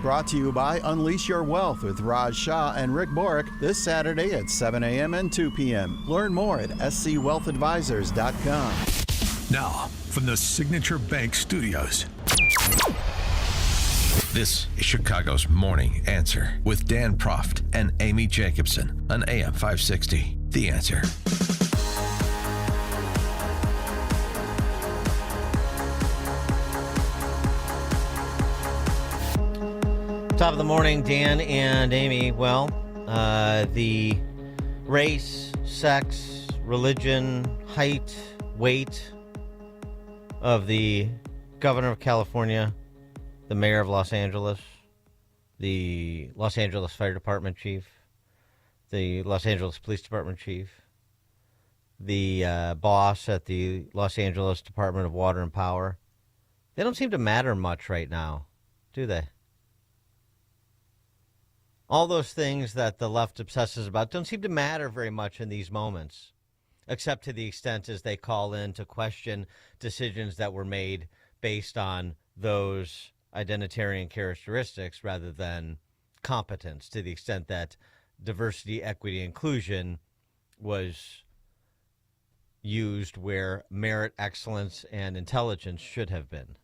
brought to you by Unleash Your Wealth with Raj Shah and Rick Borick this Saturday at 7 a.m. and 2 p.m. Learn more at scwealthadvisors.com. Now, from the Signature Bank Studios. This is Chicago's Morning Answer with Dan Proft and Amy Jacobson on AM 560. The Answer. Top of the morning, Dan and Amy. Well, the race, sex, religion, height, weight of the governor of California, the mayor of Los Angeles, the Los Angeles Fire Department chief, the Los Angeles Police Department chief, the boss at the Los Angeles Department of Water and Power. They don't seem to matter much right now, do they? All those things that the left obsesses about don't seem to matter very much in these moments, except to the extent as they call in to question decisions that were made based on those identitarian characteristics rather than competence, to the extent that diversity, equity, inclusion was used where merit, excellence, and intelligence should have been.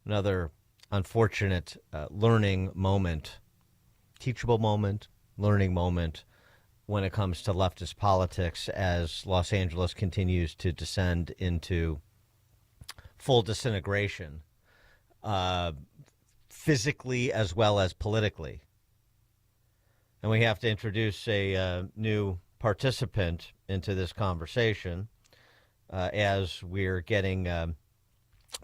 Another unfortunate learning moment, teachable moment, learning moment when it comes to leftist politics as Los Angeles continues to descend into full disintegration, physically as well as politically. And we have to introduce a new participant into this conversation as we're getting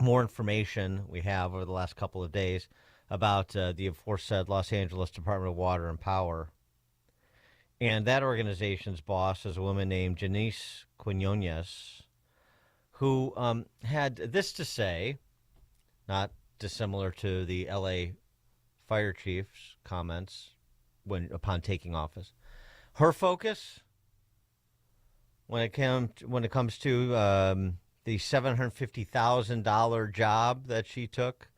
more information we have over the last couple of days about the aforesaid Los Angeles Department of Water and Power. And that organization's boss is a woman named Janice Quinones, who had this to say, not dissimilar to the L.A. fire chief's comments upon taking office. Her focus, when it comes to the $750,000 job that she took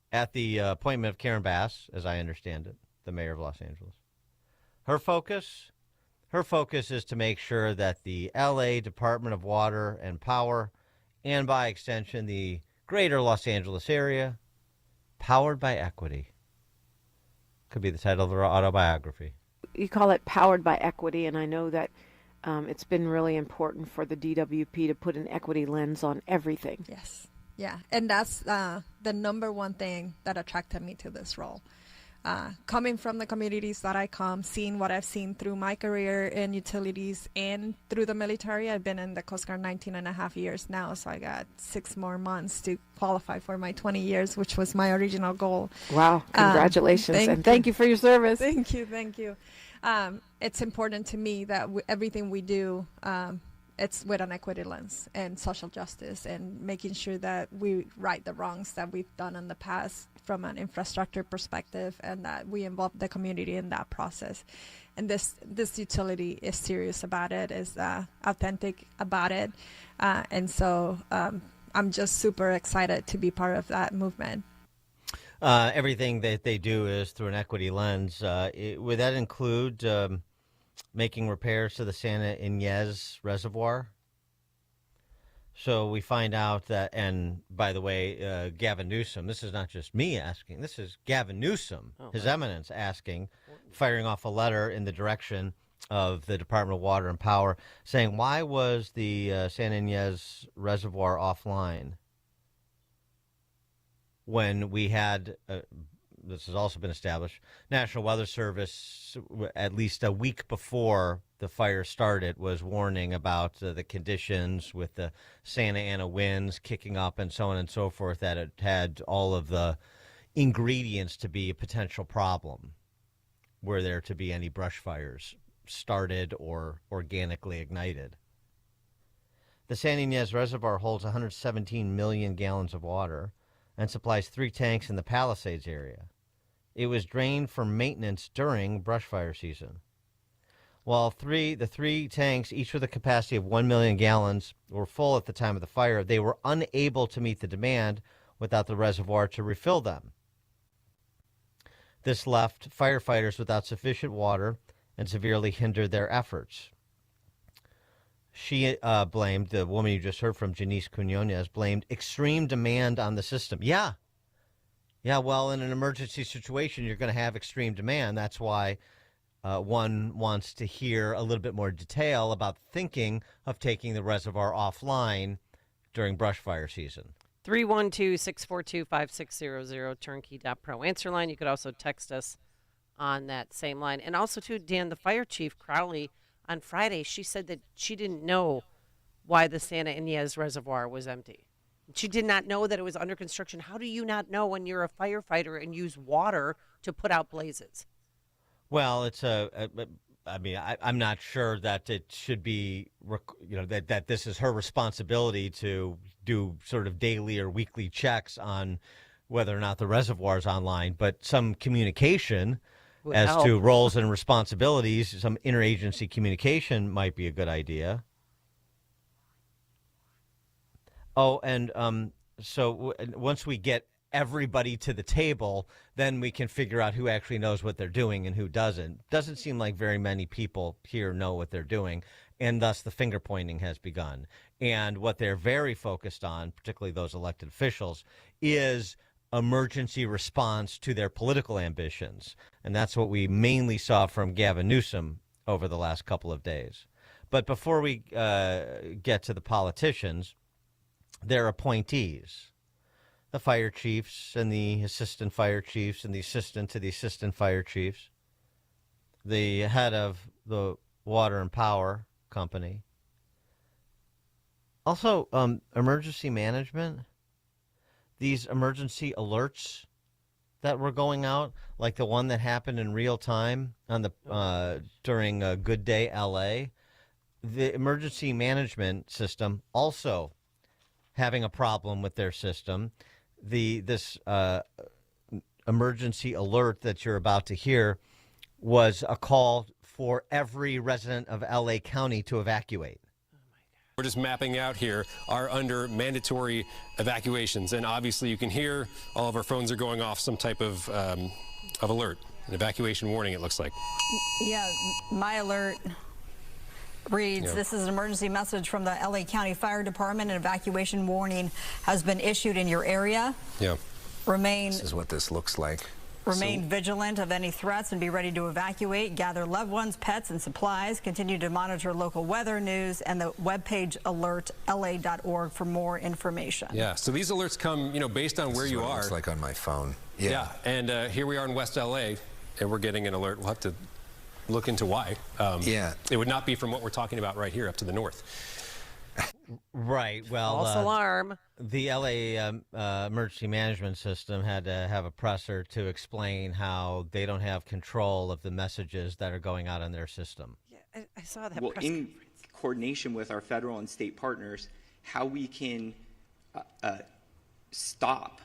at the appointment of Karen Bass, as I understand it, the mayor of Los Angeles. Her focus is to make sure that the L.A. Department of Water and Power, and by extension the greater Los Angeles area, powered by equity. Could be the title of her autobiography. You call it powered by equity, and I know that it's been really important for the DWP to put an equity lens on everything. Yes. Yeah, and that's the number one thing that attracted me to this role. Coming from the communities that I come, seeing what I've seen through my career in utilities and through the military. I've been in the Coast Guard 19 and a half years now, so I got 6 more months to qualify for my 20 years, which was my original goal. Wow, congratulations, and thank you for your service. Thank you. It's important to me that everything we do, it's with an equity lens and social justice and making sure that we right the wrongs that we've done in the past from an infrastructure perspective, and that we involve the community in that process. And this utility is serious about it, is authentic about it. And so I'm just super excited to be part of that movement. Everything that they do is through an equity lens. Would that include making repairs to the Santa Ynez Reservoir? So we find out that, and by the way, Gavin Newsom, this is not just me asking, this is Gavin Newsom, His Eminence asking, firing off a letter in the direction of the Department of Water and Power, saying, why was the Santa Ynez Reservoir offline when we had this has also been established, National Weather Service, at least a week before the fire started, was warning about the conditions with the Santa Ana winds kicking up and so on and so forth, that it had all of the ingredients to be a potential problem were there to be any brush fires started or organically ignited. The Santa Ynez Reservoir holds 117 million gallons of water and supplies 3 tanks in the Palisades area. It was drained for maintenance during brush fire season. While the three tanks, each with a capacity of 1 million gallons, were full at the time of the fire, they were unable to meet the demand without the reservoir to refill them. This left firefighters without sufficient water and severely hindered their efforts. She blamed, the woman you just heard from, Janice Quinones, blamed extreme demand on the system. Yeah, well, in an emergency situation, you're going to have extreme demand. That's why one wants to hear a little bit more detail about thinking of taking the reservoir offline during brush fire season. 312-642-5600, turnkey.pro answer line. You could also text us on that same line. And also, too, Dan, the fire chief, Crowley, on Friday, she said that she didn't know why the Santa Ynez Reservoir was empty. She did not know that it was under construction. How do you not know when you're a firefighter and use water to put out blazes? Well, it's I'm not sure that it should be, that this is her responsibility to do sort of daily or weekly checks on whether or not the reservoir is online, but some communication as to roles and responsibilities, some interagency communication might be a good idea. Oh, and so once we get everybody to the table, then we can figure out who actually knows what they're doing and who doesn't. Doesn't seem like very many people here know what they're doing, and thus the finger pointing has begun. And what they're very focused on, particularly those elected officials, is emergency response to their political ambitions. And that's what we mainly saw from Gavin Newsom over the last couple of days. But before we get to the politicians, their appointees, the fire chiefs and the assistant fire chiefs and the assistant to the assistant fire chiefs, the head of the water and power company, also emergency management, these emergency alerts that were going out, like the one that happened in real time on the during Good Day LA, the emergency management system also having a problem with their system. This emergency alert that you're about to hear was a call for every resident of LA County to evacuate. We're just mapping out here are under mandatory evacuations, and obviously you can hear all of our phones are going off some type of alert, an evacuation warning, it looks like. Yeah, my alert reads, This is an emergency message from the LA County Fire Department. An evacuation warning has been issued in your area. Yeah. This is what this looks like. Remain vigilant of any threats and be ready to evacuate. Gather loved ones, pets, and supplies. Continue to monitor local weather news and the webpage alertla.org for more information. Yeah, so these alerts come, based on where you are. It looks like on my phone. Yeah, and here we are in West LA, and we're getting an alert. We'll have to look into why. It would not be from what we're talking about right here up to the north. Right. Well, false alarm. The LA emergency management system had to have a presser to explain how they don't have control of the messages that are going out on their system. Yeah, I saw that. Well, in coordination with our federal and state partners, how we can stop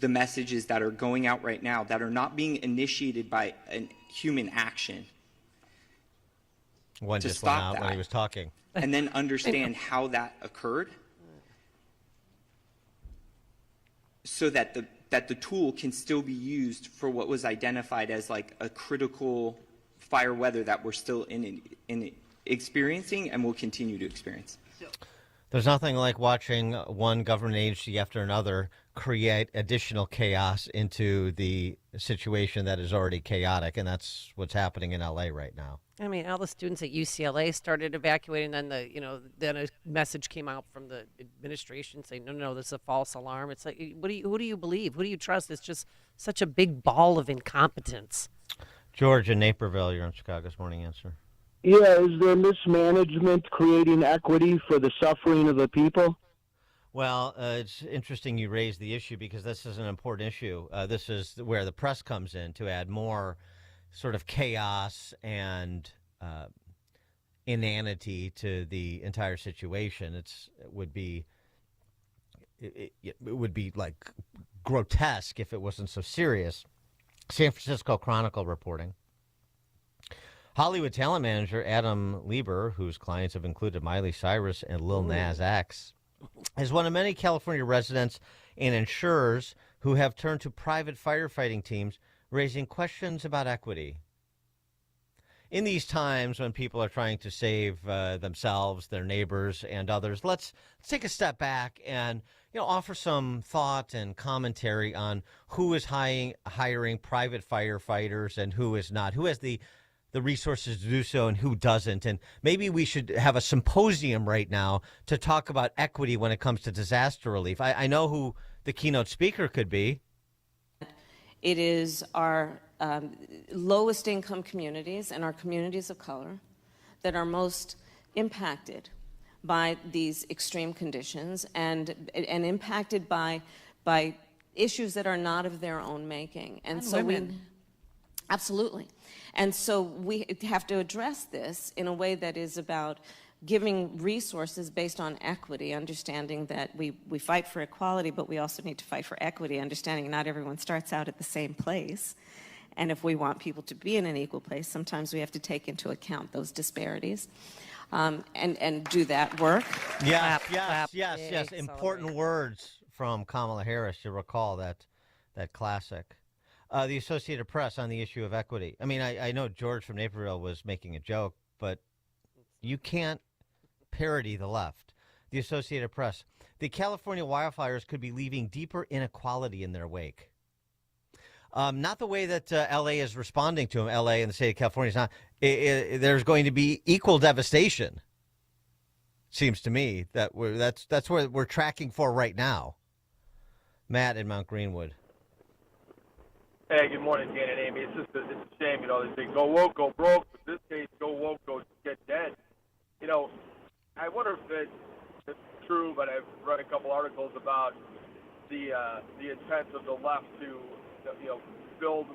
the messages that are going out right now that are not being initiated by a human action. One just went out when he was talking. And then understand how that occurred so that the tool can still be used for what was identified as like a critical fire weather that we're still in experiencing and will continue to experience. There's nothing like watching one government agency after another create additional chaos into the situation that is already chaotic, and that's what's happening in LA right now. I mean, all the students at UCLA started evacuating, and then then a message came out from the administration saying, no, this is a false alarm. It's like, who do you believe? Who do you trust? It's just such a big ball of incompetence. George in Naperville, you're on Chicago's Morning Answer. Yeah, is there mismanagement creating equity for the suffering of the people? Well, it's interesting you raise the issue because this is an important issue. This is where the press comes in to add more sort of chaos and inanity to the entire situation. It would be like grotesque if it wasn't so serious. San Francisco Chronicle reporting. Hollywood talent manager Adam Lieber, whose clients have included Miley Cyrus and Lil Nas X, is one of many California residents and insurers who have turned to private firefighting teams raising questions about equity. In these times when people are trying to save themselves, their neighbors, and others, let's take a step back and offer some thought and commentary on who is hiring private firefighters and who is not, who has the resources to do so and who doesn't. And maybe we should have a symposium right now to talk about equity when it comes to disaster relief. I know who the keynote speaker could be. It is our lowest income communities and our communities of color that are most impacted by these extreme conditions and impacted by issues that are not of their own making. And so women. Absolutely. And so we have to address this in a way that is about giving resources based on equity, understanding that we fight for equality, but we also need to fight for equity, understanding not everyone starts out at the same place. And if we want people to be in an equal place, sometimes we have to take into account those disparities and do that work. Yes. Important words from Kamala Harris. You recall that classic. The Associated Press on the issue of equity. I mean, I know George from Naperville was making a joke, but you can't parody the left. The Associated Press. The California wildfires could be leaving deeper inequality in their wake. Not the way that L.A. is responding to them. L.A. and the state of California is not. There's going to be equal devastation. Seems to me that that's where we're tracking for right now. Matt in Mount Greenwood. Hey, good morning, Dan and Amy. It's a shame, they say go woke, go broke. But in this case, go woke, go get dead. I wonder if it's true, but I've read a couple articles about the intent of the left to, build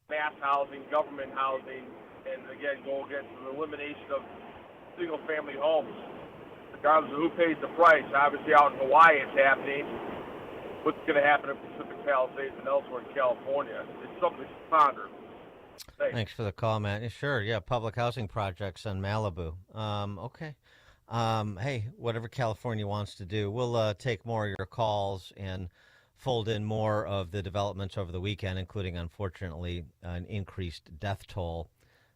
mass housing, government housing, and again go against the elimination of single-family homes, regardless of who pays the price. Obviously, out in Hawaii, it's happening. What's going to happen in Pacific Palisades and elsewhere in California? It's something to ponder. Thanks for the call, Matt. Sure, yeah, public housing projects on Malibu. Okay. Hey, whatever California wants to do. We'll take more of your calls and fold in more of the developments over the weekend, including, unfortunately, an increased death toll.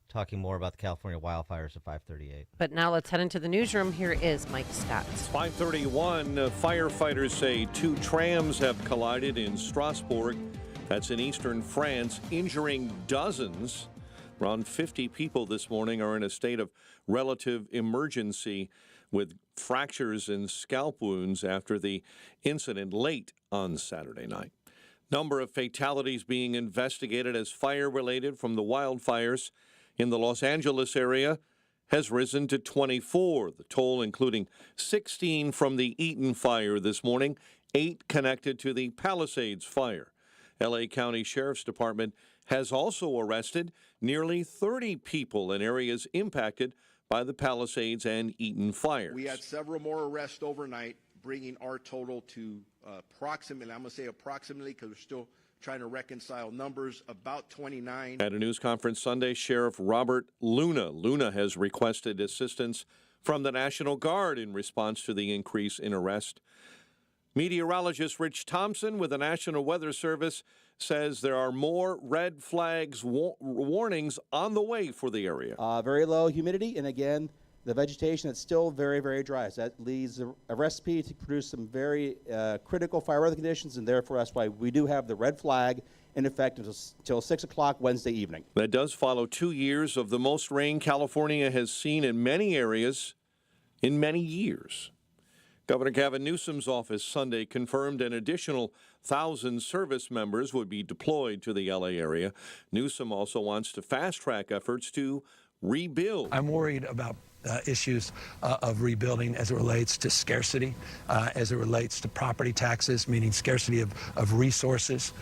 Talking more about the California wildfires at 5:38. But now let's head into the newsroom. Here is Mike Scott. 5:31. Firefighters say two trams have collided in Strasbourg. That's in eastern France, injuring dozens. Around 50 people this morning are in a state of relative emergency with fractures and scalp wounds after the incident late on Saturday night. Number of fatalities being investigated as fire-related from the wildfires in the Los Angeles area has risen to 24. The toll including 16 from the Eaton fire this morning, 8 connected to the Palisades fire. L.A. County Sheriff's Department has also arrested nearly 30 people in areas impacted by the Palisades and Eaton fires. We had several more arrests overnight, bringing our total to approximately, I'm going to say approximately because we're still trying to reconcile numbers, about 29. At a news conference Sunday, Sheriff Robert Luna. Luna has requested assistance from the National Guard in response to the increase in arrest. Meteorologist Rich Thompson with the National Weather Service says there are more red flags warnings on the way for the area. Very low humidity, and again, the vegetation that's still very, very dry. So that leaves a recipe to produce some very critical fire weather conditions, and therefore that's why we do have the red flag in effect until 6 o'clock Wednesday evening. That does follow 2 years of the most rain California has seen in many areas in many years. Governor Gavin Newsom's office Sunday confirmed an additional 1,000 service members would be deployed to the L.A. area. Newsom also wants to fast-track efforts to rebuild. I'm worried about issues of rebuilding as it relates to scarcity, as it relates to property taxes, meaning scarcity of resources,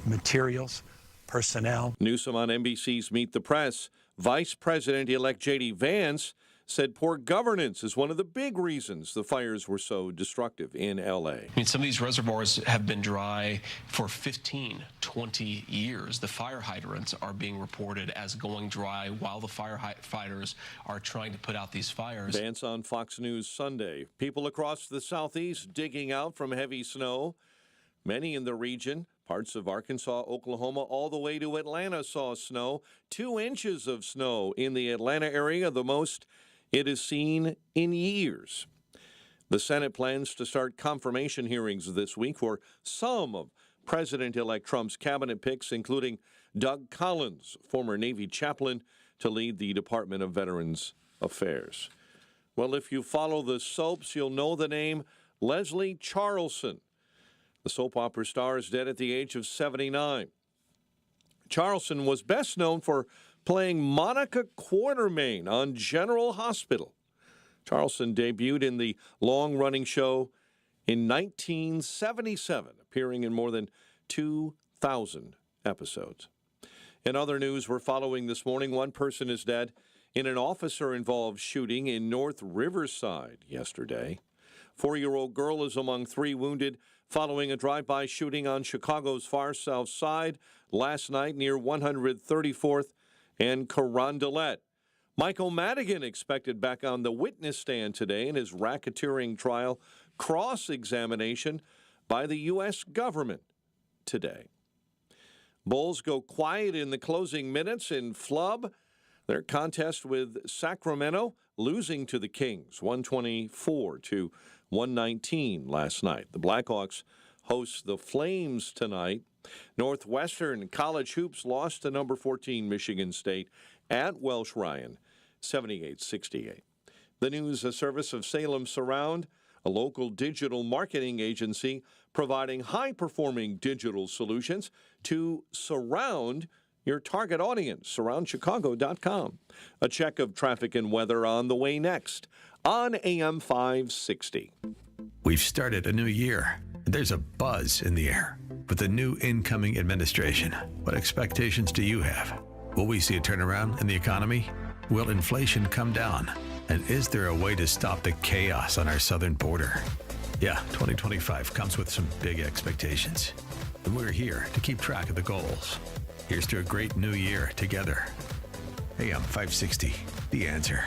materials, personnel. Newsom on NBC's Meet the Press. Vice President-elect J.D. Vance said poor governance is one of the big reasons the fires were so destructive in L.A. I mean, some of these reservoirs have been dry for 15, 20 years. The fire hydrants are being reported as going dry while the firefighters are trying to put out these fires. Vance on Fox News Sunday. People across the southeast digging out from heavy snow. Many in the region Parts of Arkansas, Oklahoma, all the way to Atlanta saw snow. 2 inches of snow in the Atlanta area, the most it has seen in years. The Senate plans to start confirmation hearings this week for some of President-elect Trump's cabinet picks, including Doug Collins, former Navy chaplain, to lead the Department of Veterans Affairs. Well, if you follow the soaps, you'll know the name Leslie Charleson. The soap opera star is dead at the age of 79. Charleson was best known for playing Monica Quartermain on General Hospital. Charleson debuted in the long-running show in 1977, appearing in more than 2,000 episodes. In other news we're following this morning, one person is dead in an officer-involved shooting in North Riverside yesterday. 4-year-old girl is among 3 wounded following a drive-by shooting on Chicago's far south side last night near 134th and Carondelet. Michael Madigan expected back on the witness stand today in his racketeering trial cross-examination by the U.S. government today. Bulls go quiet in the closing minutes in Flub. Their contest with Sacramento losing to the Kings 124-119 last night. The Blackhawks host the Flames tonight. Northwestern College Hoops lost to number 14 Michigan State at Welsh Ryan 78-68. The news, a service of Salem Surround, a local digital marketing agency providing high-performing digital solutions to surround your target audience. SurroundChicago.com. A check of traffic and weather on the way next on AM 560. We've started a new year. There's a buzz in the air. With the new incoming administration, what expectations do you have? Will we see a turnaround in the economy? Will inflation come down? And is there a way to stop the chaos on our southern border? Yeah, 2025 comes with some big expectations. And we're here to keep track of the goals. Here's to a great new year together. AM 560, The Answer.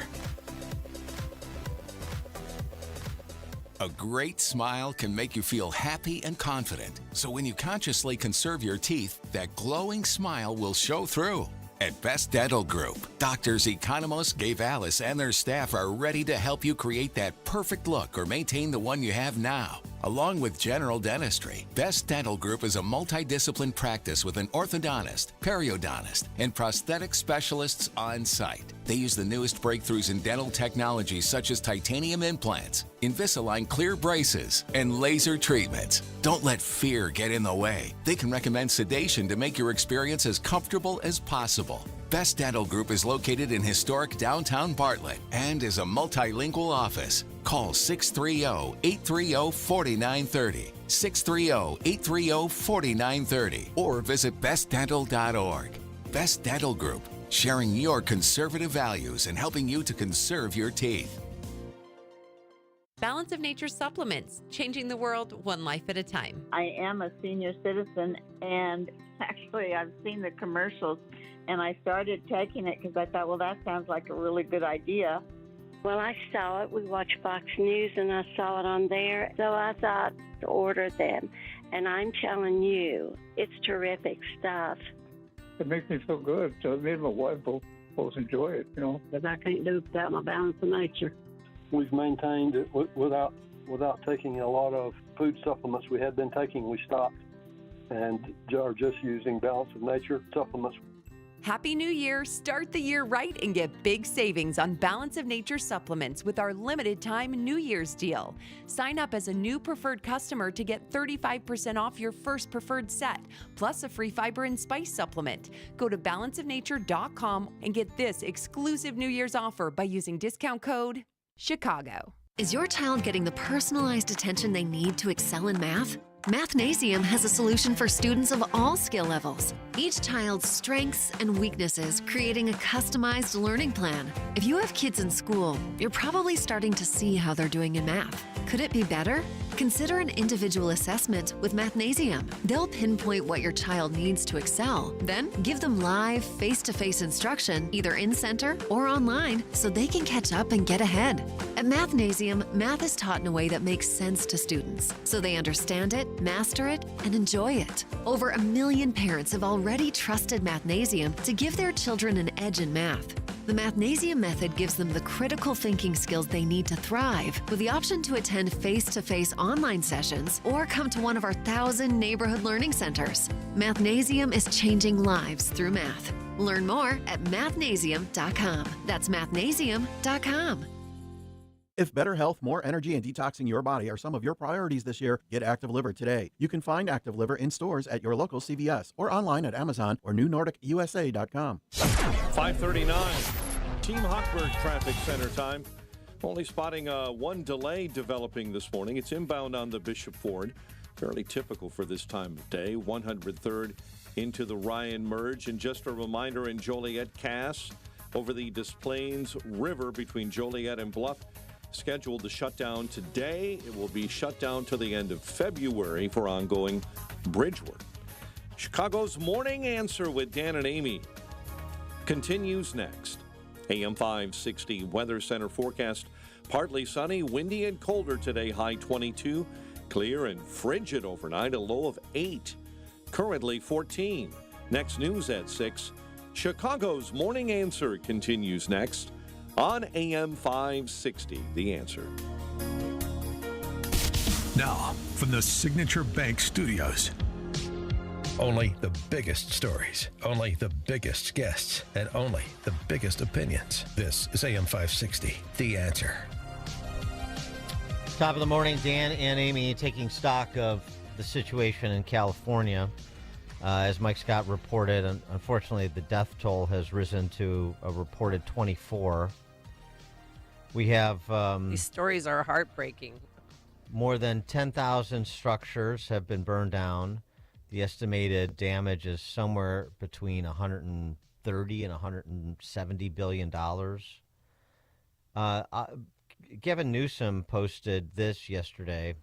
A great smile can make you feel happy and confident. So when you consciously conserve your teeth, that glowing smile will show through. At Best Dental Group, doctors Economos, Gavalis, and their staff are ready to help you create that perfect look or maintain the one you have now. Along with general dentistry, Best Dental Group is a multidiscipline practice with an orthodontist, periodontist, and prosthetic specialists on site. They use the newest breakthroughs in dental technology such as titanium implants, Invisalign clear braces, and laser treatments. Don't let fear get in the way. They can recommend sedation to make your experience as comfortable as possible. Best Dental Group is located in historic downtown Bartlett and is a multilingual office. Call 630-830-4930, 630-830-4930, or visit bestdental.org. Best Dental Group, sharing your conservative values and helping you to conserve your teeth. Balance of Nature supplements, changing the world one life at a time. I am a senior citizen, and actually I've seen the commercials, and I started taking it because I thought, well, that sounds like a really good idea. Well, I saw it. We watch Fox News, and I saw it on there, so I thought to order them. And I'm telling you, it's terrific stuff. It makes me feel good, so me and my wife both enjoy it, you know. Because I can't do it without my Balance of Nature. We've maintained it without taking a lot of food supplements we had been taking. We stopped and are just using Balance of Nature supplements. Happy New Year! Start the year right and get big savings on Balance of Nature supplements with our limited time New Year's deal. Sign up as a new preferred customer to get 35% off your first preferred set, plus a free fiber and spice supplement. Go to balanceofnature.com and get this exclusive New Year's offer by using discount code Chicago. Is your child getting the personalized attention they need to excel in math? Mathnasium has a solution for students of all skill levels. Each child's strengths and weaknesses, creating a customized learning plan. If you have kids in school, you're probably starting to see how they're doing in math. Could it be better? Consider an individual assessment with Mathnasium. They'll pinpoint what your child needs to excel, then give them live, face-to-face instruction, either in-center or online, so they can catch up and get ahead. At Mathnasium, math is taught in a way that makes sense to students, so they understand it, master it, and enjoy it. Over 1 million parents have already trusted Mathnasium to give their children an edge in math. The Mathnasium method gives them the critical thinking skills they need to thrive, with the option to attend face-to-face online sessions or come to one of our 1,000 neighborhood learning centers. Mathnasium is changing lives through math. Learn more at mathnasium.com. That's mathnasium.com. If better health, more energy, and detoxing your body are some of your priorities this year, get Active Liver today. You can find Active Liver in stores at your local CVS or online at Amazon or newnordicusa.com. 5:39, Team Hochberg Traffic Center time. Only spotting one delay developing this morning. It's inbound on the Bishop Ford. Fairly typical for this time of day. 103rd into the Ryan merge. And just a reminder, in Joliet, Cass over the Des Plaines River between Joliet and Bluff, scheduled to shut down today. It will be shut down to the end of February for ongoing bridge work. Chicago's Morning Answer with Dan and Amy continues next. AM 560 Weather Center forecast. Partly sunny, windy and colder today, high 22. Clear and frigid overnight, a low of 8. Currently 14. Next news at 6. Chicago's Morning Answer continues next on AM 560, The Answer. Now, from the Signature Bank Studios. Only the biggest stories, only the biggest guests, and only the biggest opinions. This is AM 560, The Answer. Top of the morning, Dan and Amy taking stock of the situation in California. As Mike Scott reported, unfortunately, the death toll has risen to a reported 24. We have... These stories are heartbreaking. More than 10,000 structures have been burned down. The estimated damage is somewhere between $130 and $170 billion. Gavin Newsom posted this yesterday.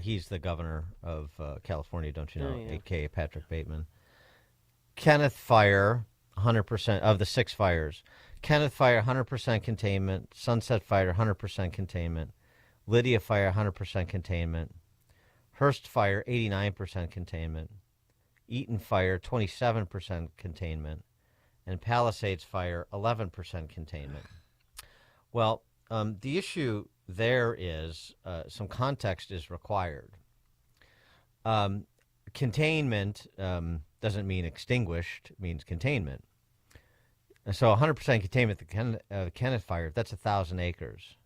He's the governor of California, don't you know, a.k.a. Patrick Bateman. Kenneth Fire, 100% of the 6 fires. Kenneth Fire, 100% containment. Sunset Fire, 100% containment. Lydia Fire, 100% containment. Hearst Fire, 89% containment. Eaton Fire, 27% containment. And Palisades Fire, 11% containment. Well, the issue there is some context is required. Containment doesn't mean extinguished, it means containment. So 100% containment, the Kenneth Fire, that's 1,000 acres.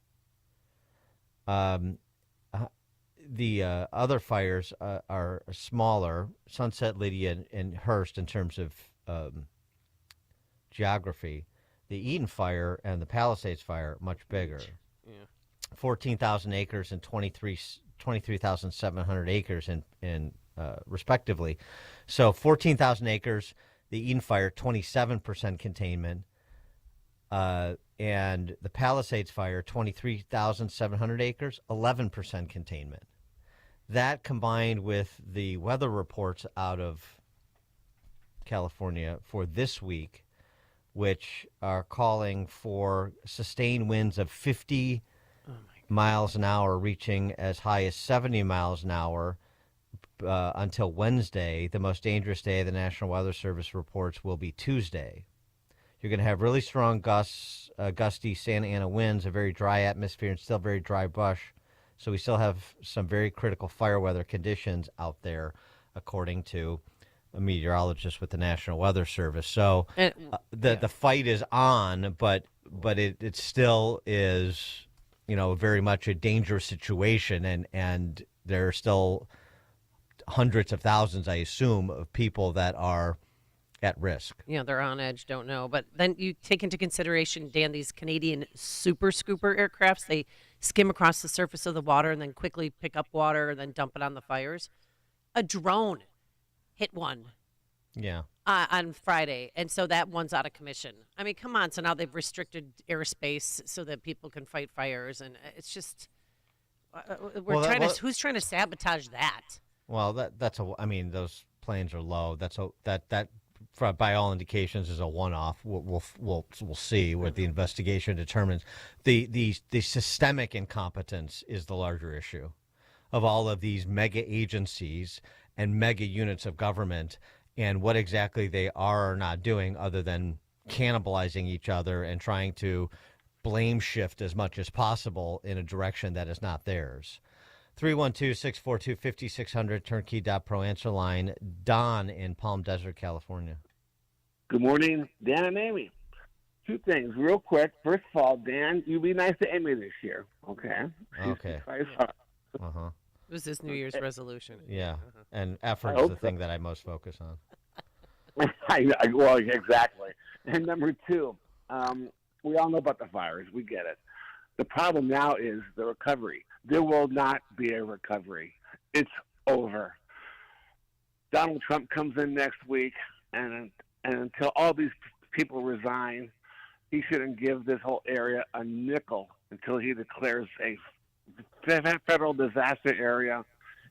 The other fires are smaller, Sunset, Lydia, and Hearst in terms of geography. The Eden Fire and the Palisades Fire, much bigger. Yeah. 14,000 acres and 23,700 acres in respectively. So 14,000 acres, the Eden Fire, 27% containment. And the Palisades Fire, 23,700 acres, 11% containment. That combined with the weather reports out of California for this week, which are calling for sustained winds of 50 miles an hour, reaching as high as 70 miles an hour until Wednesday. The most dangerous day the National Weather Service reports will be Tuesday. You're going to have really strong gusty Santa Ana winds, a very dry atmosphere, and still very dry brush. So we still have some very critical fire weather conditions out there, according to a meteorologist with the National Weather Service. So the fight is on, but it still is, very much a dangerous situation, and there are still hundreds of thousands, I assume, of people that are at risk. They're on edge, don't know. But then you take into consideration, Dan, these Canadian super scooper aircrafts, they skim across the surface of the water and then quickly pick up water and then dump it on the fires. A drone hit one on Friday, and so that one's out of commission. I mean, come on. So now they've restricted airspace so that people can fight fires, and it's just Who's trying to sabotage that? Well, I mean, those planes are low. By all indications, is a one-off. We'll see what the investigation determines. The systemic incompetence is the larger issue of all of these mega agencies and mega units of government, and what exactly they are or not doing other than cannibalizing each other and trying to blame shift as much as possible in a direction that is not theirs. 312-642-5600, turnkey.pro answer line. Don in Palm Desert, California. Good morning, Dan and Amy. Two things real quick. First of all, Dan, you be nice to Amy this year, okay? Okay. It was his New Year's resolution. Yeah, and effort is the thing that I most focus on. Well, exactly. And number two, we all know about the fires. We get it. The problem now is the recovery. There will not be a recovery. It's over. Donald Trump comes in next week, and until all these people resign, he shouldn't give this whole area a nickel until he declares a federal disaster area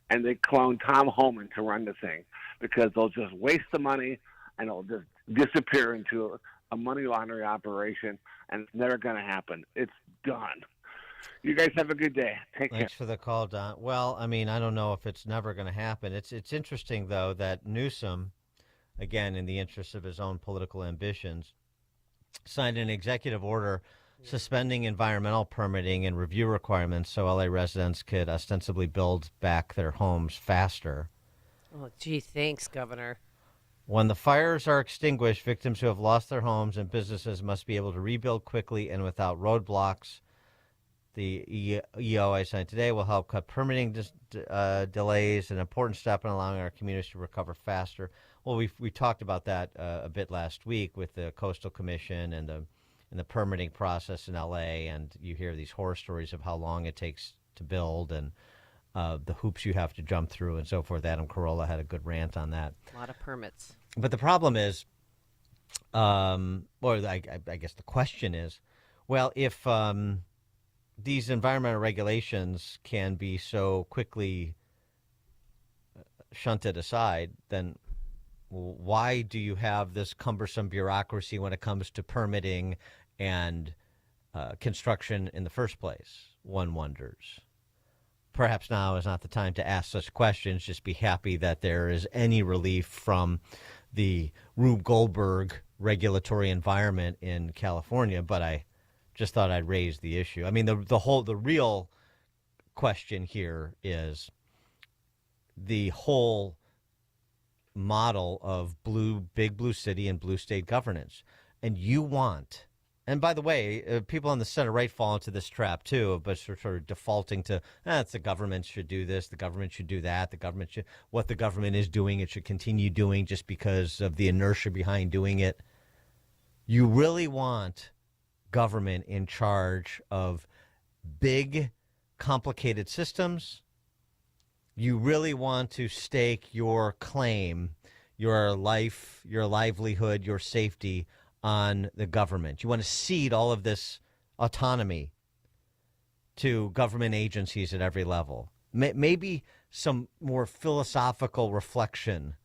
and they clone Tom Homan to run the thing, because they'll just waste the money and it'll just disappear into a money laundering operation, and it's never going to happen. It's done. You guys have a good day. Take care. Thanks for the call, Don. Well, I mean, I don't know if it's never going to happen. It's interesting, though, that Newsom, again, in the interest of his own political ambitions, signed an executive order suspending environmental permitting and review requirements so LA residents could ostensibly build back their homes faster. Oh, gee, thanks, Governor. When the fires are extinguished, victims who have lost their homes and businesses must be able to rebuild quickly and without roadblocks. The EO I signed today will help cut permitting delays, an important step in allowing our communities to recover faster. Well, we talked about that a bit last week with the Coastal Commission and the permitting process in LA, and you hear these horror stories of how long it takes to build and the hoops you have to jump through and so forth. Adam Carolla had a good rant on that. A lot of permits. But the problem is, or I guess the question is, well, if these environmental regulations can be so quickly shunted aside, then why do you have this cumbersome bureaucracy when it comes to permitting and construction in the first place? One wonders. Perhaps now is not the time to ask such questions. Just be happy that there is any relief from the Rube Goldberg regulatory environment in California. But I just thought I'd raise the issue. I mean, the real question here is the whole model of big blue city and blue state governance. And you want, and by the way, people on the center right fall into this trap too, but sort of defaulting to, it's the government should do this, the government should do that, what the government is doing, it should continue doing just because of the inertia behind doing it. You really want government in charge of big, complicated systems. You really want to stake your claim, your life, your livelihood, your safety on the government. You want to cede all of this autonomy to government agencies at every level. Maybe some more philosophical reflection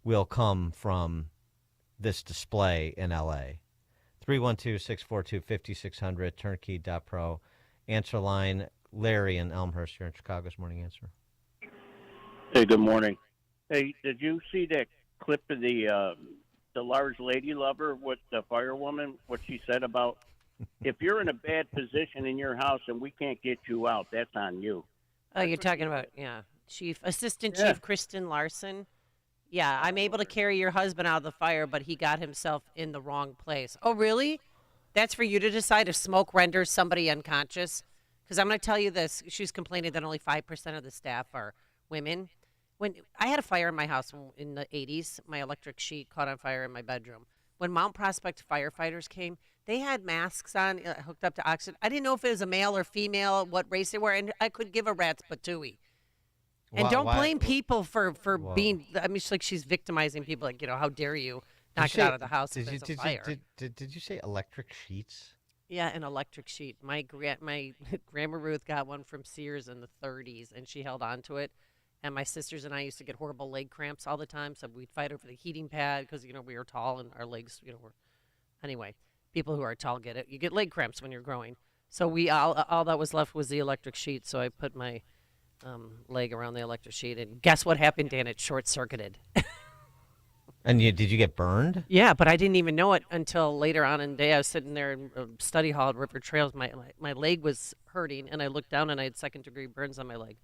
will come from this display in L.A. 312-642-5600, turnkey.pro. Answer line, Larry in Elmhurst here in Chicago's Morning Answer. Hey, good morning. Hey, did you see that clip of the large lady lover with the firewoman, what she said about, if you're in a bad position in your house and we can't get you out, that's on you. Oh, you're talking about, Assistant Chief Kristen Larson. Yeah, I'm able to carry your husband out of the fire, but he got himself in the wrong place. Oh, really? That's for you to decide if smoke renders somebody unconscious? Because I'm going to tell you this. She's complaining that only 5% of the staff are women. When I had a fire in my house in the 80s, my electric sheet caught on fire in my bedroom. When Mount Prospect firefighters came, they had masks on, hooked up to oxygen. I didn't know if it was a male or female, what race they were, and I could give a rat's patooey. And don't blame people for being, I mean, it's like she's victimizing people, like, how dare you knock it out of the house if there's a fire. Did you say electric sheets? Yeah, an electric sheet. My Grandma Ruth got one from Sears in the 30s, and she held on to it. And my sisters and I used to get horrible leg cramps all the time, so we'd fight over the heating pad because, we were tall and our legs, were... Anyway, people who are tall get it. You get leg cramps when you're growing. So all that was left was the electric sheet, so I put my leg around the electric sheet, and guess what happened, Dan? It short-circuited. And did you get burned? Yeah, but I didn't even know it until later on in the day. I was sitting there in study hall at River Trails. My leg was hurting, and I looked down, and I had second-degree burns on my leg.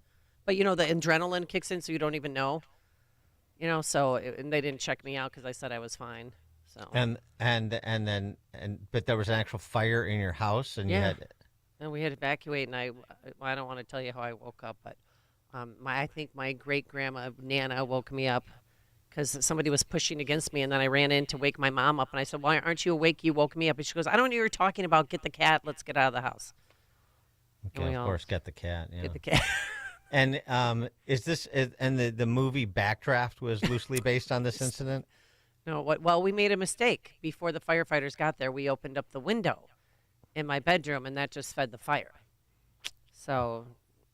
But, the adrenaline kicks in, so you don't even know. And they didn't check me out because I said I was fine. So but there was an actual fire in your house, and you had... And we had to evacuate, and I don't want to tell you how I woke up, but I think my great-grandma, Nana, woke me up because somebody was pushing against me, and then I ran in to wake my mom up, and I said, "Why aren't you awake? You woke me up." And she goes, "I don't know what you're talking about. Get the cat. Let's get out of the house." Okay, of course, get the cat. Yeah. Get the cat. And is this and the movie Backdraft was loosely based on this incident? No, well, we made a mistake. Before the firefighters got there, we opened up the window in my bedroom, and that just fed the fire. So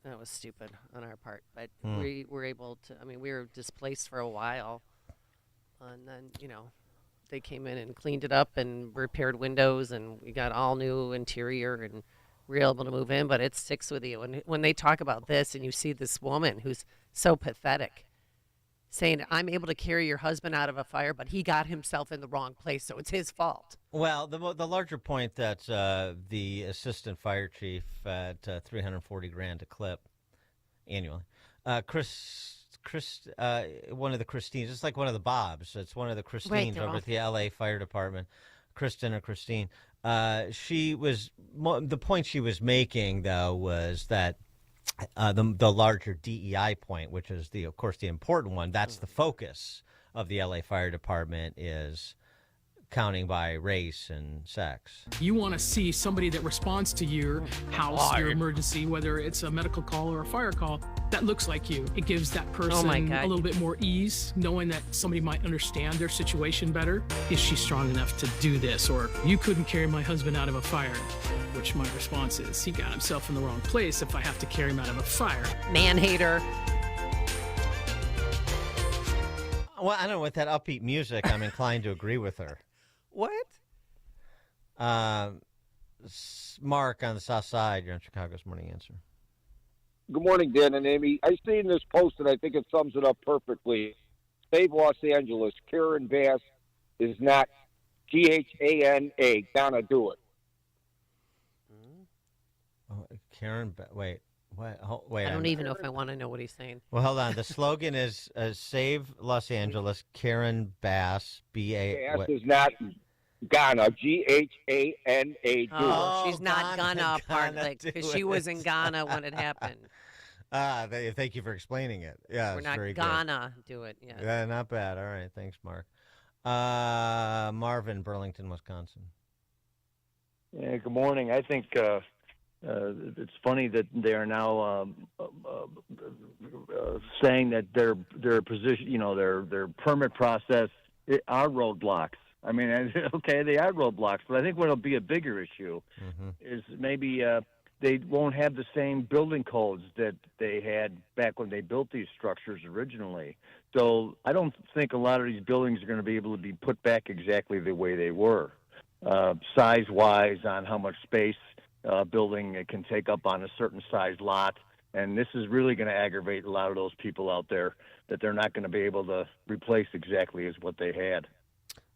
that was stupid on our part. But we were able to, we were displaced for a while. And then, they came in and cleaned it up and repaired windows, and we got all new interior, and we were able to move in. But it sticks with you. And when they talk about this and you see this woman who's so pathetic, saying, "I'm able to carry your husband out of a fire, but he got himself in the wrong place, so it's his fault." Well, the larger point that the assistant fire chief at $340,000 a clip annually, Chris, one of the Christines, it's like one of the Bobs. It's one of the Christines over at the L.A. Fire Department, Kristen or Christine. The point she was making, though, was that the larger DEI point, which is of course the important one, that's the focus of the LA Fire Department, is counting by race and sex. You want to see somebody that responds to your house, your emergency, whether it's a medical call or a fire call, that looks like you. It gives that person a little bit more ease, knowing that somebody might understand their situation better. Is she strong enough to do this? Or, "You couldn't carry my husband out of a fire," which my response is, he got himself in the wrong place if I have to carry him out of a fire. Man-hater. Well, I don't know, with that upbeat music, I'm inclined to agree with her. What? Mark on the South Side, you're on Chicago's Morning Answer. Good morning, Dan and Amy. I seen this post, and I think it sums it up perfectly. Save Los Angeles. Karen Bass is not Ghana. Gonna do it. Oh, Karen, wait. What? Wait. I don't even know if I want to know what he's saying. Well, hold on. The slogan is Save Los Angeles. Karen Bass, B-A. Bass is not Ghana. Ghana. Oh, she's not Ghana part, because she was in Ghana when it happened. Thank you for explaining it. Yeah, we're not very Ghana. Do it. Yeah, not bad. All right, thanks, Mark. Marvin, Burlington, Wisconsin. Yeah, good morning. I think it's funny that they are now saying that their position, their permit process are roadblocks. I mean, okay, they are roadblocks, but I think what'll be a bigger issue is maybe they won't have the same building codes that they had back when they built these structures originally. So I don't think a lot of these buildings are going to be able to be put back exactly the way they were, size-wise, on how much space building it can take up on a certain size lot. And this is really going to aggravate a lot of those people out there, that they're not going to be able to replace exactly as what they had.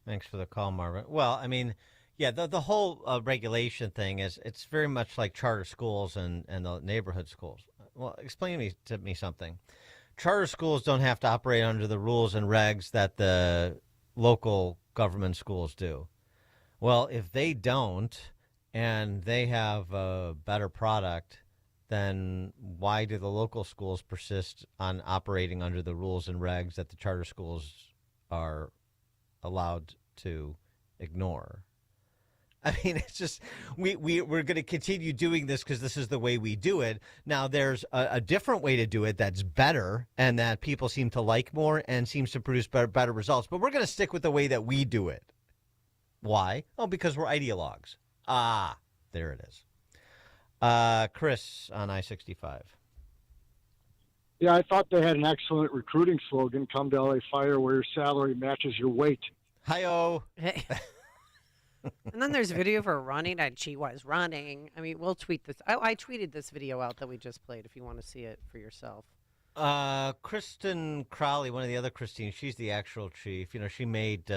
Thanks for the call, Marvin. Well, I mean, yeah, the whole regulation thing it's very much like charter schools and the neighborhood schools. Well, explain to me something. Charter schools don't have to operate under the rules and regs that the local government schools do. Well, if they don't and they have a better product, then why do the local schools persist on operating under the rules and regs that the charter schools are allowed to ignore? I mean, it's just we're going to continue doing this because this is the way we do it. Now, there's a different way to do it that's better and that people seem to like more and seems to produce better results. But we're going to stick with the way that we do it. Why? Oh, because we're ideologues. There it is. Chris on I-65. Yeah, I thought they had an excellent recruiting slogan, come to LA Fire where your salary matches your weight. Hi-oh. Hey. And then there's a video of her running, and she was running. I mean, we'll tweet this. I tweeted this video out that we just played if you want to see it for yourself. Kristen Crowley, one of the other Christine, she's the actual chief. You know, she made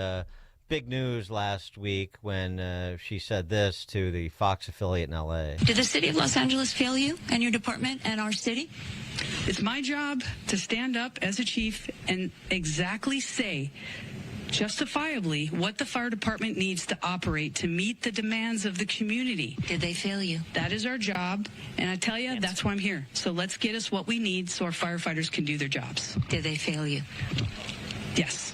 big news last week when she said this to the Fox affiliate in L.A. Did the city of Los Angeles fail you and your department and our city? It's my job to stand up as a chief and exactly say justifiably what the fire department needs to operate to meet the demands of the community. Did they fail you? That is our job, and I tell you, that's why I'm here. So let's get us what we need so our firefighters can do their jobs. Did they fail you? Yes.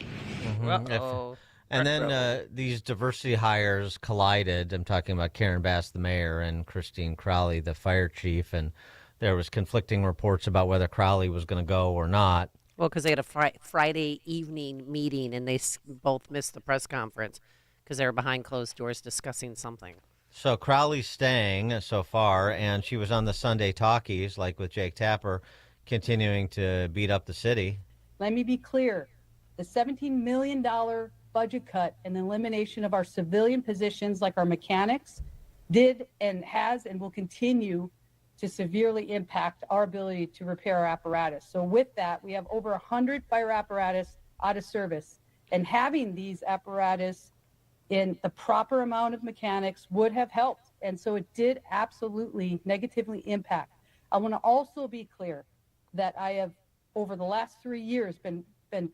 Uh-oh. And then these diversity hires collided. I'm talking about Karen Bass, the mayor, and Christine Crowley, the fire chief, and there was conflicting reports about whether Crowley was going to go or not. Well, because they had a Friday evening meeting, and they both missed the press conference because they were behind closed doors discussing something. So Crowley's staying so far, and she was on the Sunday talkies, like with Jake Tapper, continuing to beat up the city. Let me be clear. The $17 million budget cut and the elimination of our civilian positions like our mechanics did and has and will continue to severely impact our ability to repair our apparatus. So with that, we have over 100 fire apparatus out of service, and having these apparatus in the proper amount of mechanics would have helped. And so it did absolutely negatively impact. I want to also be clear that I have, over the last 3 years, been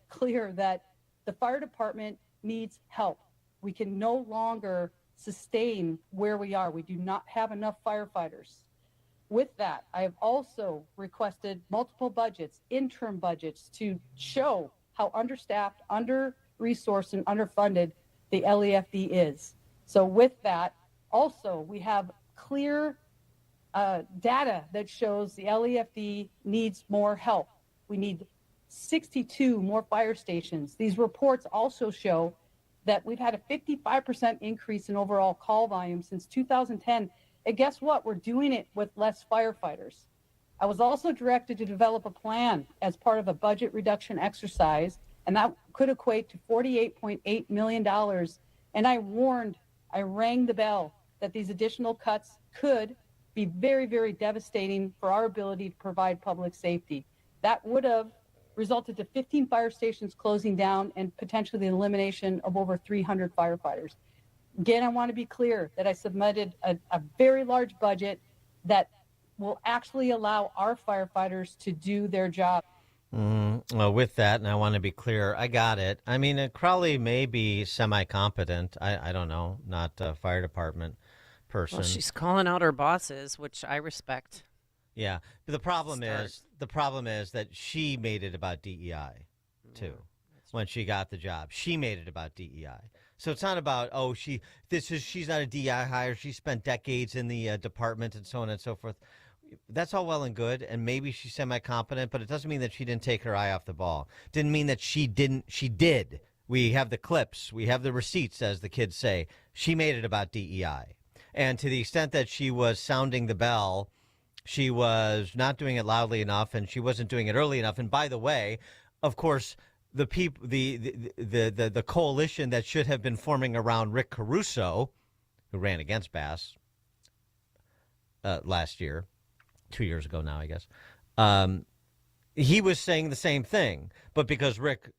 clear that the fire department needs help. We can no longer sustain where we are. We do not have enough firefighters. With that, I have also requested multiple budgets, interim budgets, to show how understaffed, under-resourced, and underfunded the LEFD is. So with that, also, we have clear data that shows the LEFD needs more help. We need 62 more fire stations. These reports also show that we've had a 55% increase in overall call volume since 2010. And guess what? We're doing it with less firefighters. I was also directed to develop a plan as part of a budget reduction exercise, and that could equate to $48.8 million. And I rang the bell that these additional cuts could be very, very devastating for our ability to provide public safety. That would have resulted to 15 fire stations closing down and potentially the elimination of over 300 firefighters. Again, I want to be clear that I submitted a very large budget that will actually allow our firefighters to do their job. Well, with that, and I want to be clear, I got it. I mean, Crowley may be semi-competent. I don't know, not a fire department person. Well, she's calling out her bosses, which I respect. Yeah, but the problem is that she made it about DEI, too, when she got the job. She made it about DEI. So it's not about, she's not a DEI hire. She spent decades in the department and so on and so forth. That's all well and good, and maybe she's semi-competent, but it doesn't mean that she didn't take her eye off the ball. Didn't mean that she didn't. She did. We have the clips. We have the receipts, as the kids say. She made it about DEI. And to the extent that she was sounding the bell, she was not doing it loudly enough, and she wasn't doing it early enough. And by the way, of course, the people, the coalition that should have been forming around Rick Caruso, who ran against Bass last year, 2 years ago now, I guess, he was saying the same thing. But because Rick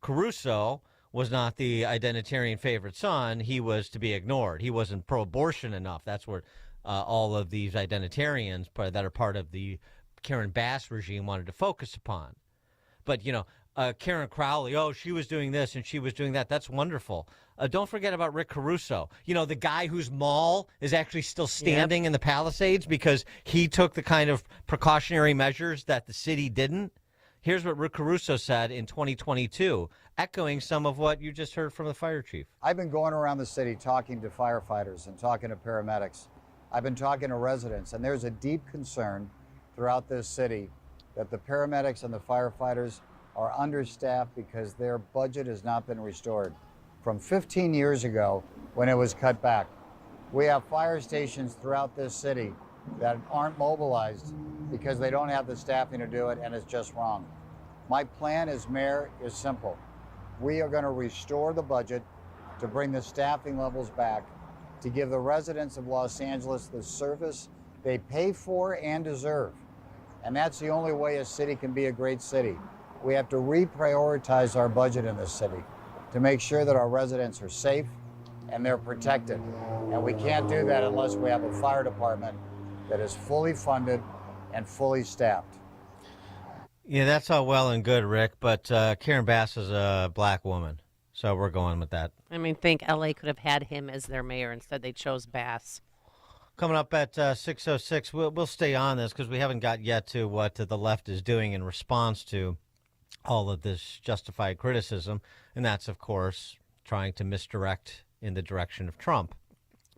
Caruso was not the identitarian favorite son, he was to be ignored. He wasn't pro-abortion enough. That's where all of these identitarians that are part of the Karen Bass regime wanted to focus upon. But, Karen Crowley, she was doing this and she was doing that. That's wonderful. Don't forget about Rick Caruso. The guy whose mall is actually still standing in the Palisades because he took the kind of precautionary measures that the city didn't. Here's what Rick Caruso said in 2022, echoing some of what you just heard from the fire chief. I've been going around the city talking to firefighters and talking to paramedics. I've been talking to residents, and there's a deep concern throughout this city that the paramedics and the firefighters are understaffed because their budget has not been restored. From 15 years ago, when it was cut back, We have fire stations throughout this city that aren't mobilized because they don't have the staffing to do it, and it's just wrong. My plan as mayor is simple. We are going to restore the budget to bring the staffing levels back, to give the residents of Los Angeles the service they pay for and deserve. And that's the only way a city can be a great city. We have to reprioritize our budget in this city to make sure that our residents are safe and they're protected. And we can't do that unless we have a fire department that is fully funded and fully staffed. Yeah, that's all well and good, Rick, but Karen Bass is a black woman, so we're going with that. I mean, think L.A. could have had him as their mayor. Instead, they chose Bass. Coming up at 6:06, we'll stay on this because we haven't got yet to what the left is doing in response to all of this justified criticism, and that's, of course, trying to misdirect in the direction of Trump.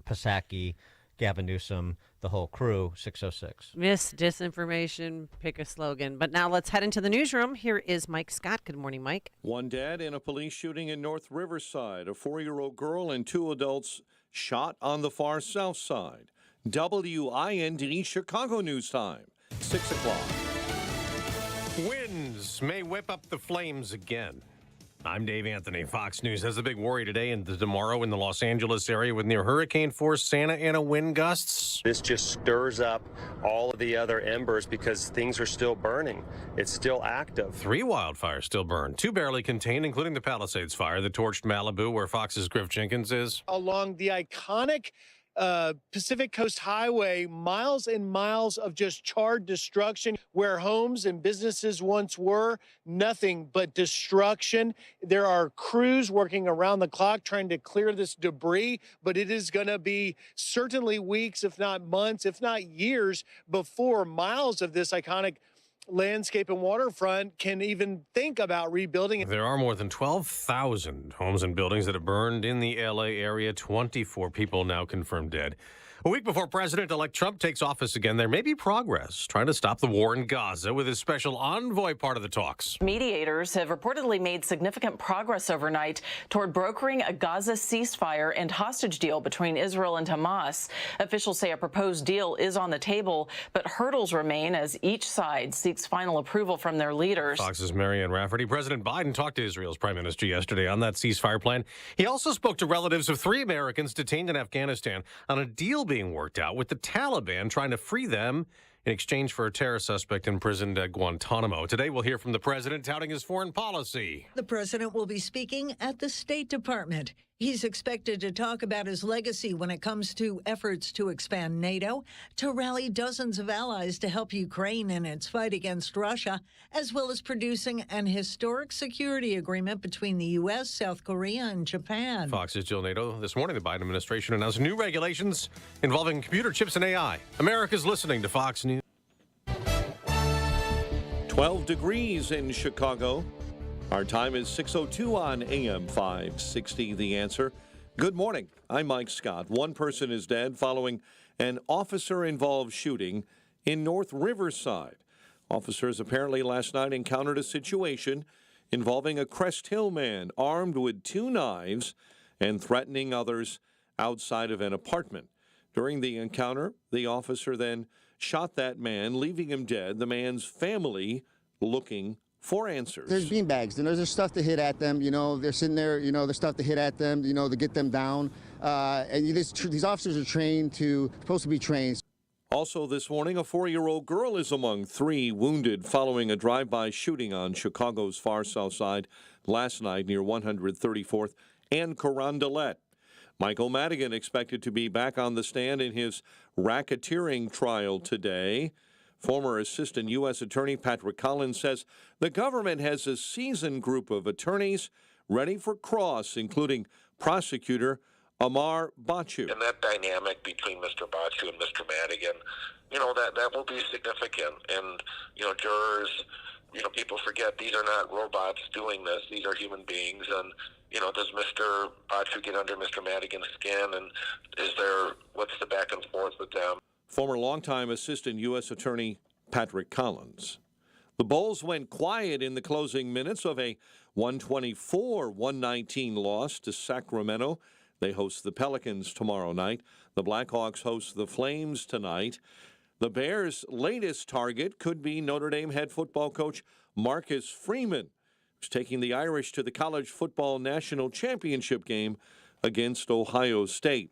Psaki, Gavin Newsom, the whole crew, 6:06. Disinformation, pick a slogan. But now let's head into the newsroom. Here is Mike Scott. Good morning, Mike. One dead in a police shooting in North Riverside. A 4-year-old girl and 2 adults shot on the far south side. WIND Chicago News Time, 6 o'clock. Winds may whip up the flames again. I'm Dave Anthony. Fox News has a big worry today and tomorrow in the Los Angeles area with near hurricane-force Santa Ana wind gusts. This just stirs up all of the other embers because things are still burning. It's still active. 3 wildfires still burn, 2 barely contained, including the Palisades fire that torched Malibu, where Fox's Griff Jenkins is. Along the iconic Pacific Coast Highway, miles and miles of just charred destruction where homes and businesses once were, nothing but destruction. There are crews working around the clock trying to clear this debris, but it is going to be certainly weeks, if not months, if not years before miles of this iconic landscape and waterfront can even think about rebuilding. There are more than 12,000 homes and buildings that have burned in the L.A. area. 24 people now confirmed dead. A week before President-elect Trump takes office again, there may be progress trying to stop the war in Gaza with his special envoy part of the talks. Mediators have reportedly made significant progress overnight toward brokering a Gaza ceasefire and hostage deal between Israel and Hamas. Officials say a proposed deal is on the table, but hurdles remain as each side seeks final approval from their leaders. Fox's Marianne Rafferty. President Biden talked to Israel's prime minister yesterday on that ceasefire plan. He also spoke to relatives of 3 Americans detained in Afghanistan on a deal being worked out with the Taliban trying to free them in exchange for a terror suspect imprisoned at Guantanamo. Today, we'll hear from the president touting his foreign policy. The president will be speaking at the State Department. He's expected to talk about his legacy when it comes to efforts to expand NATO, to rally dozens of allies to help Ukraine in its fight against Russia, as well as producing an historic security agreement between the U.S., South Korea, and Japan. Fox's Jill Nato. This morning, the Biden administration announced new regulations involving computer chips and AI. America's listening to Fox News. 12 degrees in Chicago. Our time is 6:02 on AM 560, The Answer. Good morning. I'm Mike Scott. One person is dead following an officer-involved shooting in North Riverside. Officers apparently last night encountered a situation involving a Crest Hill man armed with 2 knives and threatening others outside of an apartment. During the encounter, the officer then shot that man, leaving him dead. The man's family looking for answers. There's beanbags, and there's stuff to hit at them. You know, they're sitting there, you know, there's stuff to hit at them, you know, to get them down. And these officers are supposed to be trained. Also this morning, a 4-year-old girl is among 3 wounded following a drive-by shooting on Chicago's far south side last night near 134th and Carondelet. Michael Madigan expected to be back on the stand in his racketeering trial today. Former Assistant U.S. Attorney Patrick Collins says the government has a seasoned group of attorneys ready for cross, including prosecutor Amar Bachu. And that dynamic between Mr. Bachu and Mr. Madigan, you know, that will be significant. And, you know, jurors, you know, people forget these are not robots doing this. These are human beings. And, you know, does Mr. Bachu get under Mr. Madigan's skin? And what's the back and forth with them? Former longtime Assistant U.S. Attorney Patrick Collins. The Bulls went quiet in the closing minutes of a 124-119 loss to Sacramento. They host the Pelicans tomorrow night. The Blackhawks host the Flames tonight. The Bears' latest target could be Notre Dame head football coach Marcus Freeman, who's taking the Irish to the College Football National Championship game against Ohio State.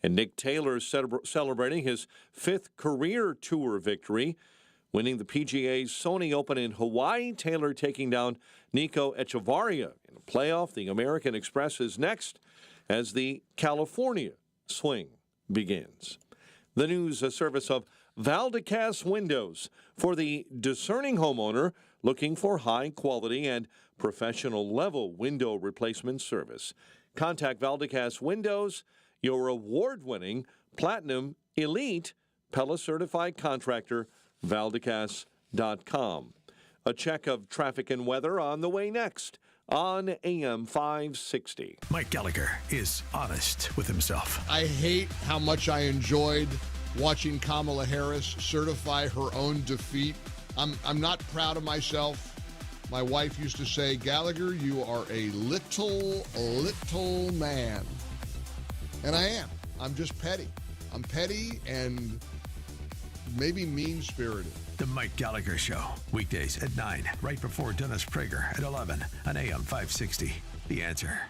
And Nick Taylor is celebrating his 5th career tour victory, winning the PGA's Sony Open in Hawaii. Taylor taking down Nico Echevarria in a playoff. The American Express is next as the California swing begins. The news, a service of Valdecas Windows for the discerning homeowner looking for high-quality and professional-level window replacement service. Contact Valdecas Windows, your award-winning Platinum Elite Pella-certified contractor, Valdecas.com. A check of traffic and weather on the way next on AM 560. Mike Gallagher is honest with himself. I hate how much I enjoyed watching Kamala Harris certify her own defeat. I'm not proud of myself. My wife used to say, Gallagher, you are a little man. And I am. I'm just petty. I'm petty and maybe mean-spirited. The Mike Gallagher Show, weekdays at 9, right before Dennis Prager at 11 on AM 560. The Answer.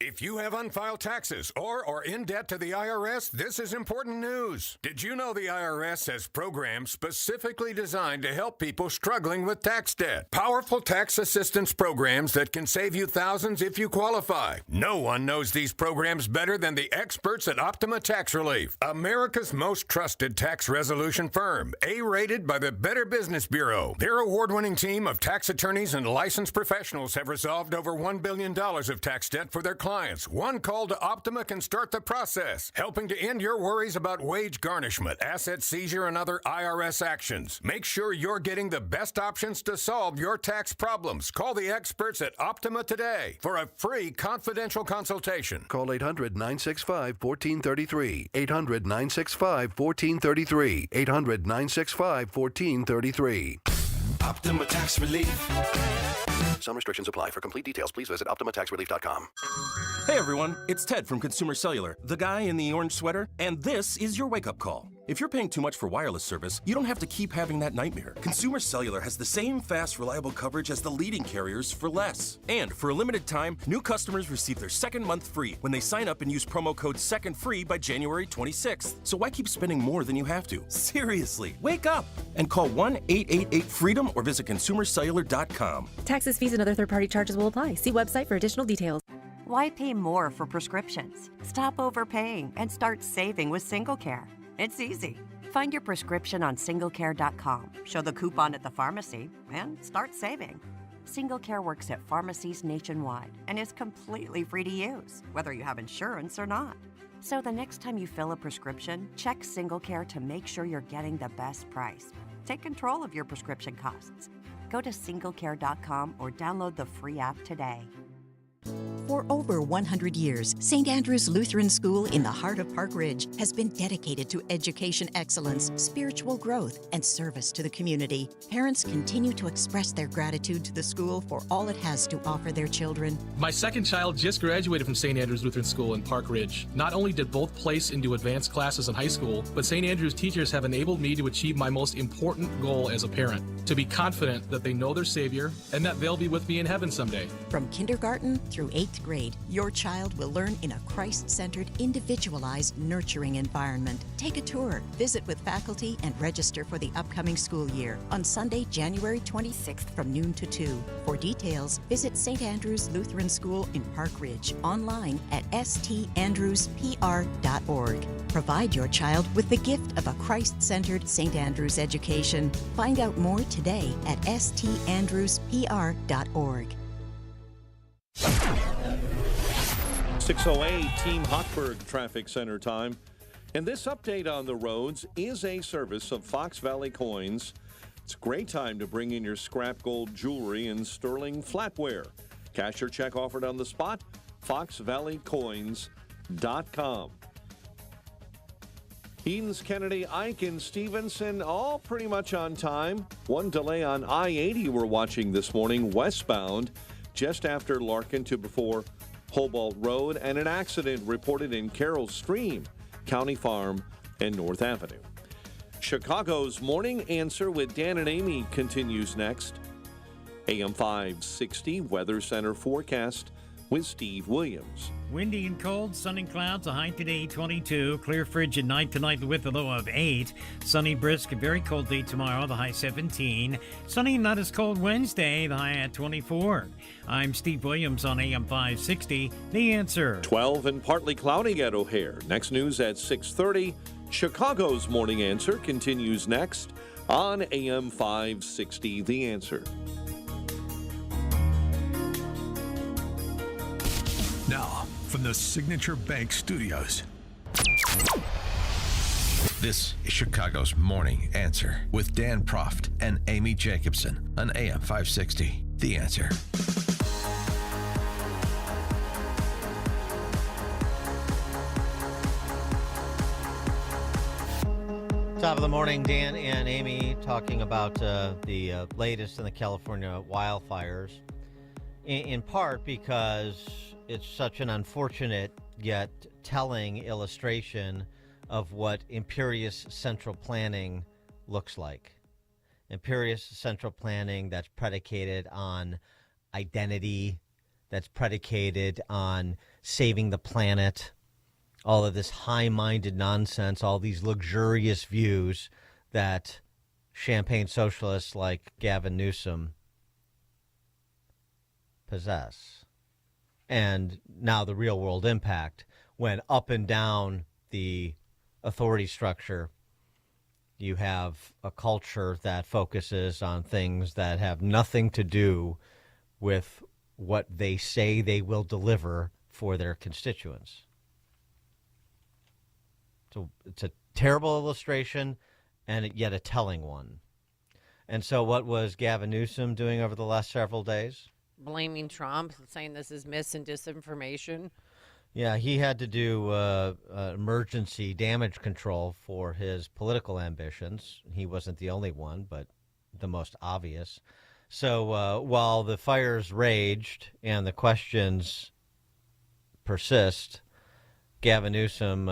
If you have unfiled taxes or are in debt to the IRS, this is important news. Did you know the IRS has programs specifically designed to help people struggling with tax debt? Powerful tax assistance programs that can save you thousands if you qualify. No one knows these programs better than the experts at Optima Tax Relief, America's most trusted tax resolution firm, A-rated by the Better Business Bureau. Their award-winning team of tax attorneys and licensed professionals have resolved over $1 billion of tax debt for their clients. One call to Optima can start the process, helping to end your worries about wage garnishment, asset seizure, and other IRS actions. Make sure you're getting the best options to solve your tax problems. Call the experts at Optima today for a free confidential consultation. Call 800-965-1433. 800-965-1433. 800-965-1433. Optima Tax Relief. Some restrictions apply. For complete details, please visit OptimaTaxRelief.com. Hey everyone, it's Ted from Consumer Cellular, the guy in the orange sweater, and this is your wake-up call. If you're paying too much for wireless service, you don't have to keep having that nightmare. Consumer Cellular has the same fast, reliable coverage as the leading carriers for less. And for a limited time, new customers receive their second month free when they sign up and use promo code SECONDFREE by January 26th. So why keep spending more than you have to? Seriously, wake up and call 1-888-FREEDOM or visit ConsumerCellular.com. Taxes, fees, and other third-party charges will apply. See website for additional details. Why pay more for prescriptions? Stop overpaying and start saving with SingleCare. It's easy. Find your prescription on SingleCare.com, show the coupon at the pharmacy, and start saving. SingleCare works at pharmacies nationwide and is completely free to use, whether you have insurance or not. So the next time you fill a prescription, check SingleCare to make sure you're getting the best price. Take control of your prescription costs. Go to SingleCare.com or download the free app today. For over 100 years, St. Andrew's Lutheran School in the heart of Park Ridge has been dedicated to education excellence, spiritual growth, and service to the community. Parents continue to express their gratitude to the school for all it has to offer their children. My second child just graduated from St. Andrew's Lutheran School in Park Ridge. Not only did both place into advanced classes in high school, but St. Andrew's teachers have enabled me to achieve my most important goal as a parent, to be confident that they know their Savior and that they'll be with me in heaven someday. From kindergarten through 8th grade, your child will learn in a Christ-centered, individualized, nurturing environment. Take a tour, visit with faculty, and register for the upcoming school year on Sunday, January 26th from noon to 2. For details, visit St. Andrew's Lutheran School in Park Ridge online at standrewspr.org. Provide your child with the gift of a Christ-centered St. Andrew's education. Find out more today at standrewspr.org. 6:08 Team Hochberg Traffic Center time. And this update on the roads is a service of Fox Valley Coins. It's a great time to bring in your scrap gold jewelry and sterling flatware. Cash or check offered on the spot, foxvalleycoins.com. Edens, Kennedy, Ike, and Stevenson all pretty much on time. One delay on I-80 we're watching this morning, westbound, just after Larkin to before Hobalt Road, and an accident reported in Carroll Stream, County Farm, and North Avenue. Chicago's Morning Answer with Dan and Amy continues next. AM 560 Weather Center forecast with Steve Williams. Windy and cold, sun and clouds, a high today 22. Clear frigid night tonight with a low of 8. Sunny, brisk, very cold day tomorrow, the high 17. Sunny, not as cold Wednesday, the high at 24. I'm Steve Williams on AM 560, The Answer. 12 and partly cloudy at O'Hare. Next news at 6:30. Chicago's Morning Answer continues next on AM 560, The Answer. Now, from the Signature Bank Studios, this is Chicago's Morning Answer with Dan Proft and Amy Jacobson on AM 560, The Answer. Top of the morning, Dan and Amy talking about the latest in the California wildfires, in part because it's such an unfortunate yet telling illustration of what imperious central planning looks like. Imperious central planning that's predicated on identity, that's predicated on saving the planet, all of this high-minded nonsense, all these luxurious views that champagne socialists like Gavin Newsom possess. And now the real-world impact, when up and down the authority structure, you have a culture that focuses on things that have nothing to do with what they say they will deliver for their constituents. So it's a terrible illustration and yet a telling one. And so what was Gavin Newsom doing over the last several days? Blaming Trump, saying this is mis and disinformation. Yeah, he had to do emergency damage control for his political ambitions. He wasn't the only one, but the most obvious. So while the fires raged and the questions persist, Gavin Newsom,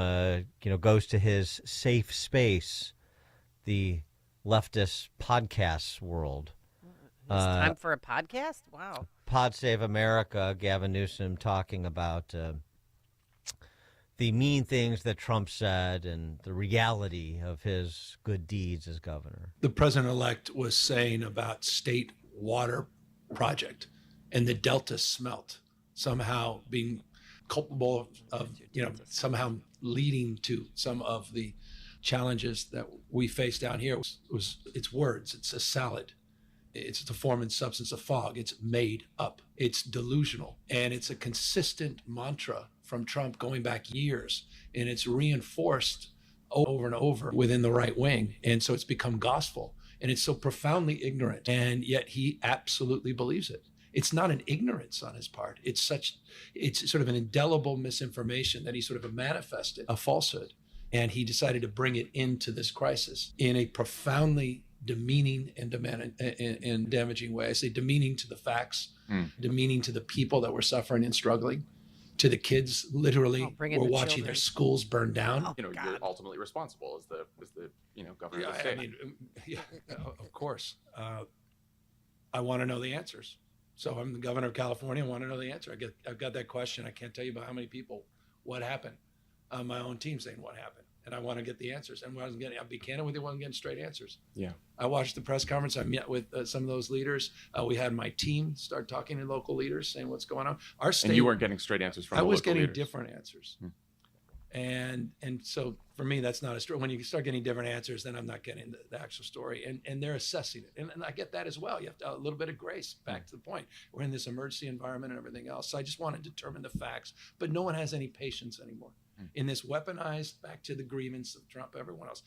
goes to his safe space, the leftist podcast world. It's time for a podcast? Wow. Pod Save America, Gavin Newsom talking about the mean things that Trump said and the reality of his good deeds as governor. The president-elect was saying about state water project and the Delta smelt somehow being culpable of somehow leading to some of the challenges that we face down here. It's words. It's a salad. It's the form and substance of fog. It's made up. It's delusional. And it's a consistent mantra from Trump going back years. And it's reinforced over and over within the right wing. And so it's become gospel. And it's so profoundly ignorant. And yet he absolutely believes it. It's not an ignorance on his part. It's sort of an indelible misinformation that he sort of manifested, a falsehood. And he decided to bring it into this crisis in a profoundly demeaning and damaging way. I say demeaning to the facts, demeaning to the people that were suffering and struggling, to the kids literally were watching their schools burn down. You're ultimately responsible as the governor of the state. Of course. I want to know the answers. So I'm the governor of California. I want to know the answer. I've got that question. I can't tell you about how many people, what happened. My own team saying what happened. And I want to get the answers. And I'll be candid with you, I wasn't getting straight answers. Yeah. I watched the press conference. I met with some of those leaders. We had my team start talking to local leaders, saying what's going on. Our state. And you weren't getting straight answers from I the was local getting leaders. different answers. And so for me, that's not a story. When you start getting different answers, then I'm not getting the actual story. And they're assessing it. And I get that as well. You have to, a little bit of grace, back to the point. We're in this emergency environment and everything else. So I just want to determine the facts. But no one has any patience anymore. In this weaponized, back to the grievance of Trump, everyone else,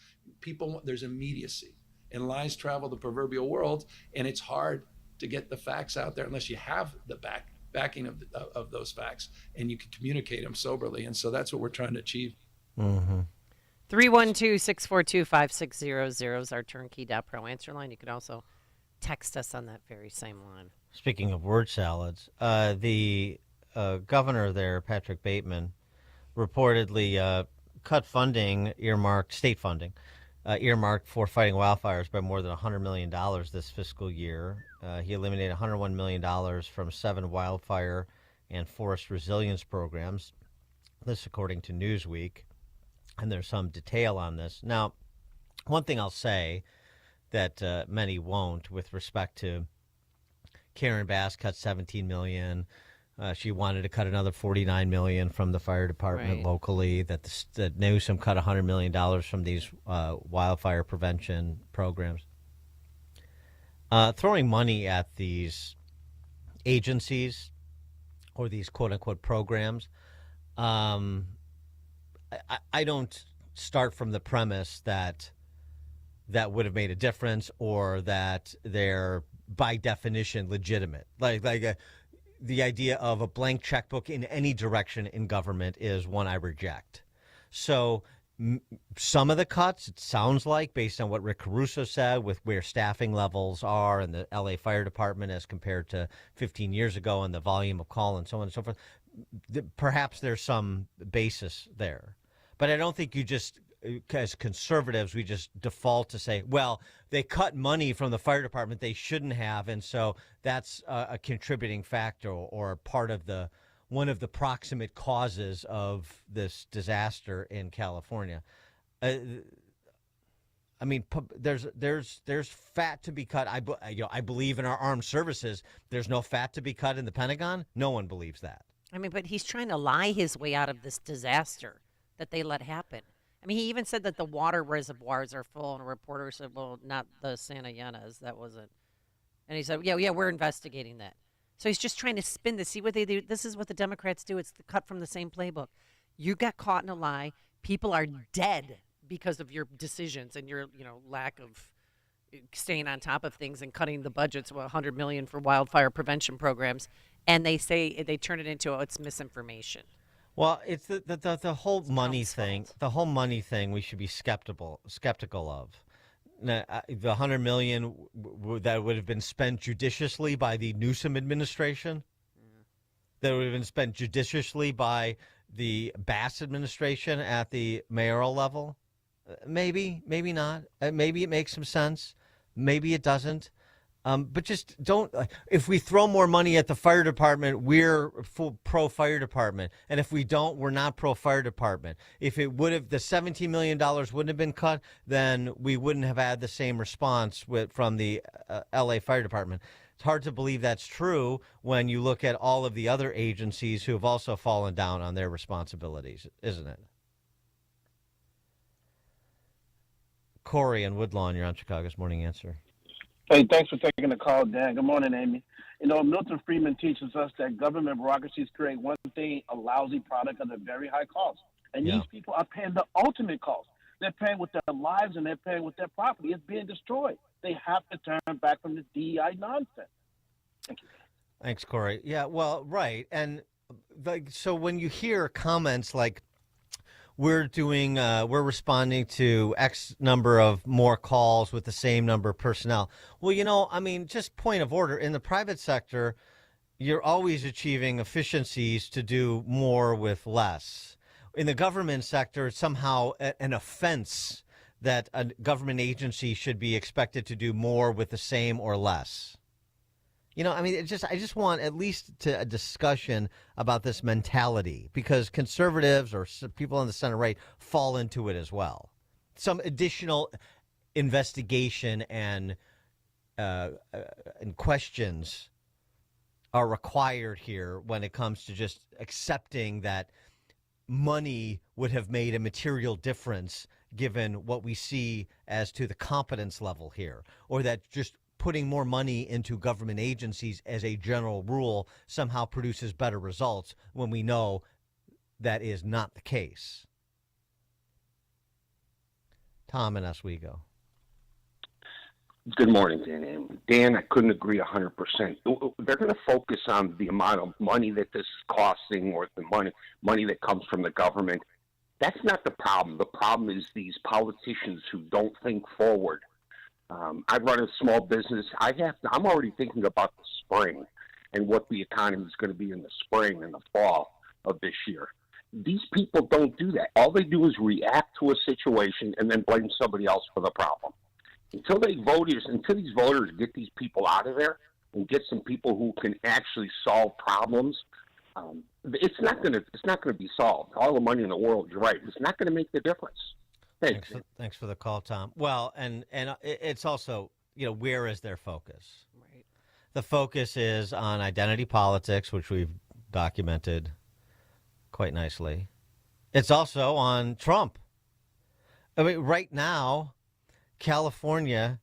there's immediacy. And lies travel the proverbial world. And it's hard to get the facts out there unless you have the backing of those facts and you can communicate them soberly. And so that's what we're trying to achieve. 312-642-5600 is our turnkey.pro answer line. You can also text us on that very same line. Speaking of word salads, the governor there, Patrick Bateman, reportedly cut funding, state funding, earmarked for fighting wildfires by more than $100 million this fiscal year. He eliminated $101 million from 7 wildfire and forest resilience programs. This according to Newsweek. And there's some detail on this. Now, one thing I'll say that many won't with respect to Karen Bass cut $17 million. She wanted to cut another $49 million from the fire department locally. That Newsom cut $100 million from these wildfire prevention programs. Throwing money at these agencies or these quote-unquote programs, I don't start from the premise that would have made a difference or that they're by definition legitimate. The idea of a blank checkbook in any direction in government is one I reject. So some of the cuts, it sounds like, based on what Rick Caruso said, with where staffing levels are in the LA Fire Department as compared to 15 years ago and the volume of call and so on and so forth, perhaps there's some basis there. But I don't think you just, as conservatives, we just default to say, well, they cut money from the fire department they shouldn't have, and so that's a contributing factor or part of one of the proximate causes of this disaster in California. I mean, there's fat to be cut. I believe in our armed services. There's no fat to be cut in the Pentagon. No one believes that. I mean, but he's trying to lie his way out of this disaster that they let happen. I mean, he even said that the water reservoirs are full, and a reporter said, well, not the Santa Ynez. That wasn't. And he said, yeah, we're investigating that. So he's just trying to spin this. See what they do? This is what the Democrats do. It's the cut from the same playbook. You got caught in a lie. People are dead because of your decisions and your, lack of staying on top of things and cutting the budgets of $100 million for wildfire prevention programs. And they turn it into, it's misinformation. Well, it's the whole money thing. The whole money thing we should be skeptical of. Now, the $100 million that would have been spent judiciously by the Newsom administration, that would have been spent judiciously by the Bass administration at the mayoral level. Maybe not. Maybe it makes some sense. Maybe it doesn't. But just don't. If we throw more money at the fire department, we're pro fire department, and if we don't, we're not pro fire department. If it would have, the $17 million wouldn't have been cut, then we wouldn't have had the same response from the LA Fire Department. It's hard to believe that's true when you look at all of the other agencies who have also fallen down on their responsibilities, isn't it? Corey and Woodlawn, you're on Chicago's Morning Answer. Hey, thanks for taking the call, Dan. Good morning, Amy. Milton Friedman teaches us that government bureaucracies create one thing, a lousy product at a very high cost. And these people are paying the ultimate cost. They're paying with their lives and they're paying with their property. It's being destroyed. They have to turn back from this DEI nonsense. Thank you. Thanks, Corey. Yeah, well, right. And so when you hear comments like, we're responding to X number of more calls with the same number of personnel. Well, just point of order. In the private sector, you're always achieving efficiencies to do more with less. In the government sector, it's somehow an offense that a government agency should be expected to do more with the same or less. I just want at least a discussion about this mentality, because conservatives or people on the center right fall into it as well. Some additional investigation and questions are required here when it comes to just accepting that money would have made a material difference given what we see as to the competence level here, or that just putting more money into government agencies as a general rule somehow produces better results when we know that is not the case. Tom in Oswego. Good morning, Dan. Dan, I couldn't agree 100%. They're going to focus on the amount of money that this is costing or the money that comes from the government. That's not the problem. The problem is these politicians who don't think forward. I run a small business. I'm already thinking about the spring and what the economy is going to be in the spring and the fall of this year. These people don't do that. All they do is react to a situation and then blame somebody else for the problem. Until these voters get these people out of there and get some people who can actually solve problems, it's not going to be solved. All the money in the world, you're right. It's not going to make the difference. Thanks for the call, Tom. Well, and it's also, where is their focus? Right. The focus is on identity politics, which we've documented quite nicely. It's also on Trump. I mean, right now, California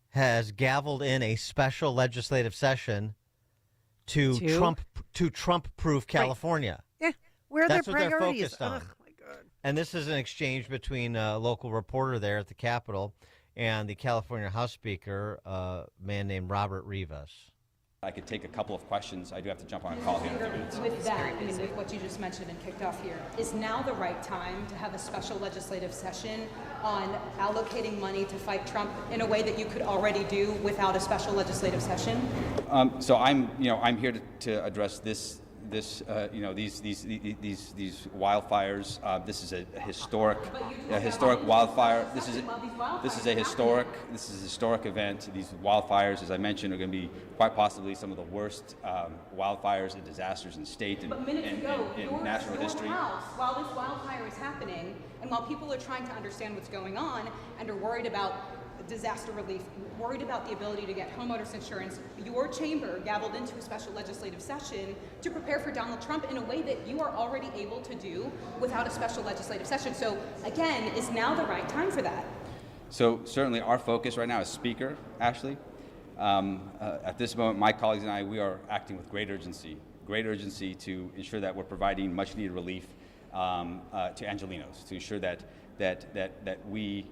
has gavelled in a special legislative session to Trump-proof California. Yeah, where are That's their what priorities? they're focused on. Oh, my God. And this is an exchange between a local reporter there at the Capitol and the California House Speaker, a man named Robert Rivas. I could take a couple of questions. I do have to jump on a call here in a few minutes. With that, and with what you just mentioned and kicked off here, is now the right time to have a special legislative session on allocating money to fight Trump in a way that you could already do without a special legislative session? So I'm here to address these wildfires. This is a historic wildfire. This is a historic event. These wildfires, as I mentioned, are going to be quite possibly some of the worst wildfires and disasters in state and national history. While this wildfire is happening, and while people are trying to understand what's going on and are worried about disaster relief, worried about the ability to get homeowners insurance, your chamber gavelled into a special legislative session to prepare for Donald Trump in a way that you are already able to do without a special legislative session. So again, is now the right time for that? So certainly our focus right now is Speaker Ashley. At this moment, my colleagues and I, we are acting with great urgency to ensure that we're providing much needed relief to Angelenos, to ensure that we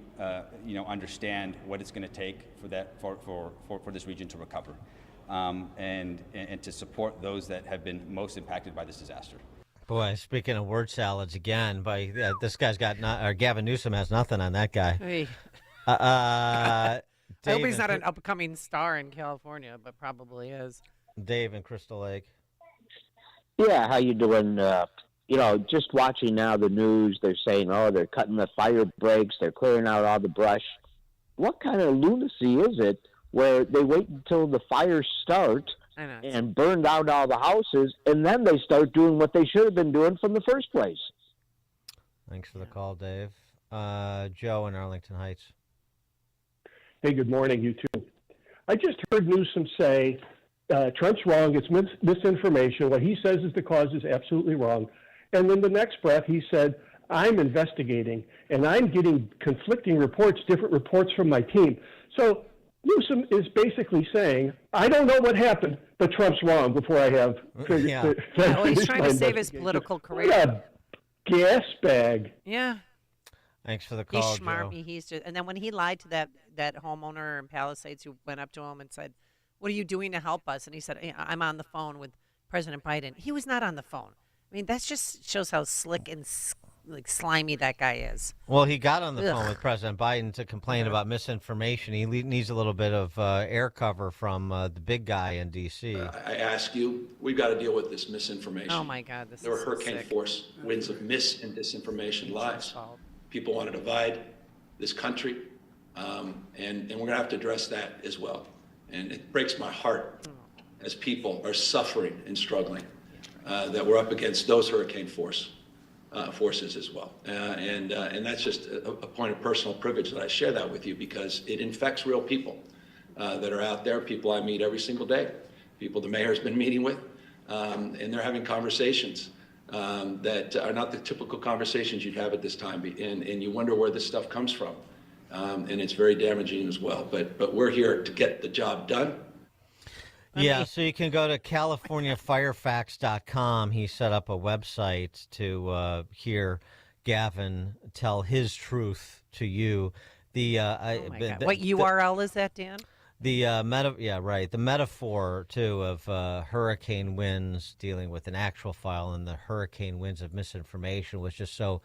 understand what it's going to take for this region to recover, and to support those that have been most impacted by this disaster. Boy, speaking of word salads again, this guy's got Gavin Newsom has nothing on that guy. Hey. I hope he's not an upcoming star in California, but probably is. Dave in Crystal Lake. Yeah, how you doing? Just watching now the news, they're saying, they're cutting the fire breaks, they're clearing out all the brush. What kind of lunacy is it where they wait until the fires start and burned out all the houses, and then they start doing what they should have been doing from the first place? Thanks for the call, Dave. Joe in Arlington Heights. Hey, good morning, you two. I just heard Newsom say Trump's wrong, it's misinformation. What he says is the cause is absolutely wrong. And then the next breath, he said, I'm investigating, and I'm getting conflicting reports, different reports from my team. So Newsom is basically saying, I don't know what happened, but Trump's wrong before I have he's trying to save his political career. What a gas bag. Yeah. Thanks for the call, He's schmarmy. Joe. And then when he lied to that homeowner in Palisades who went up to him and said, what are you doing to help us? And he said, hey, I'm on the phone with President Biden. He was not on the phone. I mean, that just shows how slick and slimy that guy is. Well, he got on the phone with President Biden to complain about misinformation. He needs a little bit of air cover from the big guy in D.C. I ask you, we've got to deal with this misinformation. Oh, my God. There were hurricane force winds of mis and disinformation lies. People want to divide this country, and we're going to have to address that as well. And it breaks my heart as people are suffering and struggling that we're up against those hurricane forces as well. And that's just a point of personal privilege that I share that with you because it infects real people that are out there, people I meet every single day, people the mayor's been meeting with, and they're having conversations that are not the typical conversations you'd have at this time. And you wonder where this stuff comes from. And it's very damaging as well. But we're here to get the job done. Yeah, so you can go to CaliforniaFireFacts.com. He set up a website to hear Gavin tell his truth to you. What URL is that, Dan? The metaphor too of hurricane winds dealing with an actual file and the hurricane winds of misinformation was just so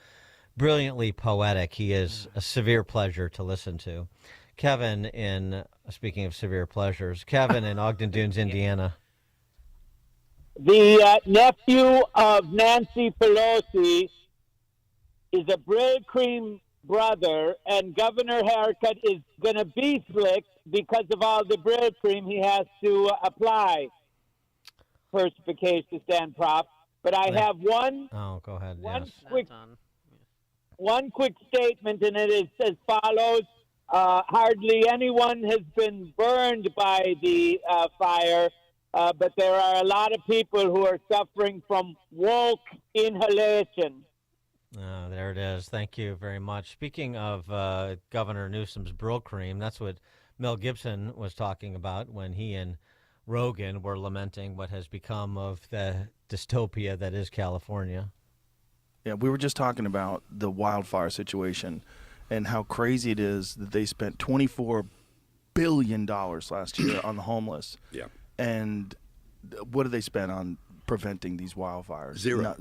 brilliantly poetic. He is a severe pleasure to listen to. Kevin speaking of severe pleasures, Kevin in Ogden Dunes, Indiana. The nephew of Nancy Pelosi is a Brill Cream brother, and Governor Haircut is going to be slick because of all the Brill Cream he has to apply. First case to stand prop. But I have one. Oh, go ahead. One quick statement, and it is as follows. Hardly anyone has been burned by the fire, but there are a lot of people who are suffering from woke inhalation. There it is. Thank you very much. Speaking of Governor Newsom's Brill Cream, that's what Mel Gibson was talking about when he and Rogan were lamenting what has become of the dystopia that is California. Yeah, we were just talking about the wildfire situation and how crazy it is that they spent $24 billion last year on the homeless. Yeah. And what did they spend on preventing these wildfires? Zero.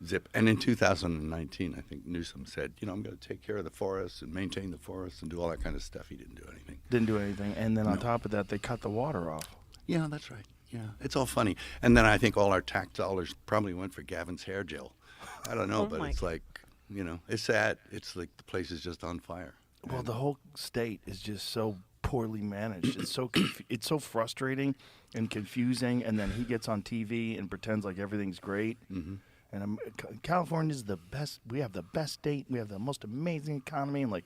Zip. And in 2019, I think Newsom said, I'm going to take care of the forests and maintain the forests and do all that kind of stuff. He didn't do anything. Didn't do anything. And then on top of that, they cut the water off. Yeah, that's right. Yeah, it's all funny. And then I think all our tax dollars probably went for Gavin's hair gel. I don't know, but it's like, it's sad. It's like the place is just on fire. Well, the whole state is just so poorly managed. It's so it's so frustrating and confusing. And then he gets on TV and pretends like everything's great. Mm-hmm. And California's the best. We have the best state. We have the most amazing economy. And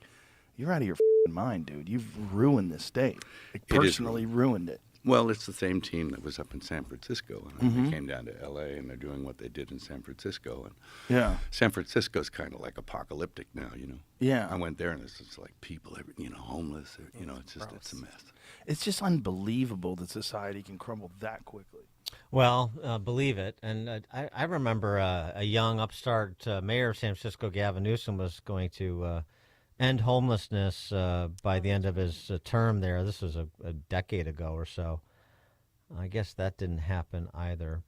you're out of your mind, dude. You've ruined this state. Personally ruined it. Well, it's the same team that was up in San Francisco, and Mm-hmm. they came down to L.A. and they're doing what they did in San Francisco. And yeah, San Francisco's kind of like apocalyptic now, Yeah, I went there and it's just like people, homeless. It's just it's a mess. It's just unbelievable that society can crumble that quickly. Well, believe it. And I remember a young upstart mayor of San Francisco, Gavin Newsom, was going to end homelessness by the end of his term there. This was a decade ago or so. I guess that didn't happen either.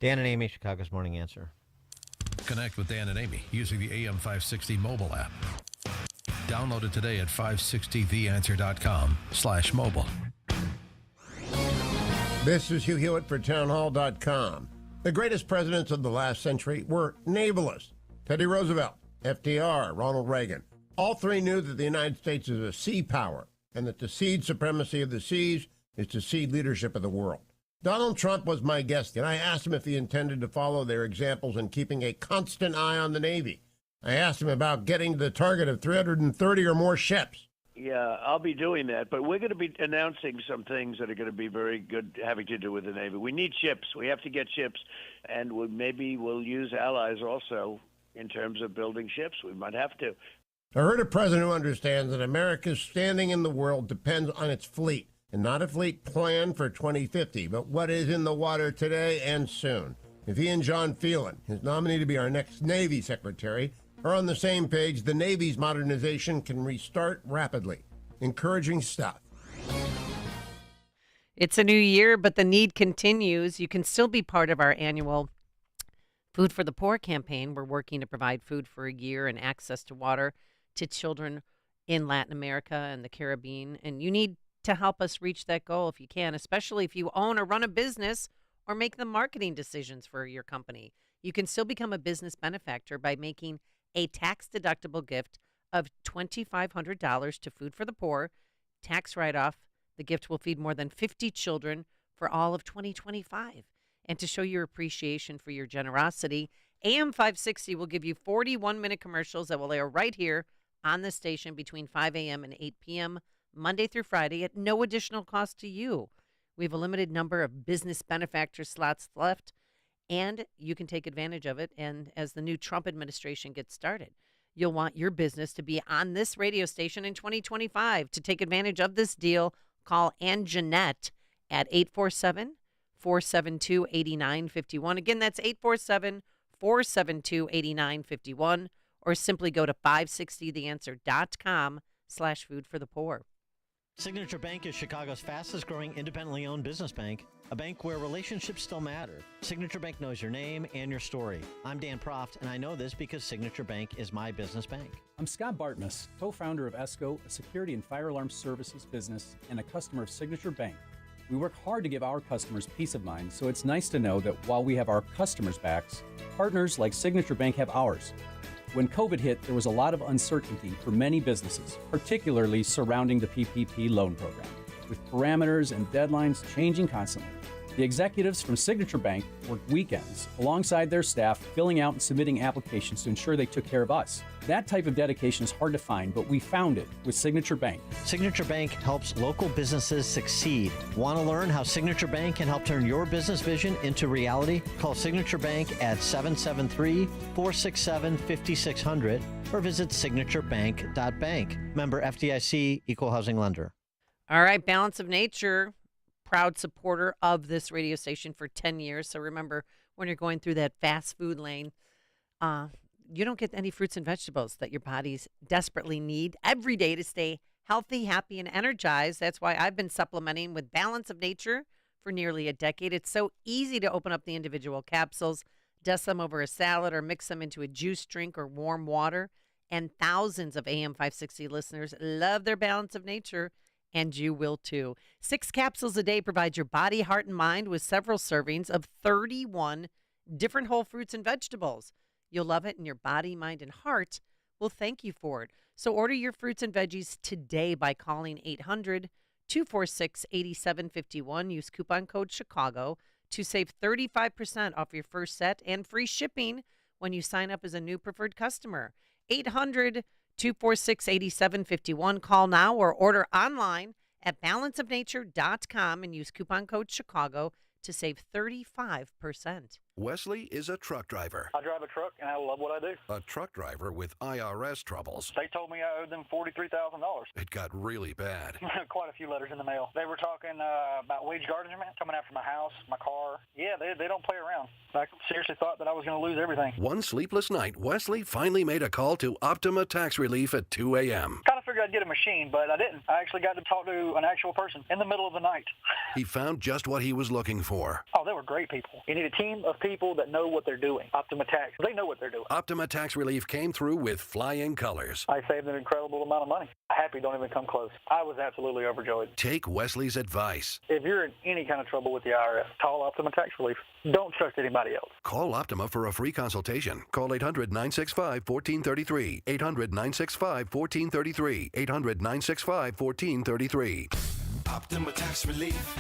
Dan and Amy, Chicago's Morning Answer. Connect with Dan and Amy using the AM 560 mobile app. Download it today at 560theanswer.com/mobile. This is Hugh Hewitt for townhall.com. The greatest presidents of the last century were navalists. Teddy Roosevelt, FDR, Ronald Reagan. All three knew that the United States is a sea power and that to cede supremacy of the seas is to cede leadership of the world. Donald Trump was my guest, and I asked him if he intended to follow their examples in keeping a constant eye on the Navy. I asked him about getting to the target of 330 or more ships. Yeah, I'll be doing that, but we're going to be announcing some things that are going to be very good having to do with the Navy. We need ships. We have to get ships, and maybe we'll use allies also in terms of building ships. We might have to. I heard a president who understands that America's standing in the world depends on its fleet, and not a fleet plan for 2050, but what is in the water today and soon. If he and John Phelan, his nominee to be our next Navy Secretary, are on the same page, the Navy's modernization can restart rapidly. Encouraging stuff. It's a new year, but the need continues. You can still be part of our annual Food for the Poor campaign. We're working to provide food for a year and access to water to children in Latin America and the Caribbean. And you need to help us reach that goal if you can, especially if you own or run a business or make the marketing decisions for your company. You can still become a business benefactor by making a tax-deductible gift of $2,500 to Food for the Poor, tax write-off. The gift will feed more than 50 children for all of 2025. And to show your appreciation for your generosity, AM 560 will give you 41-minute commercials that will air right here on the station between 5 a.m. and 8 p.m., Monday through Friday, at no additional cost to you. We have a limited number of business benefactor slots left, and you can take advantage of it. And as the new Trump administration gets started, you'll want your business to be on this radio station in 2025. To take advantage of this deal, call Ann Jeanette at 847-472-8951. Again, that's 847-472-8951, or simply go to 560theanswer.com/foodforthepoor. Signature Bank is Chicago's fastest growing independently owned business bank, a bank where relationships still matter. Signature Bank knows your name and your story. I'm Dan Proft, and I know this because Signature Bank is my business bank. I'm Scott Bartmus, co-founder of ESCO, a security and fire alarm services business and a customer of Signature Bank. We work hard to give our customers peace of mind, so it's nice to know that while we have our customers' backs, partners like Signature Bank have ours. When COVID hit, there was a lot of uncertainty for many businesses, particularly surrounding the PPP loan program, with parameters and deadlines changing constantly. The executives from Signature Bank worked weekends alongside their staff, filling out and submitting applications to ensure they took care of us. That type of dedication is hard to find, but we found it with Signature Bank. Signature Bank helps local businesses succeed. Want to learn how Signature Bank can help turn your business vision into reality? Call Signature Bank at 773-467-5600 or visit signaturebank.bank. Member FDIC, Equal Housing Lender. All right, Balance of Nature, proud supporter of this radio station for 10 years. So remember, when you're going through that fast food lane, you don't get any fruits and vegetables that your bodies desperately need every day to stay healthy, happy, and energized. That's why I've been supplementing with Balance of Nature for nearly a decade. It's so easy to open up the individual capsules, dust them over a salad, or mix them into a juice drink or warm water. And thousands of AM 560 listeners love their Balance of Nature, and you will too. 6 capsules a day provide your body, heart, and mind with several servings of 31 different whole fruits and vegetables. You'll love it, and your body, mind, and heart will thank you for it. So order your fruits and veggies today by calling 800-246-8751. Use coupon code Chicago to save 35% off your first set and free shipping when you sign up as a new preferred customer. 800-246-8751. Call now or order online at balanceofnature.com and use coupon code Chicago to save 35%. Wesley is a truck driver. I drive a truck, and I love what I do. A truck driver with IRS troubles. They told me I owed them $43,000. It got really bad. Quite a few letters in the mail. They were talking about wage garnishment, coming after my house, my car. Yeah, they don't play around. I seriously thought that I was going to lose everything. One sleepless night, Wesley finally made a call to Optima Tax Relief at 2 a.m. Kind of figured I'd get a machine, but I didn't. I actually got to talk to an actual person in the middle of the night. He found just what he was looking for. Oh, they were great people. You need a team of people that know what they're doing. Optima Tax, they know what they're doing. Optima Tax Relief came through with flying colors. I saved an incredible amount of money. Happy don't even come close. I was absolutely overjoyed. Take Wesley's advice. If you're in any kind of trouble with the IRS, call Optima Tax Relief. Don't trust anybody else. Call Optima for a free consultation. Call 800-965-1433. 800-965-1433. 800-965-1433. Optima Tax Relief.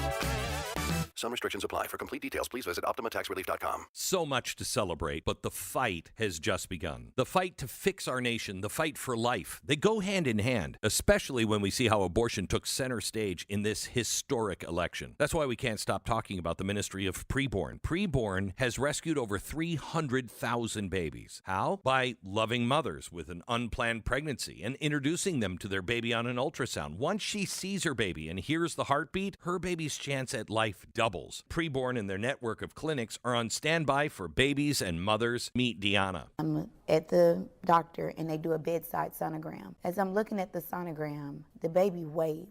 Some restrictions apply. For complete details, please visit OptimaTaxRelief.com. So much to celebrate, but the fight has just begun. The fight to fix our nation, the fight for life. They go hand in hand, especially when we see how abortion took center stage in this historic election. That's why we can't stop talking about the Ministry of Preborn. Preborn has rescued over 300,000 babies. How? By loving mothers with an unplanned pregnancy and introducing them to their baby on an ultrasound. Once she sees her baby and hears the heartbeat, her baby's chance at life doubles. Preborn and their network of clinics are on standby for babies and mothers. Meet Deanna. I'm at the doctor and they do a bedside sonogram. As I'm looking at the sonogram, the baby waves.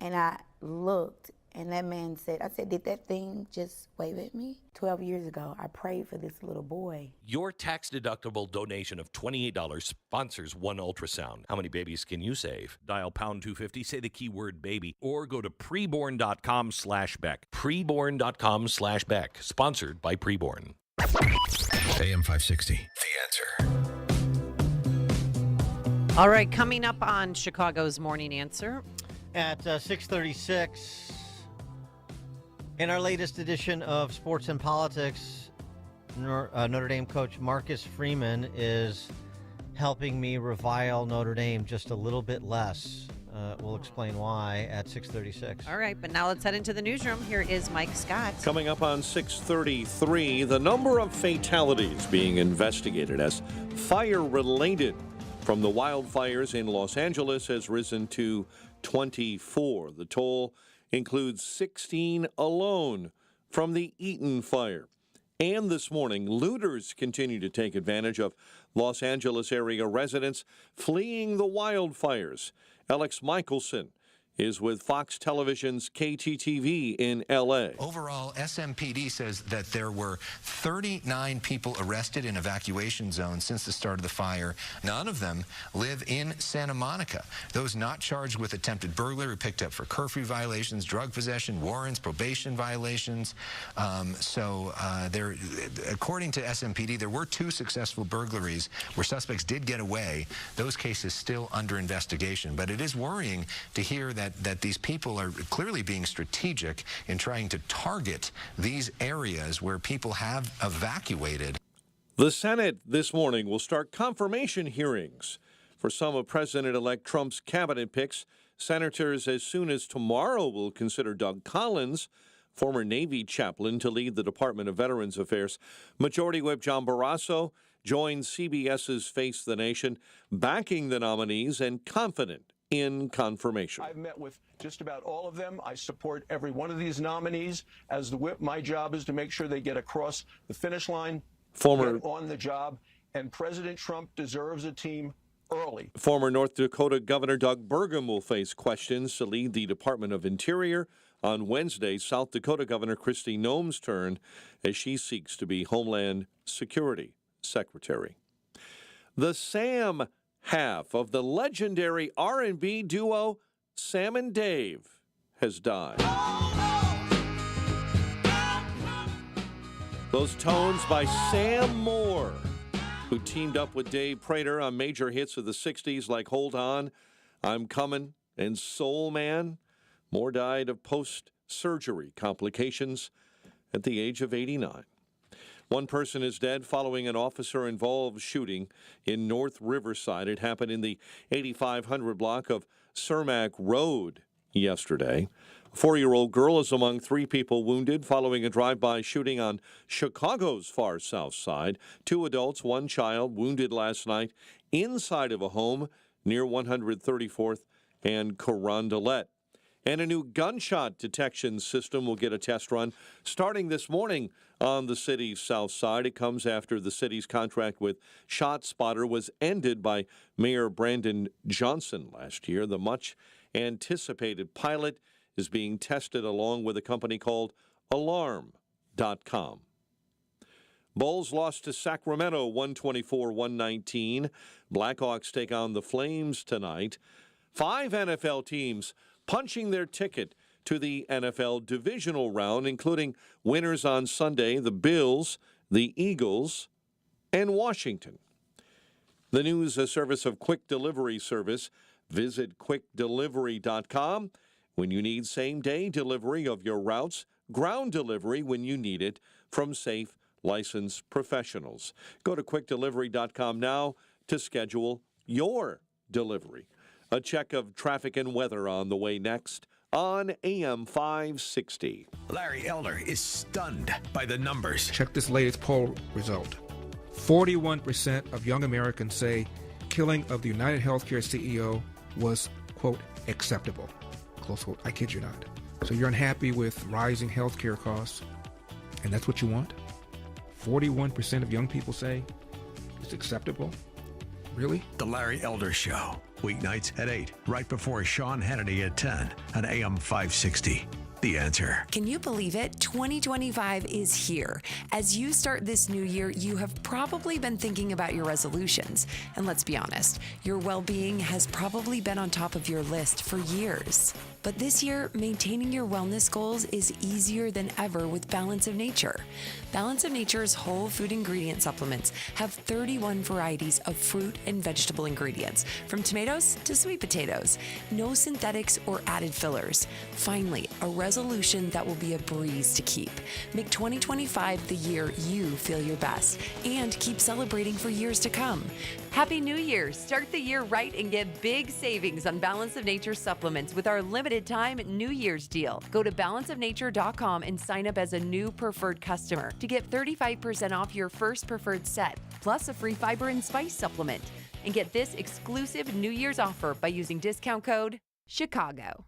And I looked and that man said, I said, did that thing just wave at me? 12 years ago, I prayed for this little boy. Your tax-deductible donation of $28 sponsors one ultrasound. How many babies can you save? Dial pound 250, say the keyword baby, or go to preborn.com/Beck. Preborn.com/Beck. Sponsored by Preborn. AM 560, The Answer. All right, coming up on Chicago's Morning Answer. At 6:36, in our latest edition of Sports and Politics, Notre Dame coach Marcus Freeman is helping me revile Notre Dame just a little bit less. We'll explain why at 6:36. All right, but now let's head into the newsroom. Here is Mike Scott. Coming up on 6:33, the number of fatalities being investigated as fire-related from the wildfires in Los Angeles has risen to 24. The toll includes 16 alone from the Eaton fire. And this morning, looters continue to take advantage of Los Angeles area residents fleeing the wildfires. Alex Michelson is with Fox Television's KTTV in L.A. Overall, SMPD says that there were 39 people arrested in evacuation zones since the start of the fire. None of them live in Santa Monica. Those not charged with attempted burglary were picked up for curfew violations, drug possession, warrants, probation violations. According to SMPD, there were 2 successful burglaries where suspects did get away. Those cases still under investigation. But it is worrying to hear that these people are clearly being strategic in trying to target these areas where people have evacuated. The Senate this morning will start confirmation hearings for some of President-elect Trump's cabinet picks. Senators as soon as tomorrow will consider Doug Collins, former Navy chaplain, to lead the Department of Veterans Affairs. Majority Whip John Barrasso joined CBS's Face the Nation, backing the nominees and confident in confirmation. I've met with just about all of them. I support every one of these nominees. As the whip, my job is to make sure they get across the finish line, get on the job, and President Trump deserves a team early. Former North Dakota Governor Doug Burgum will face questions to lead the Department of Interior. On Wednesday, South Dakota Governor Kristi Noem's turn as she seeks to be Homeland Security Secretary. The Sam half of the legendary R&B duo Sam and Dave has died. Those tones by Sam Moore, who teamed up with Dave Prater on major hits of the 60s like Hold On, I'm Coming, and Soul Man. Moore died of post-surgery complications at the age of 89. One person is dead following an officer-involved shooting in North Riverside. It happened in the 8500 block of Cermak Road yesterday. A 4-year-old girl is among 3 people wounded following a drive-by shooting on Chicago's far south side. 2 adults, 1 child wounded last night inside of a home near 134th and Carondelet. And a new gunshot detection system will get a test run starting this morning on the city's south side. It comes after the city's contract with ShotSpotter was ended by Mayor Brandon Johnson last year. The much-anticipated pilot is being tested along with a company called Alarm.com. Bulls lost to Sacramento 124-119. Blackhawks take on the Flames tonight. 5 NFL teams punching their ticket to the NFL divisional round, including winners on Sunday, the Bills, the Eagles, and Washington. The news, a service of Quick Delivery Service. Visit quickdelivery.com when you need same-day delivery of your routes, ground delivery when you need it from safe, licensed professionals. Go to quickdelivery.com now to schedule your delivery. A check of traffic and weather on the way next on AM 560. Larry Elder is stunned by the numbers. Check this latest poll result. 41% of young Americans say killing of the United Healthcare CEO was, quote, acceptable, close quote. I kid you not. So you're unhappy with rising healthcare costs, and that's what you want? 41% of young people say it's acceptable? Really? The Larry Elder Show. Weeknights at 8, right before Sean Hannity at 10 on AM 560. The Answer. Can you believe it? 2025 is here. As you start this new year, you have probably been thinking about your resolutions. And let's be honest, your well-being has probably been on top of your list for years. But this year, maintaining your wellness goals is easier than ever with Balance of Nature. Balance of Nature's whole food ingredient supplements have 31 varieties of fruit and vegetable ingredients, from tomatoes to sweet potatoes. No synthetics or added fillers. Finally, a resolution that will be a breeze to keep. Make 2025 the year you feel your best and keep celebrating for years to come. Happy New Year! Start the year right and get big savings on Balance of Nature supplements with our limited time New Year's deal. Go to balanceofnature.com and sign up as a new preferred customer to get 35% off your first preferred set, plus a free fiber and spice supplement. And get this exclusive New Year's offer by using discount code CHICAGO.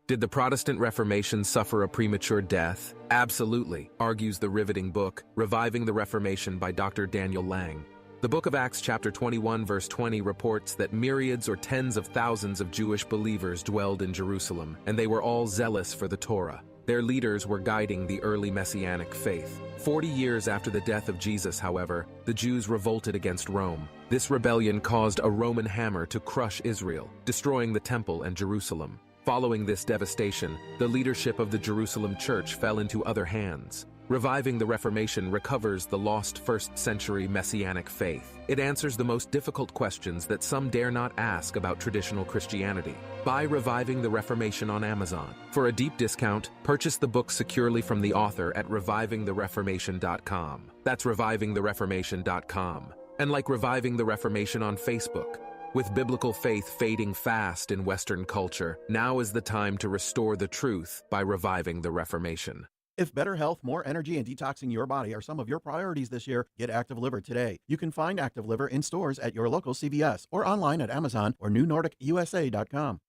Did the Protestant Reformation suffer a premature death? Absolutely, argues the riveting book, Reviving the Reformation by Dr. Daniel Lang. The book of Acts chapter 21 verse 20 reports that myriads or tens of thousands of Jewish believers dwelled in Jerusalem, and they were all zealous for the Torah. Their leaders were guiding the early Messianic faith. 40 years after the death of Jesus, however, the Jews revolted against Rome. This rebellion caused a Roman hammer to crush Israel, destroying the temple and Jerusalem. Following this devastation, the leadership of the Jerusalem church fell into other hands. Reviving the Reformation recovers the lost first-century Messianic faith. It answers the most difficult questions that some dare not ask about traditional Christianity. Buy Reviving the Reformation on Amazon. For a deep discount, purchase the book securely from the author at revivingthereformation.com. That's revivingthereformation.com. And like Reviving the Reformation on Facebook. With biblical faith fading fast in Western culture, now is the time to restore the truth by reviving the Reformation. If better health, more energy, and detoxing your body are some of your priorities this year, get Active Liver today. You can find Active Liver in stores at your local CVS or online at Amazon or NewNordicUSA.com.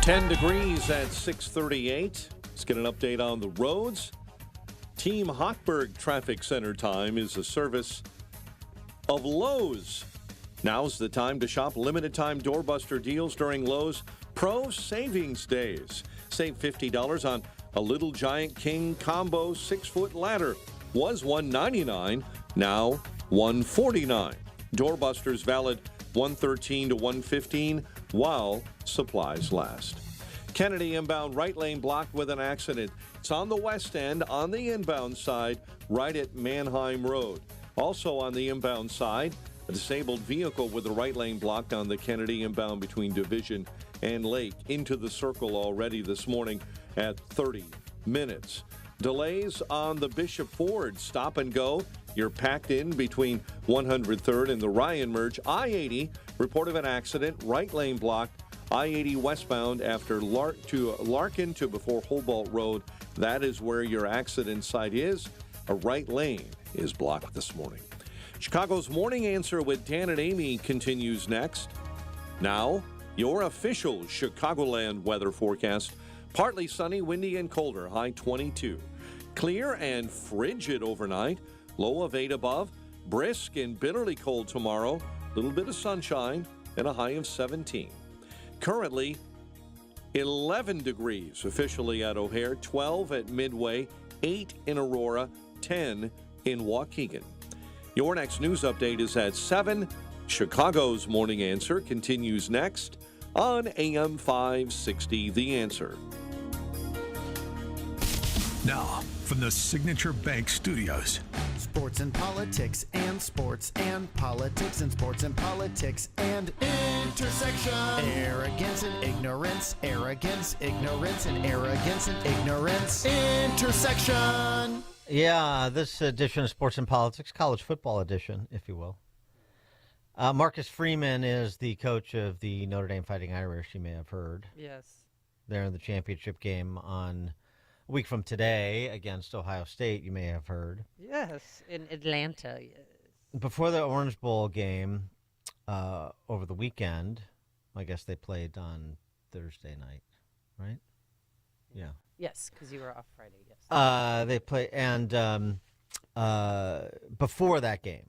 10 degrees at 6:38. Let's get an update on the roads. Team Hochberg Traffic Center time is a service of Lowe's. Now's the time to shop limited time doorbuster deals during Lowe's Pro Savings Days. Save $50 on a Little Giant King Combo 6-foot ladder. Was $199, now $149. Doorbusters valid 113 to 115 while supplies last. Kennedy inbound right lane blocked with an accident. It's on the west end on the inbound side right at Manheim Road. Also on the inbound side, a disabled vehicle with the right lane blocked on the Kennedy inbound between Division and Lake. Into the circle already this morning at 30 minutes. Delays on the Bishop Ford stop and go. You're packed in between 103rd and the Ryan Merge. I-80, report of an accident, right lane blocked. I-80 westbound after Larkin to before Hobart Road. That is where your accident site is. A right lane is blocked this morning. Chicago's Morning Answer with Dan and Amy continues next. Now, your official Chicagoland weather forecast. Partly sunny, windy, and colder. High 22. Clear and frigid overnight. Low of 8 above. Brisk and bitterly cold tomorrow. Little bit of sunshine and a high of 17. Currently, 11 degrees officially at O'Hare. 12 at Midway. 8 in Aurora. 10 in Waukegan. Your next news update is at 7. Chicago's Morning Answer continues next on AM 560, The Answer. Now, from the Signature Bank Studios. Sports and politics and sports and politics and sports and politics and intersection. Arrogance and ignorance. Arrogance, ignorance, and arrogance and ignorance. Intersection. Yeah, this edition of Sports and Politics, college football edition, if you will. Marcus Freeman is the coach of the Notre Dame Fighting Irish, you may have heard. Yes. They're in the championship game on a week from today against Ohio State, you may have heard. Yes, in Atlanta, yes. Before the Orange Bowl game over the weekend, I guess they played on Thursday night, right? Yeah. Yes, because you were off Friday, yes. They play, and before that game,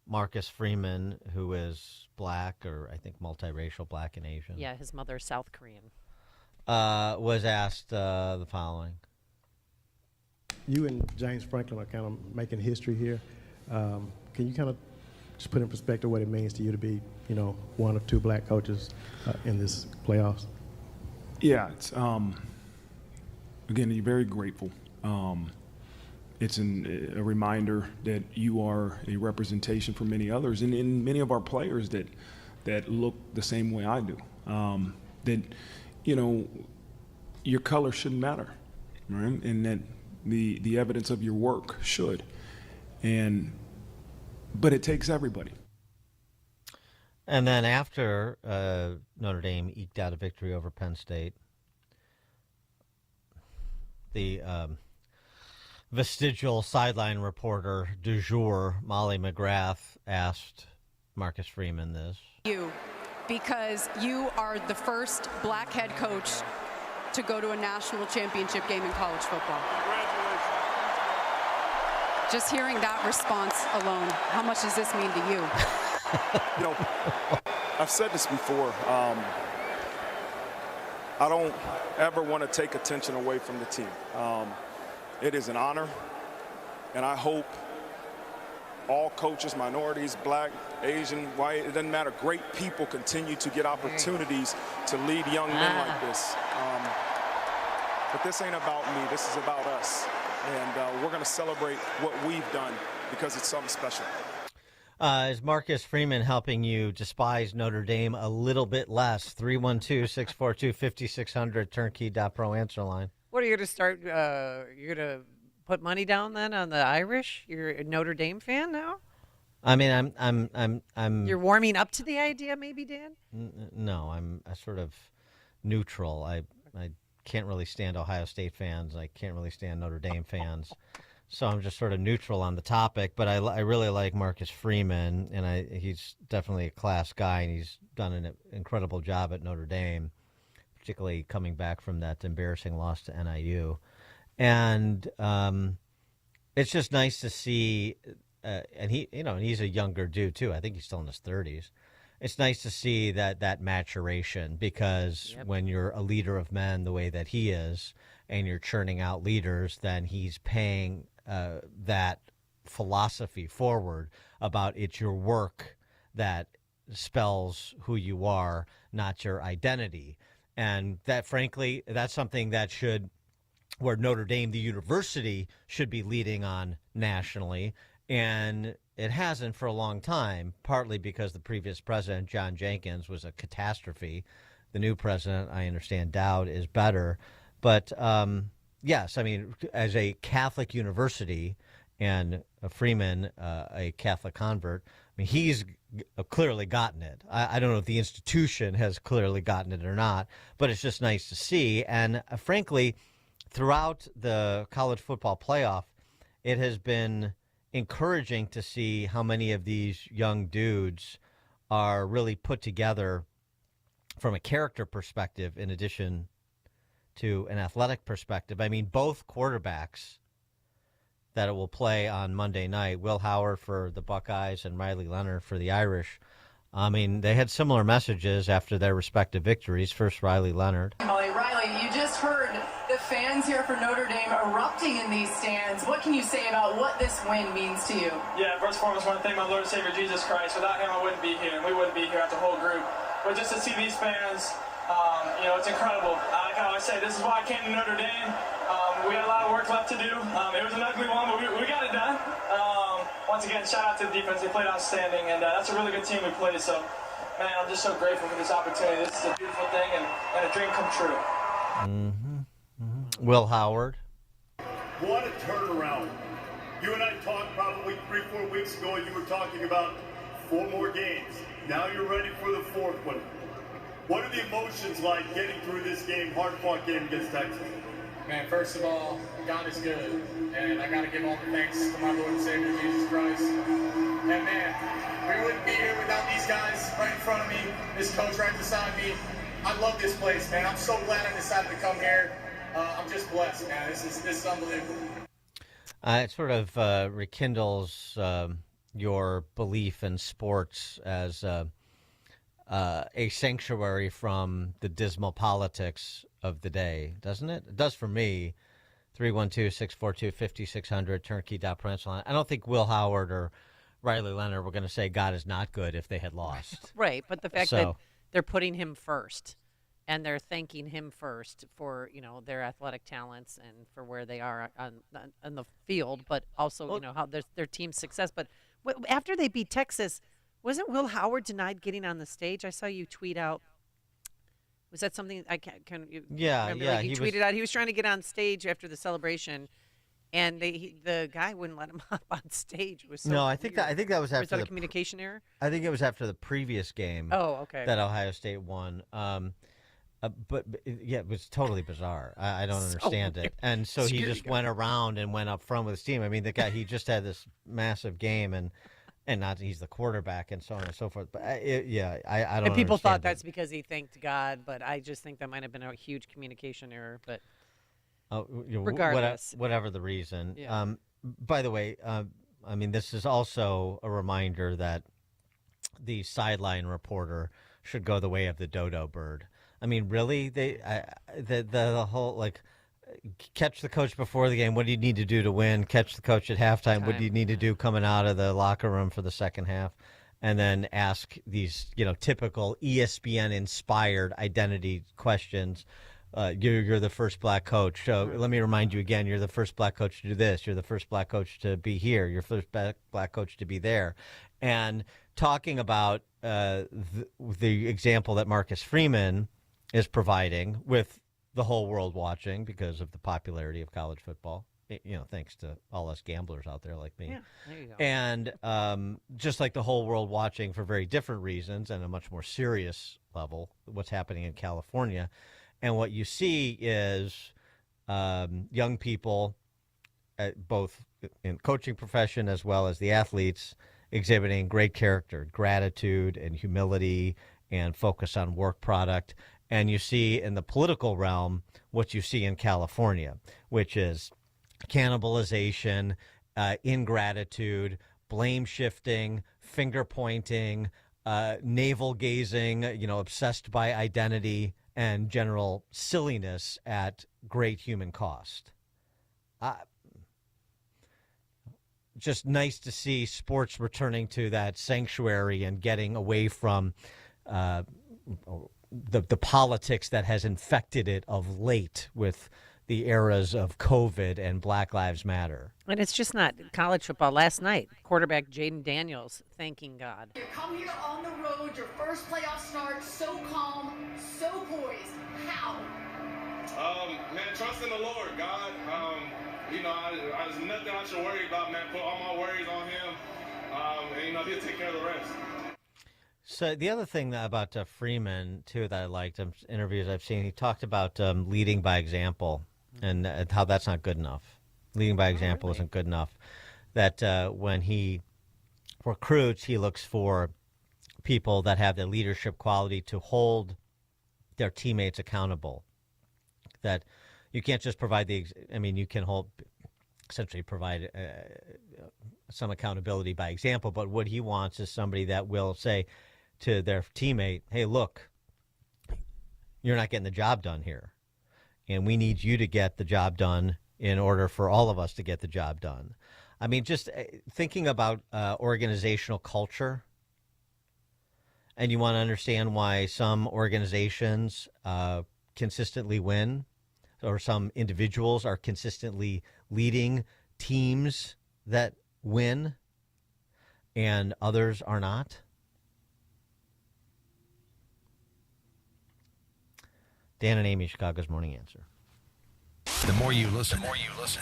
Marcus Freeman, who is black, or I think multiracial, black and Asian. Yeah, his mother is South Korean. Was asked the following. You and James Franklin are kind of making history here. Can you kind of just put in perspective what it means to you to be, one of two black coaches in this playoffs? Yeah, it's again, you're very grateful. It's a reminder that you are a representation for many others, and in many of our players that look the same way I do. That your color shouldn't matter, right? And that the evidence of your work should. But it takes everybody. And then after Notre Dame eked out a victory over Penn State, the vestigial sideline reporter du jour, Molly McGrath, asked Marcus Freeman this. Because you are the first black head coach to go to a national championship game in college football. Just hearing that response alone, how much does this mean to you? You know, I've said this before. I don't ever want to take attention away from the team. It is an honor, and I hope all coaches, minorities, black, Asian, white, it doesn't matter, great people continue to get opportunities to lead young men like this. But this ain't about me, this is about us. And we're going to celebrate what we've done because it's something special. Is Marcus Freeman helping you despise Notre Dame a little bit less? 312-642-5600, turnkey.pro answer line. What are you going to start? You're going to put money down then on the Irish? You're a Notre Dame fan now? I mean, I'm. You're warming up to the idea, maybe, Dan? No, I'm a sort of neutral. I can't really stand Ohio State fans. I can't really stand Notre Dame fans. So I'm just sort of neutral on the topic. But I really like Marcus Freeman, and he's definitely a class guy, and he's done an incredible job at Notre Dame, particularly coming back from that embarrassing loss to NIU. And it's just nice to see, and he's a younger dude too. I think he's still in his 30s. It's nice to see that maturation, because when you're a leader of men the way that he is, and you're churning out leaders, then he's paying that philosophy forward about it's your work that spells who you are, not your identity. And that, frankly, that's something that where Notre Dame, the university, should be leading on nationally. And it hasn't for a long time, partly because the previous president, John Jenkins, was a catastrophe. The new president, I understand, Dowd, is better. But, yes, I mean, as a Catholic university and Freeman, a Catholic convert, I mean, he's clearly gotten it. I don't know if the institution has clearly gotten it or not, but it's just nice to see. And frankly, throughout the college football playoff, it has been encouraging to see how many of these young dudes are really put together from a character perspective in addition to an athletic perspective. I mean, both quarterbacks that it will play on Monday night, Will Howard for the Buckeyes and Riley Leonard for the Irish, I mean, they had similar messages after their respective victories. First, Riley Leonard. Riley, you just heard the fans here for Notre Dame erupting in these stands. What can you say about what this win means to you? Yeah, first and foremost, I want to thank my Lord and Savior Jesus Christ. Without him, I wouldn't be here, and we wouldn't be here as a whole group. But just to see these fans, it's incredible. Like I always say, this is why I came to Notre Dame. We had a lot of work left to do. It was an ugly one, but we got it done. Once again, shout out to the defense. They played outstanding, and that's a really good team we played. So, man, I'm just so grateful for this opportunity. This is a beautiful thing and a dream come true. Will Howard. What a turnaround. You and I talked probably 3-4 weeks ago, and you were talking about 4 more games. Now you're ready for the 4th one. What are the emotions like getting through this game, hard-fought game against Texas? Man, first of all, God is good, and I got to give all the thanks to my Lord and Savior, Jesus Christ. And man, we wouldn't be here without these guys right in front of me, this coach right beside me. I love this place, man. I'm so glad I decided to come here. I'm just blessed, man. This is unbelievable. It sort of rekindles your belief in sports as a sanctuary from the dismal politics of the day, doesn't it? It does for me. 312-642-5600, turnkey.pro. I don't think Will Howard or Riley Leonard were going to say God is not good if they had lost. Right, but the fact that they're putting him first and they're thanking him first for, their athletic talents and for where they are on the field, but also, how their team's success. But after they beat Texas, wasn't Will Howard denied getting on the stage? I saw you tweet out. Was that something I can you remember? Yeah. He tweeted out he was trying to get on stage after the celebration, and the guy wouldn't let him up on stage. It was so I think that was after a communication error. I think it was after the previous game. Oh, okay. That Ohio State won. But it was totally bizarre. I don't understand it. And so he just went around and went up front with his team. I mean, the guy, he just had this massive game, and not he's the quarterback and so on and so forth. But I don't. And people thought that's because he thanked God, but I just think that might have been a huge communication error. But regardless, whatever the reason, By the way, I mean, this is also a reminder that the sideline reporter should go the way of the dodo bird. I mean, really, the whole, like, catch the coach before the game. What do you need to do to win? Catch the coach at halftime. What do you need to do coming out of the locker room for the second half? And then ask these, typical ESPN-inspired identity questions. You're the first black coach. Let me remind you again, you're the first black coach to do this. You're the first black coach to be here. You're the first black coach to be there. And talking about the example that Marcus Freeman is providing with the whole world watching because of the popularity of college football, thanks to all us gamblers out there like me. Yeah, there you go. And just like the whole world watching for very different reasons and a much more serious level, what's happening in California. And what you see is young people, both in coaching profession as well as the athletes, exhibiting great character, gratitude, and humility, and focus on work product. And you see in the political realm what you see in California, which is cannibalization, ingratitude, blame shifting, finger pointing, navel gazing, obsessed by identity, and general silliness at great human cost. Just nice to see sports returning to that sanctuary and getting away from the politics that has infected it of late with the eras of COVID and Black Lives Matter. And it's just not college football. Last night, quarterback Jaden Daniels thanking God. You come here on the road, your first playoff start, so calm, so poised. How? Man, trust in the Lord, God. There's nothing I should worry about, man. Put all my worries on him, and he'll take care of the rest. So the other thing about Freeman, too, that I liked, interviews I've seen, he talked about leading by example and how that's not good enough. Leading by example isn't good enough. That when he recruits, he looks for people that have the leadership quality to hold their teammates accountable. That you can't just provide you can essentially provide some accountability by example, but what he wants is somebody that will say to their teammate, hey, look, you're not getting the job done here, and we need you to get the job done in order for all of us to get the job done. I mean, just thinking about organizational culture, and you want to understand why some organizations consistently win, or some individuals are consistently leading teams that win, and others are not. Dan and Amy, Chicago's Morning Answer. The more you listen,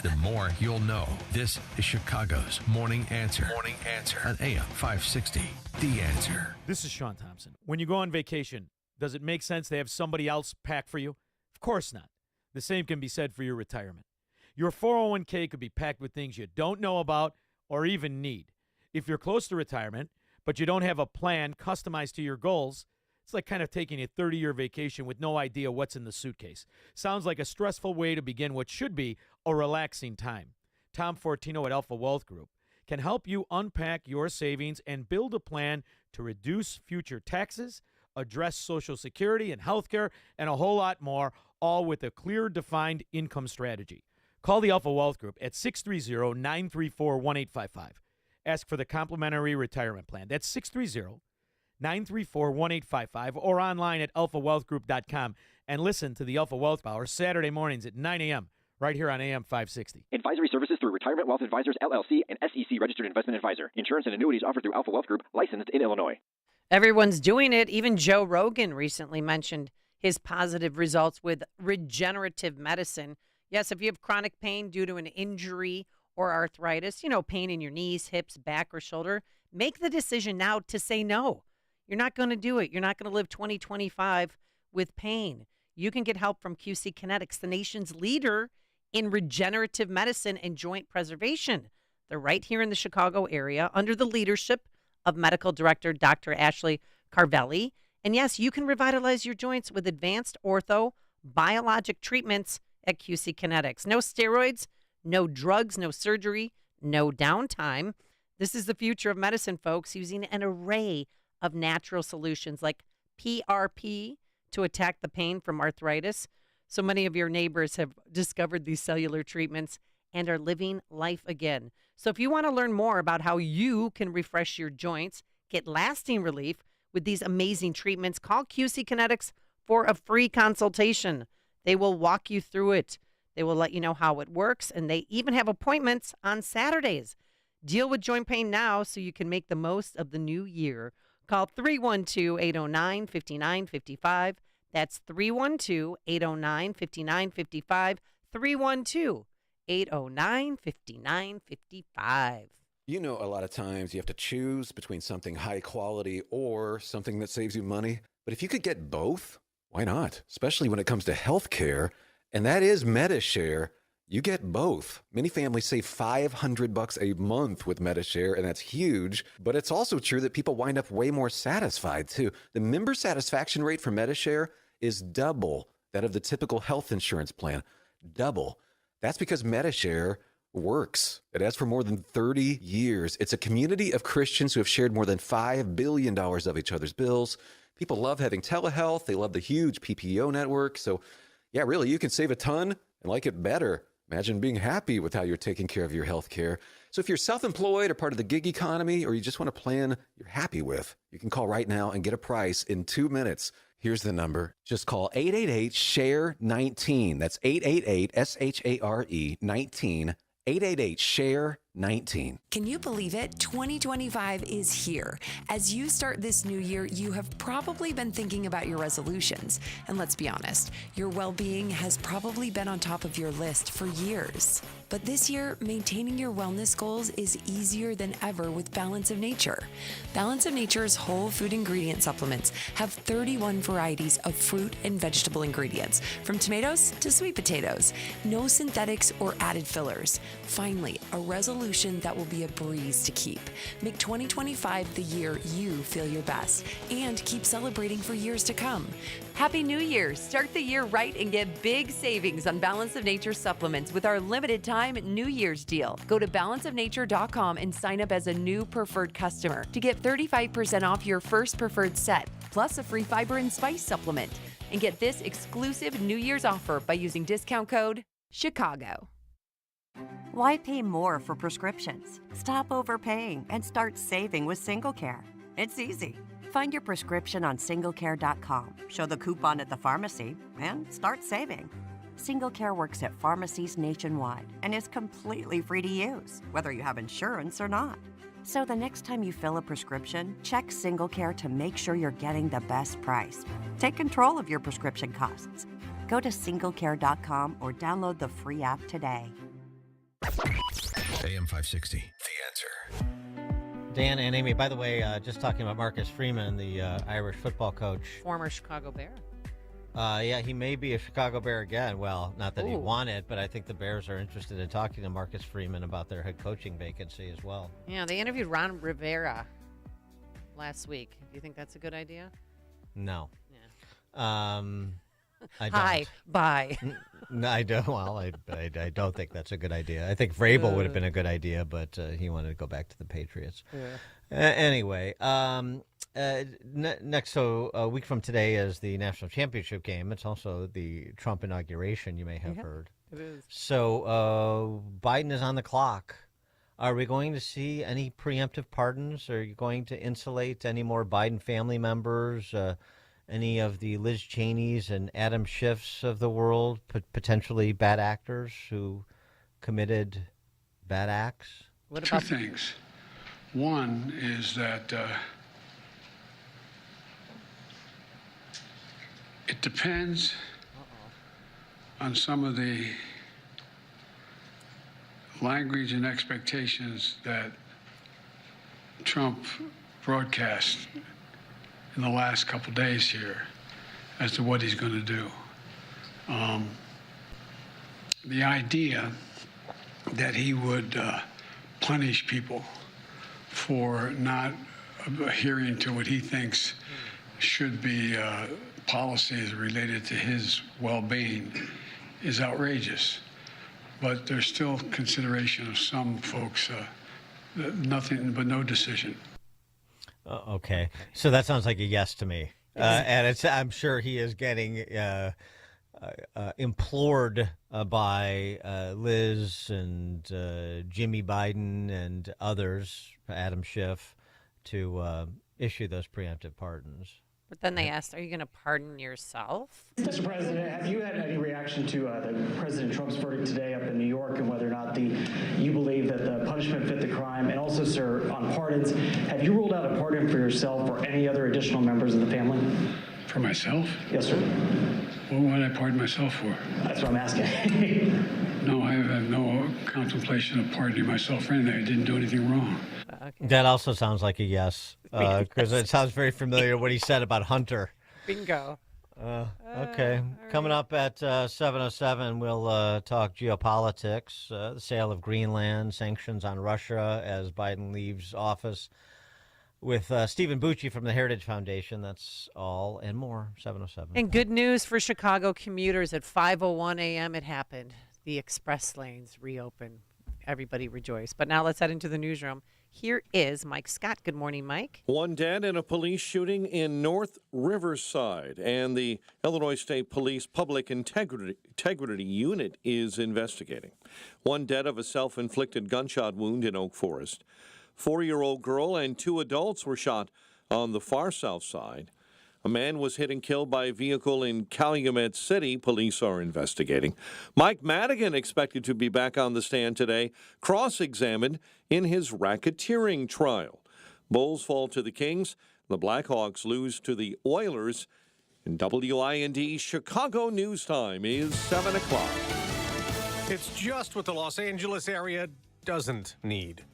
the more you'll know. This is Chicago's Morning Answer. Morning Answer on AM 560. The Answer. This is Sean Thompson. When you go on vacation, does it make sense to have somebody else pack for you? Of course not. The same can be said for your retirement. Your 401k could be packed with things you don't know about or even need. If you're close to retirement, but you don't have a plan customized to your goals, it's like kind of taking a 30-year vacation with no idea what's in the suitcase. Sounds like a stressful way to begin what should be a relaxing time. Tom Fortino at Alpha Wealth Group can help you unpack your savings and build a plan to reduce future taxes, address Social Security and health care, and a whole lot more, all with a clear, defined income strategy. Call the Alpha Wealth Group at 630-934-1855. Ask for the complimentary retirement plan. That's 630-934-1855 or online at alphawealthgroup.com. And listen to the Alpha Wealth Hour Saturday mornings at 9 a.m. right here on AM 560. Advisory services through Retirement Wealth Advisors, LLC, and SEC Registered Investment Advisor. Insurance and annuities offered through Alpha Wealth Group, licensed in Illinois. Everyone's doing it. Even Joe Rogan recently mentioned his positive results with regenerative medicine. Yes, if you have chronic pain due to an injury or arthritis, pain in your knees, hips, back, or shoulder, make the decision now to say no. You're not going to do it. You're not going to live 2025 with pain. You can get help from QC Kinetics, the nation's leader in regenerative medicine and joint preservation. They're right here in the Chicago area under the leadership of Medical Director Dr. Ashley Carvelli. And yes, you can revitalize your joints with advanced ortho biologic treatments at QC Kinetics. No steroids, no drugs, no surgery, no downtime. This is the future of medicine, folks, using an array of natural solutions like PRP to attack the pain from arthritis. So many of your neighbors have discovered these cellular treatments and are living life again. So if you want to learn more about how you can refresh your joints, get lasting relief with these amazing treatments, call QC Kinetics for a free consultation. They will walk you through it. They will let you know how it works, and they even have appointments on Saturdays. Deal with joint pain now so you can make the most of the new year. Call 312-809-5955. That's 312-809-5955. 312-809-5955. You know, a lot of times you have to choose between something high quality or something that saves you money. But if you could get both, why not? Especially when it comes to health care, and that is MediShare. You get both. Many families save $500 a month with MediShare, and that's huge. But it's also true that people wind up way more satisfied, too. The member satisfaction rate for MediShare is double that of the typical health insurance plan. Double. That's because MediShare works. It has for more than 30 years. It's a community of Christians who have shared more than $5 billion of each other's bills. People love having telehealth. They love the huge PPO network. So, yeah, really, you can save a ton and like it better. Imagine being happy with how you're taking care of your health care. So if you're self-employed or part of the gig economy, or you just want a plan you're happy with, you can call right now and get a price in 2 minutes. Here's the number. Just call 888-SHARE-19. That's 888-SHARE-19. 888-SHARE-19. Can you believe it? 2025 is here. As you start this new year, you have probably been thinking about your resolutions. And let's be honest, your well-being has probably been on top of your list for years. But this year, maintaining your wellness goals is easier than ever with Balance of Nature. Balance of Nature's whole food ingredient supplements have 31 varieties of fruit and vegetable ingredients, from tomatoes to sweet potatoes. No synthetics or added fillers. Finally, a resolution that will be a breeze to keep. Make 2025 the year you feel your best, and keep celebrating for years to come. Happy New Year! Start the year right and get big savings on Balance of Nature supplements with our limited time New Year's deal. Go to balanceofnature.com and sign up as a new preferred customer to get 35% off your first preferred set, plus a free fiber and spice supplement. And get this exclusive New Year's offer by using discount code CHICAGO. Why pay more for prescriptions? Stop overpaying and start saving with SingleCare. It's easy. Find your prescription on singlecare.com, show the coupon at the pharmacy, and start saving. SingleCare works at pharmacies nationwide and is completely free to use, whether you have insurance or not. So the next time you fill a prescription, check SingleCare to make sure you're getting the best price. Take control of your prescription costs. Go to singlecare.com or download the free app today. AM 560, The Answer. Dan and Amy, by the way, just talking about Marcus Freeman, the Irish football coach. Former Chicago Bear. Yeah, he may be a Chicago Bear again. Well, not that he wanted, but I think the Bears are interested in talking to Marcus Freeman about their head coaching vacancy as well. Yeah, they interviewed Ron Rivera last week. Do you think that's a good idea? No. Yeah. I don't. Hi, bye. No, I don't. Well, I don't think that's a good idea. I think Vrabel would have been a good idea, but he wanted to go back to the Patriots. Yeah. Anyway, next, so a week from today is the national championship game. It's also the Trump inauguration, you may have heard. It is. So Biden is on the clock. Are we going to see any preemptive pardons? Are you going to insulate any more Biden family members? Any of the Liz Cheneys and Adam Schiffs of the world, potentially bad actors who committed bad acts? What about two things? One is that it depends on some of the language and expectations that Trump broadcast in the last couple days here as to what he's going to do. The idea that he would punish people for not adhering to what he thinks should be policies related to his well-being is outrageous. but there's still consideration of some folks. Nothing, but no decision. Okay, so that sounds like a yes to me. And I'm sure he is getting implored by Liz and Jimmy Biden and others, Adam Schiff, to issue those preemptive pardons. But then they asked, are you going to pardon yourself? Mr. President, have you had any reaction to the President Trump's verdict today up in New York and whether or not you believe that the punishment fit the crime? And also, sir, on pardons, have you ruled out a pardon for yourself or any other additional members of the family? For myself? Yes, sir. What would I pardon myself for? That's what I'm asking. No, I have no contemplation of pardoning myself for anything. I didn't do anything wrong. Okay. That also sounds like a yes, because it sounds very familiar what he said about Hunter. Bingo. Okay. Coming up at 7:07, we'll talk geopolitics, the sale of Greenland, sanctions on Russia as Biden leaves office, with Stephen Bucci from the Heritage Foundation. That's all and more. 7:07. And good news for Chicago commuters. At 5:01 a.m. it happened. The express lanes reopen. Everybody rejoice. But now let's head into the newsroom. Here is Mike Scott. Good morning, Mike. One dead in a police shooting in North Riverside, and the Illinois State Police Public Integrity Unit is investigating. One dead of a self-inflicted gunshot wound in Oak Forest. 4-year-old girl and 2 adults were shot on the far south side. A man was hit and killed by a vehicle in Calumet City. Police are investigating. Mike Madigan expected to be back on the stand today, cross-examined in his racketeering trial. Bulls fall to the Kings. The Blackhawks lose to the Oilers. And WIND Chicago News Time is 7 o'clock. It's just what the Los Angeles area doesn't need.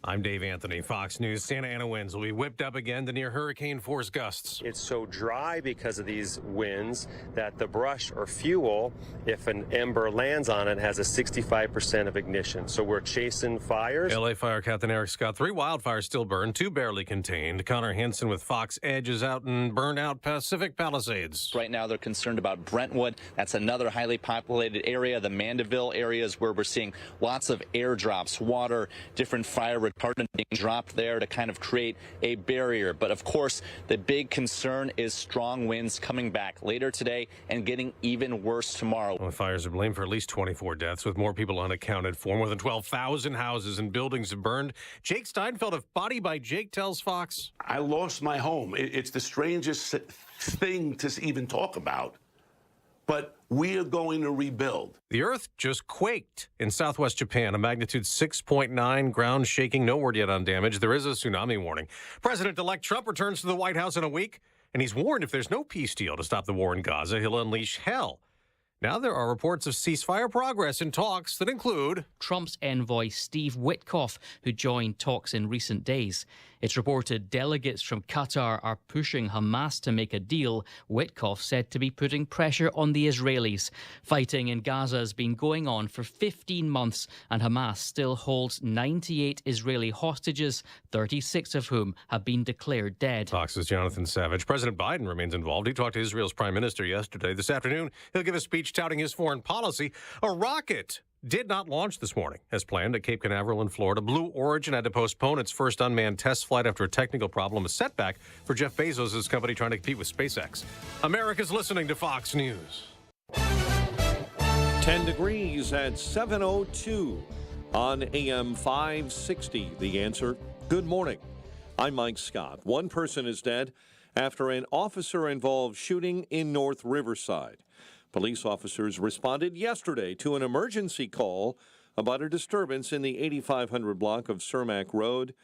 I'm Dave Anthony, Fox News. Santa Ana winds will be whipped up again to near hurricane-force gusts. It's so dry because of these winds that the brush or fuel, if an ember lands on it, has a 65% of ignition. So we're chasing fires. LA Fire Captain Eric Scott. 3 wildfires still burned, 2 barely contained. Connor Henson with Fox Edge is out in burned out Pacific Palisades. Right now they're concerned about Brentwood. That's another highly populated area. The Mandeville areas where we're seeing lots of airdrops, water, different fire retardant being dropped there to kind of create a barrier. But of course, the big concern is strong winds coming back later today and getting even worse tomorrow. Well, the fires are blamed for at least 24 deaths, with more people unaccounted for. More than 12,000 houses and buildings have burned. Jake Steinfeld of Body by Jake tells Fox. I lost my home. It's the strangest thing to even talk about. But we are going to rebuild. The earth just quaked in southwest Japan, a magnitude 6.9 ground shaking. No word yet on damage. There is a tsunami warning. President-elect Trump returns to the White House in a week, and he's warned if there's no peace deal to stop the war in Gaza, he'll unleash hell. Now there are reports of ceasefire progress in talks that include Trump's envoy Steve Witkoff, who joined talks in recent days. It's reported delegates from Qatar are pushing Hamas to make a deal. Witkoff said to be putting pressure on the Israelis. Fighting in Gaza has been going on for 15 months, and Hamas still holds 98 Israeli hostages, 36 of whom have been declared dead. Fox's Jonathan Savage. President Biden remains involved. He talked to Israel's prime minister yesterday. This afternoon, he'll give a speech touting his foreign policy. A rocket did not launch this morning as planned at Cape Canaveral in Florida. Blue Origin had to postpone its first unmanned test flight after a technical problem, a setback for Jeff Bezos' company trying to compete with SpaceX. America's listening to Fox News. 10 degrees at 7:02 on AM 560. The Answer. Good morning. I'm Mike Scott. One person is dead after an officer-involved shooting in North Riverside. Police officers responded yesterday to an emergency call about a disturbance in the 8500 block of Cermak Road.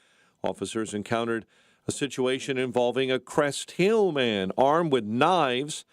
Officers encountered a situation involving a Crest Hill man armed with knives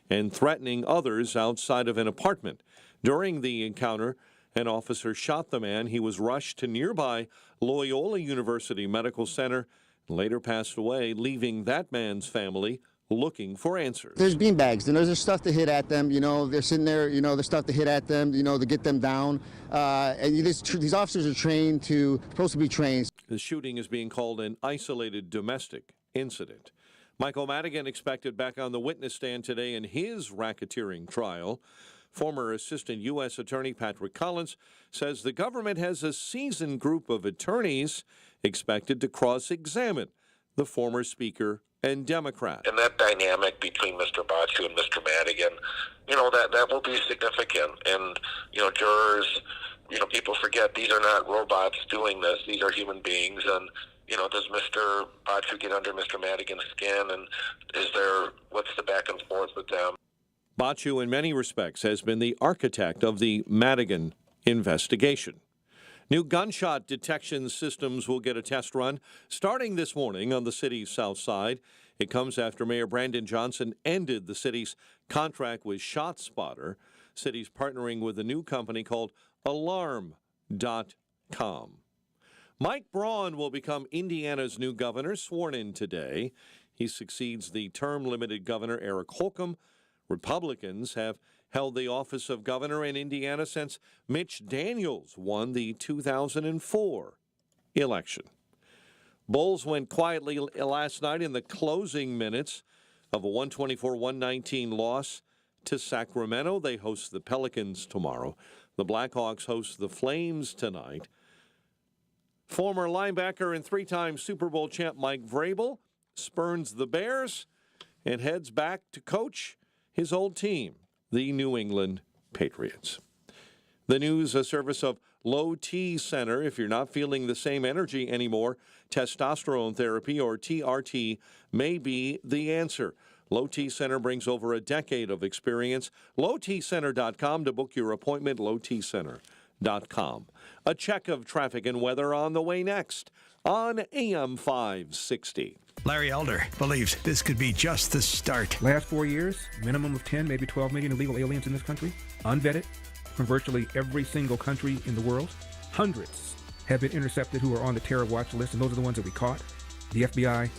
and threatening others outside of an apartment. During the encounter, an officer shot the man. He was rushed to nearby Loyola University Medical Center and later passed away, leaving that man's family looking for answers. There's beanbags, and there's stuff to hit at them. You know, they're sitting there, you know, there's stuff to hit at them, you know, to get them down. And these officers are supposed to be trained. The shooting is being called an isolated domestic incident. Michael Madigan expected back on the witness stand today in his racketeering trial. Former Assistant U.S. Attorney Patrick Collins says the government has a seasoned group of attorneys expected to cross-examine the former Speaker and Democrat. And that dynamic between Mr. Bachu and Mr. Madigan, that will be significant. And, jurors, people forget these are not robots doing this. These are human beings. And, does Mr. Bachu get under Mr. Madigan's skin? And what's the back and forth with them? Bachu, in many respects, has been the architect of the Madigan investigation. New gunshot detection systems will get a test run starting this morning on the city's south side. It comes after Mayor Brandon Johnson ended the city's contract with ShotSpotter. City's partnering with a new company called Alarm.com. Mike Braun will become Indiana's new governor, sworn in today. He succeeds the term-limited governor Eric Holcomb. Republicans have held the office of governor in Indiana since Mitch Daniels won the 2004 election. Bulls went quietly last night in the closing minutes of a 124-119 loss to Sacramento. They host the Pelicans tomorrow. The Blackhawks host the Flames tonight. Former linebacker and three-time Super Bowl champ Mike Vrabel spurns the Bears and heads back to coach his old team, the New England Patriots. The news, a service of Low T Center. If you're not feeling the same energy anymore, testosterone therapy, or TRT, may be the answer. Low T Center brings over a decade of experience. LowTCenter.com to book your appointment. LowTCenter.com. A check of traffic and weather on the way next on AM 560. Larry Elder believes this could be just the start. Last 4 years, minimum of 10, maybe 12 million illegal aliens in this country, unvetted, from virtually every single country in the world. Hundreds have been intercepted who are on the terror watch list, and those are the ones that we caught. The FBI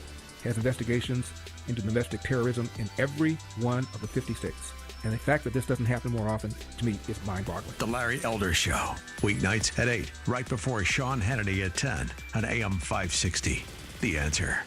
has investigations into domestic terrorism in every one of the 50 states. And the fact that this doesn't happen more often, to me, is mind-boggling. The Larry Elder Show, weeknights at 8, right before Sean Hannity at 10 on AM 560. The Answer.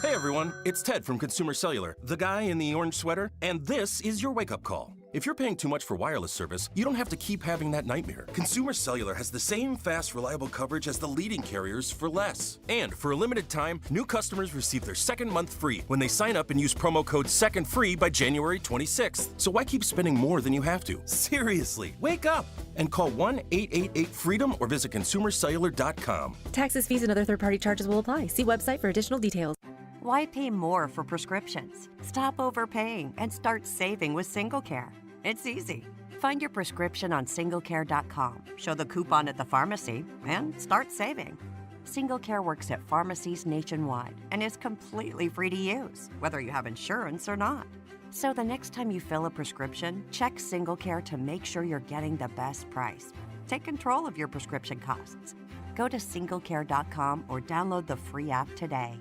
Hey everyone, it's Ted from Consumer Cellular, the guy in the orange sweater, and this is your wake-up call. If you're paying too much for wireless service, you don't have to keep having that nightmare. Consumer Cellular has the same fast, reliable coverage as the leading carriers for less. And for a limited time, new customers receive their second month free when they sign up and use promo code SECONDFREE by January 26th. So why keep spending more than you have to? Seriously, wake up and call 1-888-FREEDOM or visit consumercellular.com. Taxes, fees, and other third-party charges will apply. See website for additional details. Why pay more for prescriptions? Stop overpaying and start saving with SingleCare. It's easy. Find your prescription on singlecare.com, show the coupon at the pharmacy, and start saving. SingleCare works at pharmacies nationwide and is completely free to use, whether you have insurance or not. So the next time you fill a prescription, check SingleCare to make sure you're getting the best price. Take control of your prescription costs. Go to singlecare.com or download the free app today.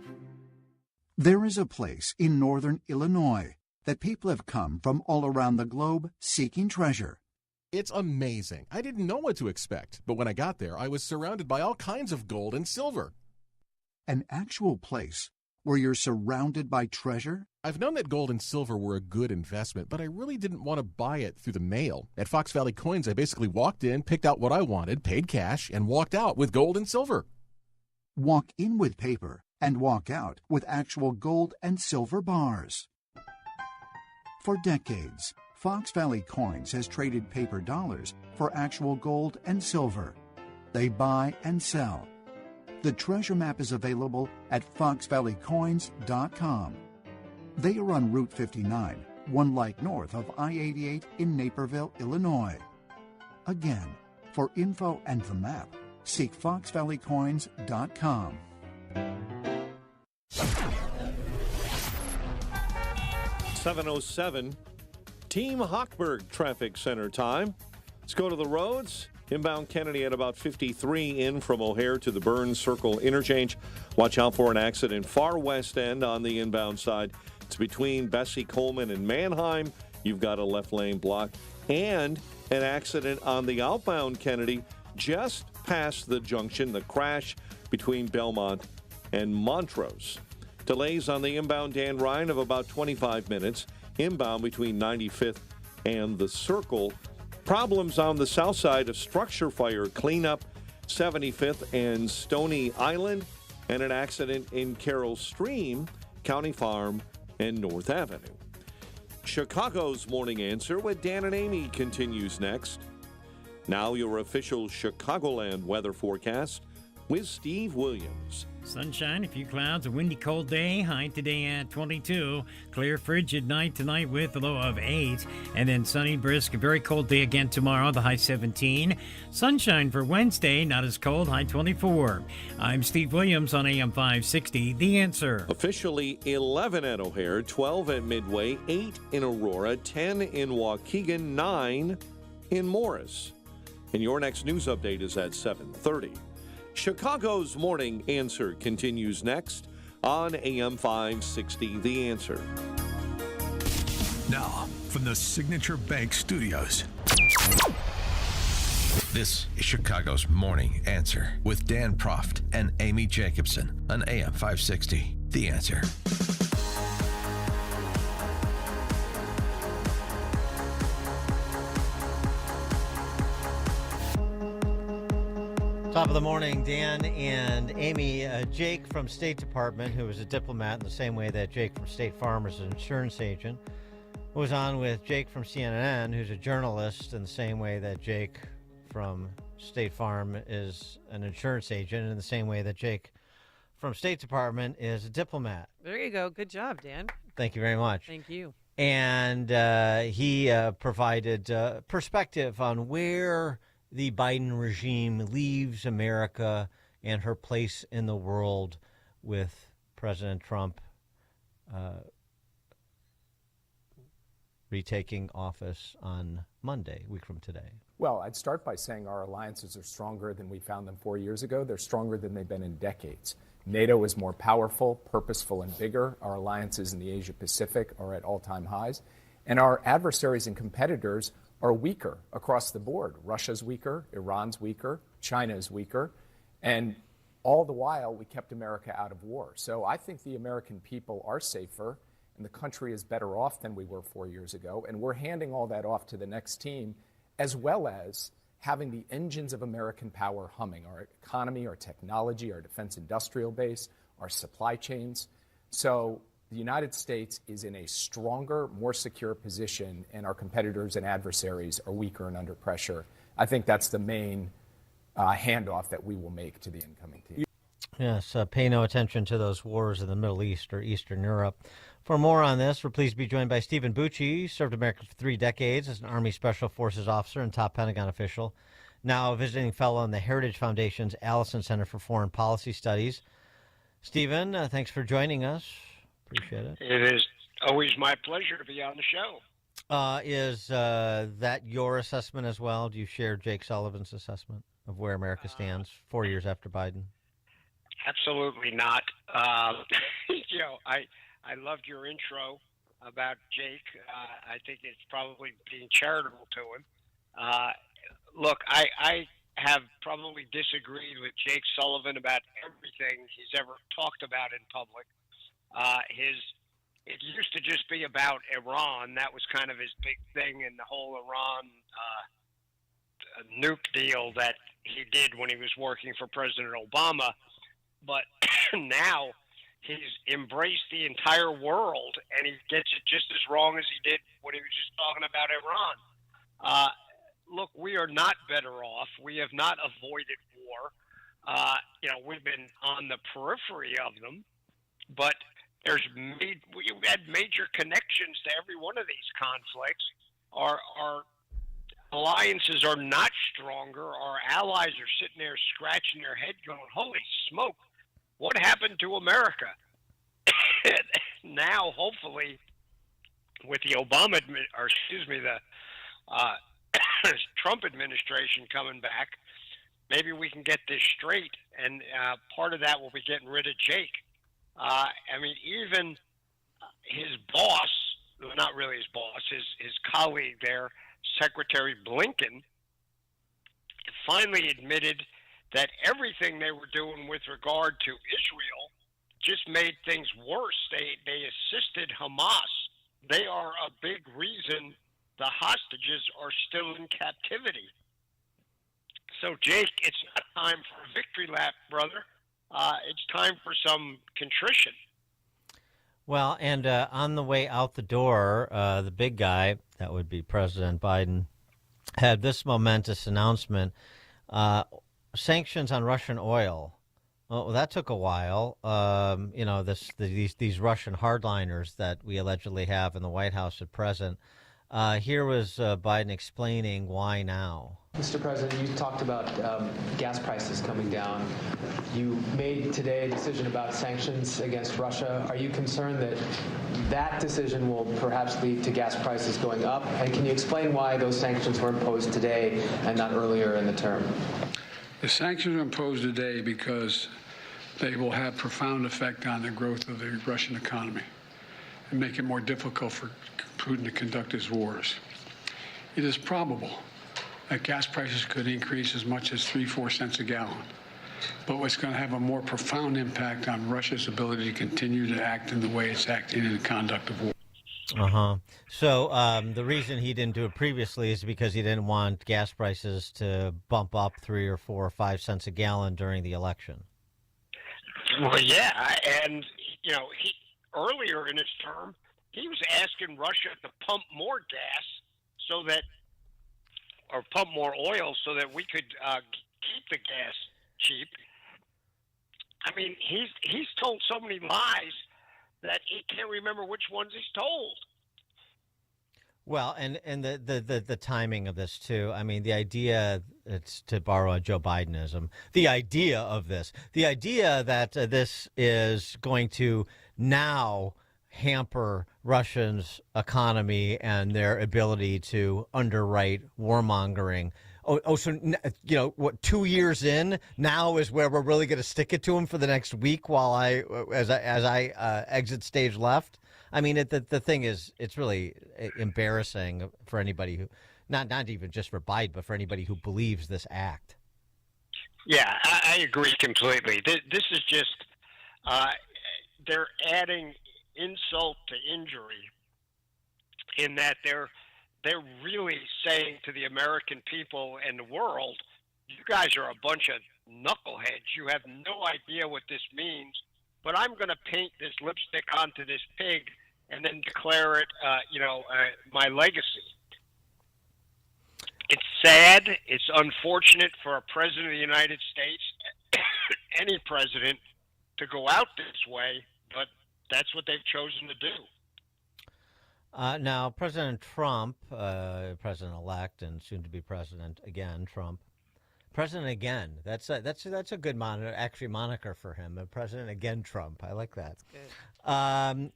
There is a place in northern Illinois that people have come from all around the globe seeking treasure. It's amazing. I didn't know what to expect, but when I got there, I was surrounded by all kinds of gold and silver. An actual place where you're surrounded by treasure? I've known that gold and silver were a good investment, but I really didn't want to buy it through the mail. At Fox Valley Coins, I basically walked in, picked out what I wanted, paid cash, and walked out with gold and silver. Walk in with paper and walk out with actual gold and silver bars. For decades, Fox Valley Coins has traded paper dollars for actual gold and silver. They buy and sell. The treasure map is available at foxvalleycoins.com. They are on Route 59, 1 light north of I-88 in Naperville, Illinois. Again, for info and the map, seek foxvalleycoins.com. 7:07, Team Hochberg Traffic Center time. Let's go to the roads. Inbound Kennedy at about 53 in from O'Hare to the Burns Circle interchange. Watch out for an accident far west end on the inbound side. It's between Bessie Coleman and Manheim. You've got a left lane block. And an accident on the outbound Kennedy just past the junction, the crash between Belmont and Montrose. Delays on the inbound Dan Ryan of about 25 minutes. Inbound between 95th and the Circle. Problems on the south side of structure fire cleanup, 75th and Stony Island, and an accident in Carroll Stream, County Farm, and North Avenue. Chicago's Morning Answer with Dan and Amy continues next. Now your official Chicagoland weather forecast with Steve Williams. Sunshine, a few clouds, a windy, cold day. High today at 22. Clear, frigid night tonight with a low of 8. And then sunny, brisk, a very cold day again tomorrow, the high 17. Sunshine for Wednesday, not as cold, high 24. I'm Steve Williams on AM 560, The Answer. Officially 11 at O'Hare, 12 at Midway, 8 in Aurora, 10 in Waukegan, 9 in Morris. And your next news update is at 7:30. Chicago's Morning Answer continues next on AM 560, The Answer. Now, from the Signature Bank Studios, this is Chicago's Morning Answer with Dan Proft and Amy Jacobson on AM 560, The Answer. Top of the morning, Dan and Amy. Jake from State Department, who was a diplomat in the same way that Jake from State Farm is an insurance agent, was on with Jake from CNN, who's a journalist, in the same way that Jake from State Farm is an insurance agent, and in the same way that Jake from State Department is a diplomat. There you go. Good job, Dan. Thank you very much. Thank you. And he provided perspective on where the Biden regime leaves America and her place in the world with President Trump retaking office on Monday, a week from today. Well, I'd start by saying our alliances are stronger than we found them 4 years ago. They're stronger than they've been in decades. NATO is more powerful, purposeful, and bigger. Our alliances in the Asia Pacific are at all-time highs. And our adversaries and competitors are weaker across the board. Russia's weaker, Iran's weaker, China is weaker, and all the while we kept America out of war. So I think the American people are safer and the country is better off than we were 4 years ago, and we're handing all that off to the next team, as well as having the engines of American power humming, our economy, our technology, our defense industrial base, our supply chains. So the United States is in a stronger, more secure position, and our competitors and adversaries are weaker and under pressure. I think that's the main handoff that we will make to the incoming team. Yes, pay no attention to those wars in the Middle East or Eastern Europe. For more on this, we're pleased to be joined by Stephen Bucci. Served America for 3 decades as an Army Special Forces officer and top Pentagon official. Now a visiting fellow in the Heritage Foundation's Allison Center for Foreign Policy Studies. Stephen, thanks for joining us. Appreciate it. It is always my pleasure to be on the show. Is that your assessment as well? Do you share Jake Sullivan's assessment of where America stands 4 years after Biden? Absolutely not. I loved your intro about Jake. I think it's probably being charitable to him. Look, I have probably disagreed with Jake Sullivan about everything he's ever talked about in public. It used to just be about Iran. That was kind of his big thing, and the whole Iran nuke deal that he did when he was working for President Obama. But now he's embraced the entire world, and he gets it just as wrong as he did when he was just talking about Iran. Look, we are not better off. We have not avoided war. We've been on the periphery of them, but we've had major connections to every one of these conflicts. Our alliances are not stronger. Our allies are sitting there scratching their head going, holy smoke, what happened to America? Now, hopefully, with the Trump administration coming back, maybe we can get this straight. And part of that will be getting rid of Jake. Even his boss, not really his boss, his colleague there, Secretary Blinken, finally admitted that everything they were doing with regard to Israel just made things worse. They assisted Hamas. They are a big reason the hostages are still in captivity. So, Jake, it's not time for a victory lap, brother. It's time for some contrition. Well, and on the way out the door, the big guy, that would be President Biden, had this momentous announcement. Sanctions on Russian oil. Well, that took a while. These Russian hardliners that we allegedly have in the White House at present. Here was Biden explaining why now. Mr. President, you talked about gas prices coming down. You made today a decision about sanctions against Russia. Are you concerned that that decision will perhaps lead to gas prices going up? And can you explain why those sanctions were imposed today and not earlier in the term? The sanctions are imposed today because they will have profound effect on the growth of the Russian economy and make it more difficult for Putin to conduct his wars. It is probable that gas prices could increase as much as 3-4 cents a gallon. But what's going to have a more profound impact on Russia's ability to continue to act in the way it's acting in the conduct of war. So the reason he didn't do it previously is because he didn't want gas prices to bump up 3 or 4 or 5 cents a gallon during the election. Well, yeah, and he earlier in his term, he was asking Russia to pump more gas or pump more oil so that we could keep the gas cheap. I mean, he's told so many lies that he can't remember which ones he's told. Well, and the timing of this too. I mean, the idea, it's to borrow a Joe Bidenism, the idea that this is going to now hamper Russia's economy and their ability to underwrite warmongering. So, what, 2 years in now is where we're really going to stick it to him for the next week while as I exit stage left. I mean, the thing is, it's really embarrassing for anybody who, not even just for Biden, but for anybody who believes this act. Yeah, I agree completely. This is just, they're adding insult to injury in that they're really saying to the American people and the world, you guys are a bunch of knuckleheads. You have no idea what this means, but I'm going to paint this lipstick onto this pig and then declare it, my legacy. It's sad. It's unfortunate for a president of the United States, any president, to go out this way, but that's what they've chosen to do. Now, President Trump, President-elect and soon-to-be President again, Trump, President again. That's a good moniker for him. President again, Trump. I like that.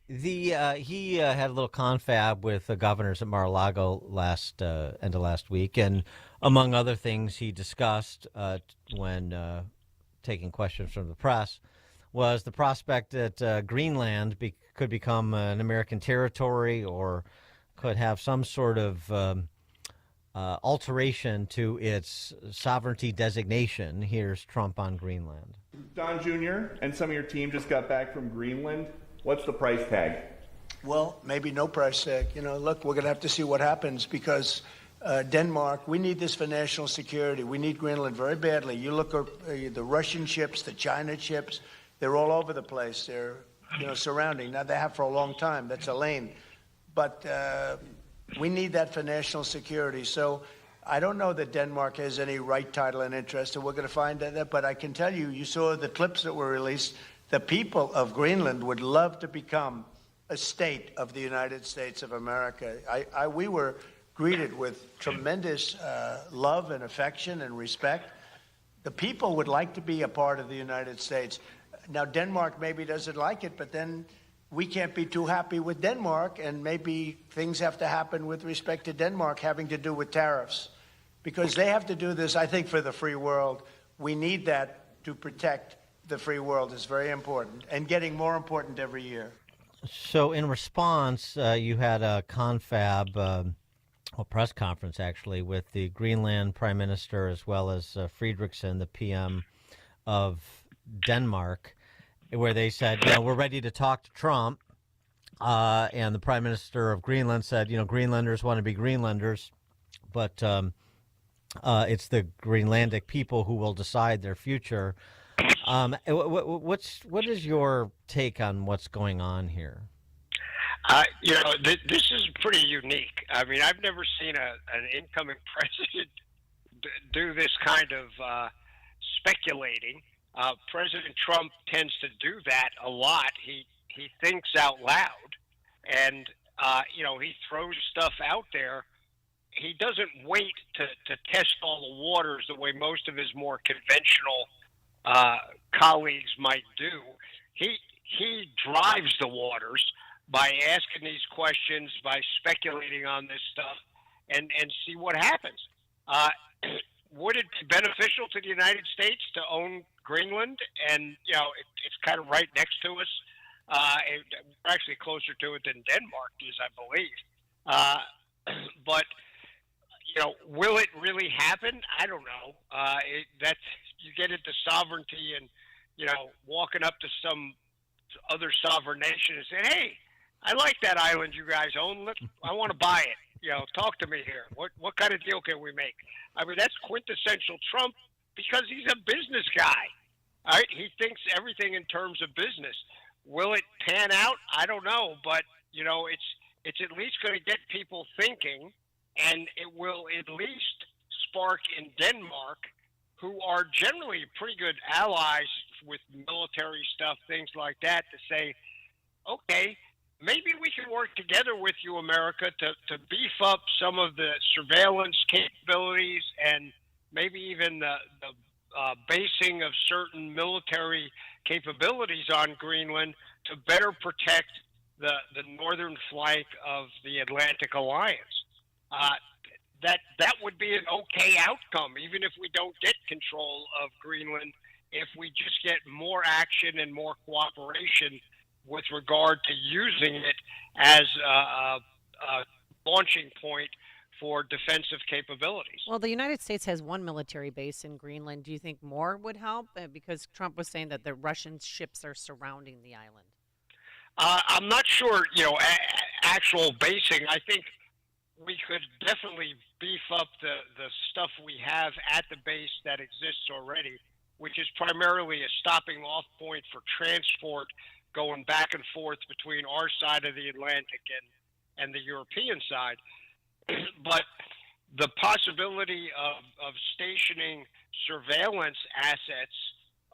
He had a little confab with the governors at Mar-a-Lago end of last week, and among other things, he discussed when taking questions from the press was the prospect that Greenland could become an American territory or could have some sort of alteration to its sovereignty designation. Here's Trump on Greenland. Don Jr. and some of your team just got back from Greenland. What's the price tag? Well, maybe no price tag. Look, we're going to have to see what happens because Denmark, we need this for national security. We need Greenland very badly. You look at the Russian ships, the China ships, they're all over the place. They're, surrounding. Now, they have for a long time. That's a lane. But we need that for national security. So I don't know that Denmark has any right, title, and interest, and we're going to find that. But I can tell you, you saw the clips that were released. The people of Greenland would love to become a state of the United States of America. We were greeted with tremendous love and affection and respect. The people would like to be a part of the United States. Now, Denmark maybe doesn't like it, but then we can't be too happy with Denmark, and maybe things have to happen with respect to Denmark having to do with tariffs, because they have to do this, I think, for the free world. We need that to protect the free world. It's very important and getting more important every year. So in response, you had a confab, a press conference, actually, with the Greenland Prime Minister as well as Frederiksen, the PM of Denmark, where they said, we're ready to talk to Trump. And the Prime Minister of Greenland said, Greenlanders want to be Greenlanders, but it's the Greenlandic people who will decide their future. What is your take on what's going on here? This is pretty unique. I mean, I've never seen an incoming president do this kind of speculating. President Trump tends to do that a lot. He thinks out loud, and he throws stuff out there. He doesn't wait to test all the waters the way most of his more conventional colleagues might do. He drives the waters by asking these questions, by speculating on this stuff, and see what happens. Would it be beneficial to the United States to own Greenland? And it's kind of right next to us. We're actually closer to it than Denmark is, I believe. But will it really happen? I don't know. You get into sovereignty and walking up to some other sovereign nation and saying, "Hey, I like that island you guys own. I want to buy it. Talk to me here. What kind of deal can we make?" I mean, that's quintessential Trump because he's a business guy. All right, he thinks everything in terms of business. Will it pan out? I don't know, but it's at least going to get people thinking, and it will at least spark in Denmark, who are generally pretty good allies with military stuff, things like that, to say, okay, maybe we can work together with you, America, to beef up some of the surveillance capabilities and maybe even the basing of certain military capabilities on Greenland to better protect the northern flank of the Atlantic Alliance. That would be an okay outcome, even if we don't get control of Greenland, if we just get more action and more cooperation with regard to using it as a launching point for defensive capabilities. Well, the United States has one military base in Greenland. Do you think more would help? Because Trump was saying that the Russian ships are surrounding the island. I'm not sure, actual basing. I think we could definitely beef up the stuff we have at the base that exists already, which is primarily a stopping off point for transport going back and forth between our side of the Atlantic and the European side. But the possibility of stationing surveillance assets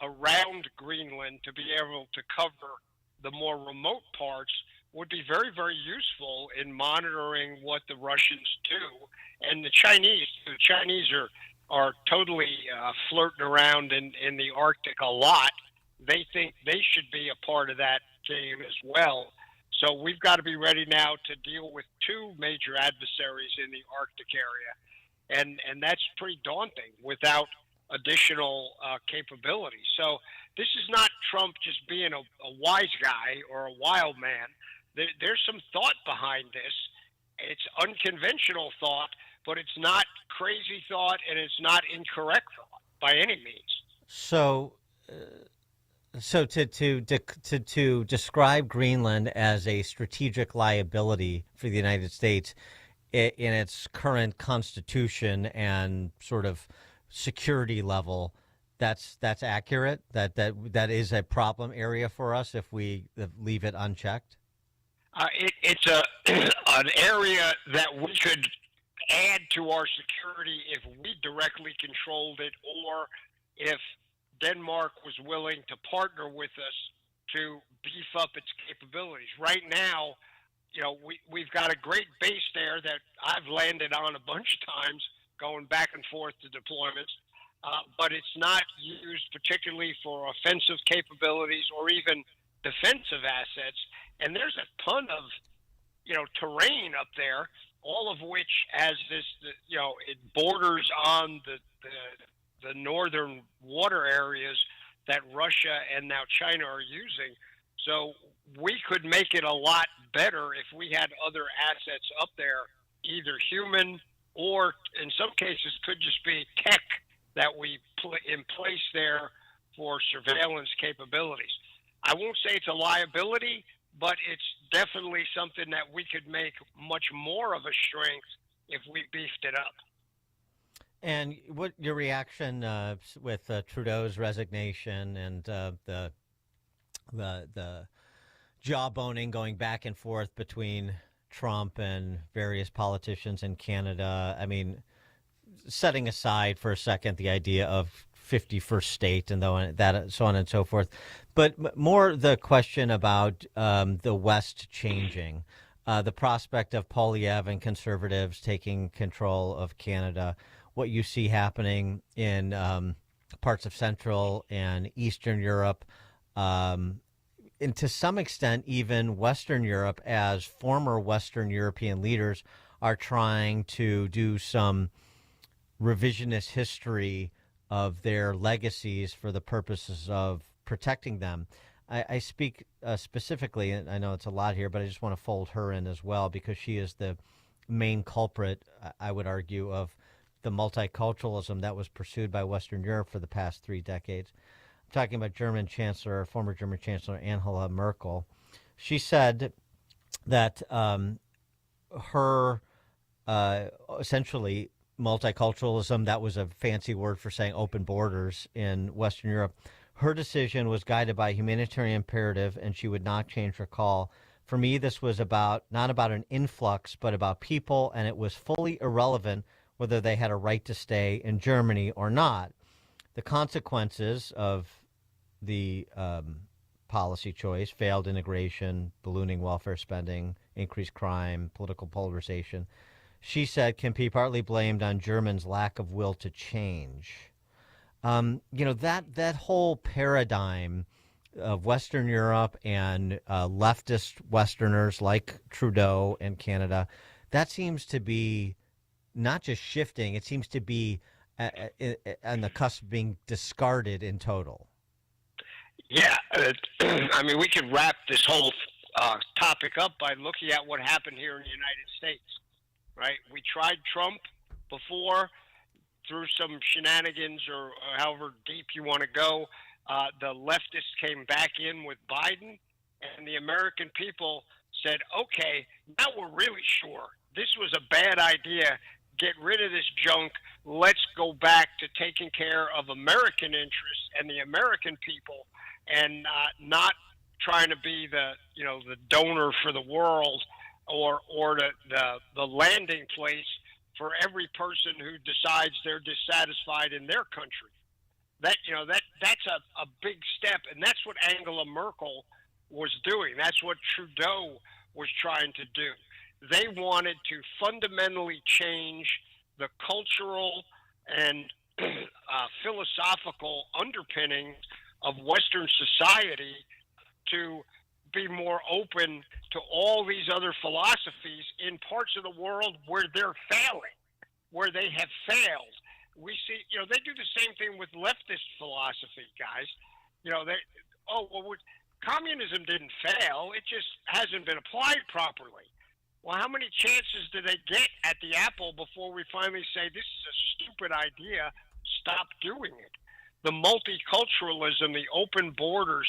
around Greenland to be able to cover the more remote parts would be very, very useful in monitoring what the Russians do. And the Chinese are totally flirting around in the Arctic a lot. They think they should be a part of that game as well. So we've got to be ready now to deal with two major adversaries in the Arctic area. And that's pretty daunting without additional capabilities. So this is not Trump just being a wise guy or a wild man. There's some thought behind this. It's unconventional thought, but it's not crazy thought, and it's not incorrect thought by any means. So to describe Greenland as a strategic liability for the United States in its current constitution and sort of security level, that's accurate. That is a problem area for us if we leave it unchecked. It's an area that we could add to our security if we directly controlled it, or if Denmark was willing to partner with us to beef up its capabilities. Right now, we've got a great base there that I've landed on a bunch of times, going back and forth to deployments, but it's not used particularly for offensive capabilities or even defensive assets. And there's a ton of, terrain up there, all of which has this, it borders on the northern water areas that Russia and now China are using. So we could make it a lot better if we had other assets up there, either human or in some cases could just be tech that we put in place there for surveillance capabilities. I won't say it's a liability, but it's definitely something that we could make much more of a strength if we beefed it up. And what your reaction with Trudeau's resignation and the jawboning going back and forth between Trump and various politicians in Canada? I mean, setting aside for a second the idea of 51st state and that, so on and so forth, but more the question about the West changing, the prospect of Poilievre and Conservatives taking control of Canada, what you see happening in parts of Central and Eastern Europe, and to some extent even Western Europe, as former Western European leaders are trying to do some revisionist history of their legacies for the purposes of protecting them. I speak specifically, and I know it's a lot here, but I just want to fold her in as well because she is the main culprit, I would argue, of the multiculturalism that was pursued by Western Europe for the past 3 decades. I'm talking about former German Chancellor Angela Merkel. She said that her essentially multiculturalism, that was a fancy word for saying open borders in Western Europe, her decision was guided by a humanitarian imperative, and she would not change her call. For me, this was not about an influx, but about people, and it was fully irrelevant whether they had a right to stay in Germany or not. The consequences of the policy choice, failed integration, ballooning welfare spending, increased crime, political polarization, she said, can be partly blamed on Germans' lack of will to change. That whole paradigm of Western Europe and leftist Westerners like Trudeau and Canada, that seems to be not just shifting, it seems to be on the cusp of being discarded in total. Yeah, I mean, we could wrap this whole topic up by looking at what happened here in the United States, right? We tried Trump before through some shenanigans or however deep you want to go. The leftists came back in with Biden, and the American people said, okay, now we're really sure this was a bad idea. Get rid of this junk. Let's go back to taking care of American interests and the American people, and not trying to be the donor for the world or the landing place for every person who decides they're dissatisfied in their country. That's a big step, and that's what Angela Merkel was doing. That's what Trudeau was trying to do. They wanted to fundamentally change the cultural and philosophical underpinnings of Western society to be more open to all these other philosophies in parts of the world where they're failing, where they have failed. We see, they do the same thing with leftist philosophy, guys. Communism didn't fail. It just hasn't been applied properly. Well, how many chances do they get at the apple before we finally say, this is a stupid idea, stop doing it? The multiculturalism, the open borders,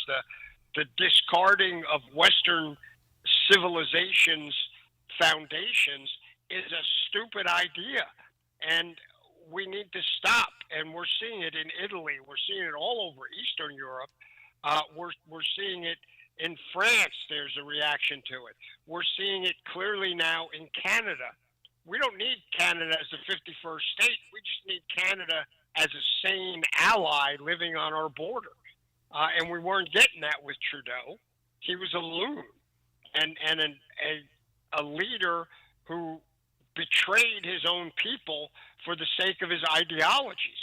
the discarding of Western civilization's foundations is a stupid idea. And we need to stop. And we're seeing it in Italy. We're seeing it all over Eastern Europe. We're seeing it in France. There's a reaction to it. We're seeing it clearly now in Canada. We don't need Canada as the 51st state. We just need Canada as a sane ally living on our border. And we weren't getting that with Trudeau. He was a loon and a leader who betrayed his own people for the sake of his ideologies.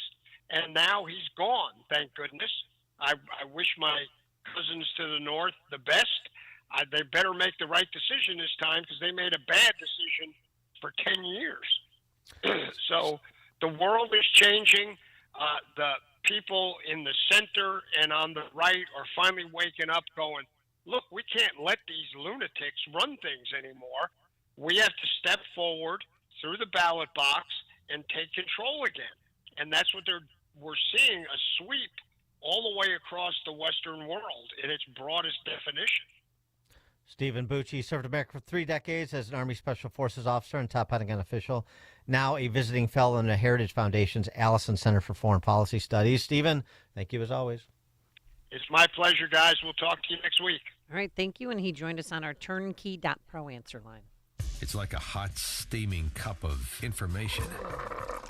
And now he's gone, thank goodness. I wish my cousins to the north the best. They better make the right decision this time, because they made a bad decision for 10 years. So the world is changing. The people in the center and on the right are finally waking up going, look, we can't let these lunatics run things anymore. We have to step forward through the ballot box and take control again. And that's what we're seeing, a sweep all the way across the Western world in its broadest definition. Stephen Bucci served America for 3 decades as an Army Special Forces officer and top Pentagon official. Now a visiting fellow in the Heritage Foundation's Allison Center for Foreign Policy Studies. Stephen, thank you as always. It's my pleasure, guys. We'll talk to you next week. All right, thank you. And he joined us on our turnkey.pro answer line. It's like a hot, steaming cup of information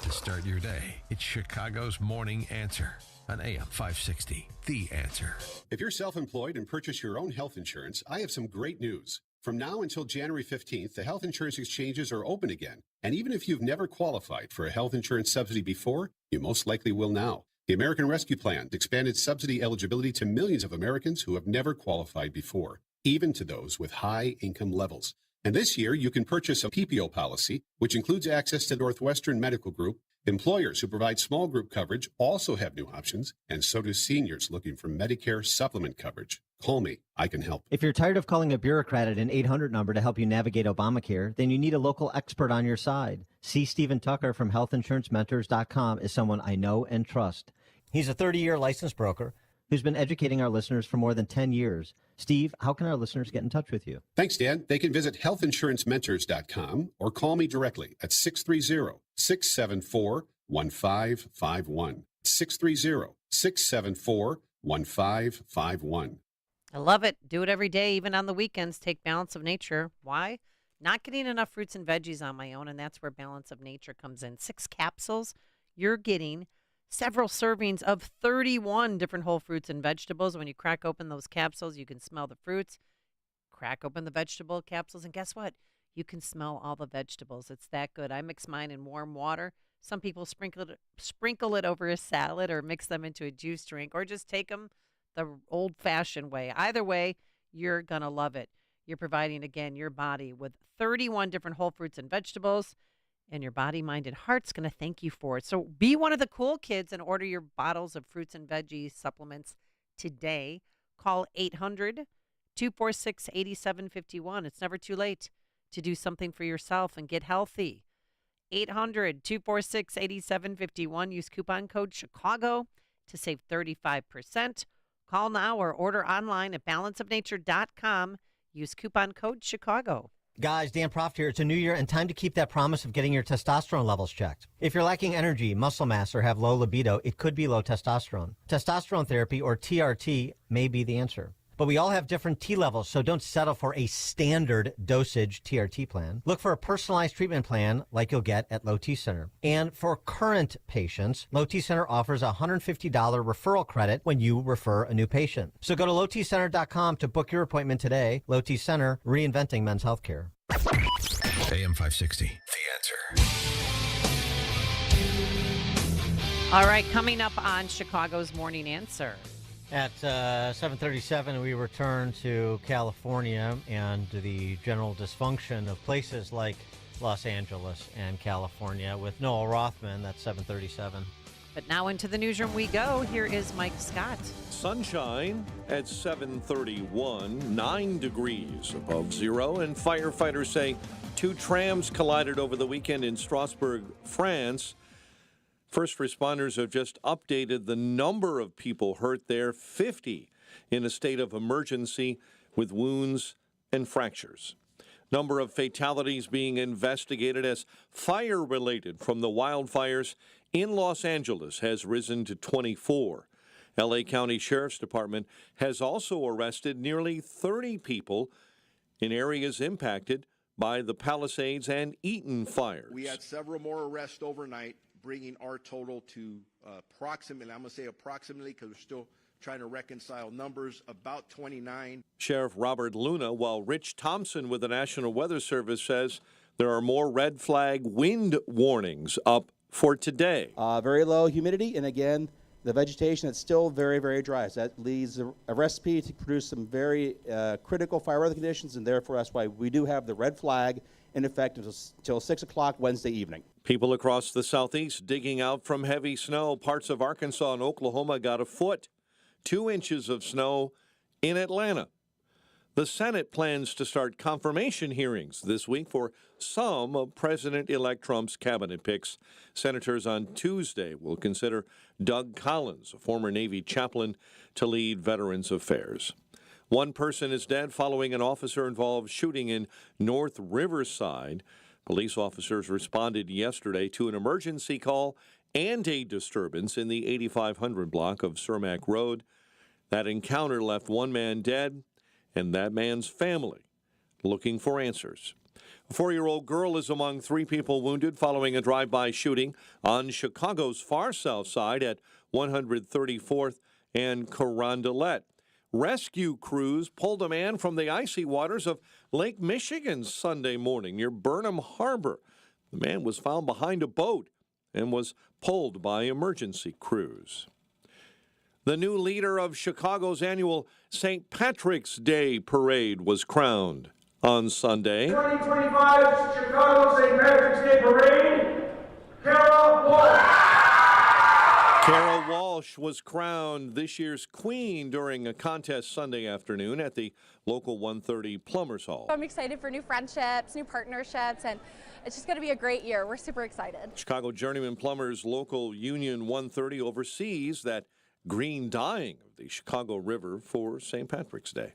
to start your day. It's Chicago's Morning Answer on AM 560. The Answer. If you're self-employed and purchase your own health insurance, I have some great news. From now until January 15th, the health insurance exchanges are open again. And even if you've never qualified for a health insurance subsidy before, you most likely will now. The American Rescue Plan expanded subsidy eligibility to millions of Americans who have never qualified before, even to those with high income levels. And this year, you can purchase a PPO policy, which includes access to Northwestern Medical Group. Employers who provide small group coverage also have new options, and so do seniors looking for Medicare supplement coverage. Call me. I can help. If you're tired of calling a bureaucrat at an 800 number to help you navigate Obamacare, then you need a local expert on your side. C. Stephen Tucker from healthinsurancementors.com is someone I know and trust. He's a 30-year licensed broker who's been educating our listeners for more than 10 years. Steve, how can our listeners get in touch with you? Thanks, Dan. They can visit healthinsurancementors.com or call me directly at 630-674-1551. 630-674-1551. I love it. Do it every day, even on the weekends. Take Balance of Nature. Why? Not getting enough fruits and veggies on my own, and that's where Balance of Nature comes in. 6 capsules. You're getting several servings of 31 different whole fruits and vegetables. When you crack open those capsules, you can smell the fruits. Crack open the vegetable capsules, and guess what? You can smell all the vegetables. It's that good. I mix mine in warm water. Some people sprinkle it over a salad or mix them into a juice drink or just take them the old-fashioned way. Either way, you're going to love it. You're providing, again, your body with 31 different whole fruits and vegetables, and your body, mind, and heart's going to thank you for it. So be one of the cool kids and order your bottles of fruits and veggie supplements today. Call 800-246-8751. It's never too late to do something for yourself and get healthy. 800-246-8751. Use coupon code Chicago to save 35%. Call now or order online at balanceofnature.com. Use coupon code Chicago. Guys, Dan Proft here. It's a new year and time to keep that promise of getting your testosterone levels checked. If you're lacking energy, muscle mass, or have low libido, it could be low testosterone. Testosterone therapy, or TRT, may be the answer. But we all have different T levels, so don't settle for a standard dosage TRT plan. Look for a personalized treatment plan like you'll get at Low T Center. And for current patients, Low T Center offers a $150 referral credit when you refer a new patient. So go to lowtcenter.com to book your appointment today. Low T Center, reinventing men's healthcare. AM 560, The Answer. All right, coming up on Chicago's Morning Answer. At 7:37, we return to California and the general dysfunction of places like Los Angeles and California with Noel Rothman. That's 7:37. But now into the newsroom we go. Here is Mike Scott. Sunshine at 7:31, 9 degrees above zero, and firefighters say 2 trams collided over the weekend in Strasbourg, France. First responders have just updated the number of people hurt there, 50 in a state of emergency with wounds and fractures. Number of fatalities being investigated as fire-related from the wildfires in Los Angeles has risen to 24. L.A. County Sheriff's Department has also arrested nearly 30 people in areas impacted by the Palisades and Eaton fires. We had several more arrests overnight, bringing our total to approximately, I'm going to say approximately because we're still trying to reconcile numbers, about 29. Sheriff Robert Luna, while Rich Thompson with the National Weather Service says there are more red flag wind warnings up for today. Very low humidity, and again, the vegetation is still very, very dry. So that leaves a recipe to produce some very critical fire weather conditions, and therefore that's why we do have the red flag in effect until 6 o'clock Wednesday evening. People across the southeast digging out from heavy snow. Parts of Arkansas and Oklahoma got a foot, 2 inches of snow in Atlanta. The Senate plans to start confirmation hearings this week for some of President-elect Trump's cabinet picks. Senators on Tuesday will consider Doug Collins, a former Navy chaplain, to lead Veterans Affairs. One person is dead following an officer-involved shooting in North Riverside. Police officers responded yesterday to an emergency call and a disturbance in the 8500 block of Cermak Road. That encounter left one man dead and that man's family looking for answers. A 4-year-old girl is among 3 people wounded following a drive-by shooting on Chicago's far south side at 134th and Carondelet. Rescue crews pulled a man from the icy waters of Lake Michigan Sunday morning near Burnham Harbor. The man was found behind a boat and was pulled by emergency crews. The new leader of Chicago's annual St. Patrick's Day Parade was crowned on Sunday. 2025 Chicago St. Patrick's Day Parade, Kara Walsh. Kara Walsh was crowned this year's queen during a contest Sunday afternoon at the local 130 Plumbers Hall. I'm excited for new friendships, new partnerships, and it's just going to be a great year. We're super excited. Chicago Journeyman Plumbers Local Union 130 oversees that green dyeing of the Chicago River for St. Patrick's Day.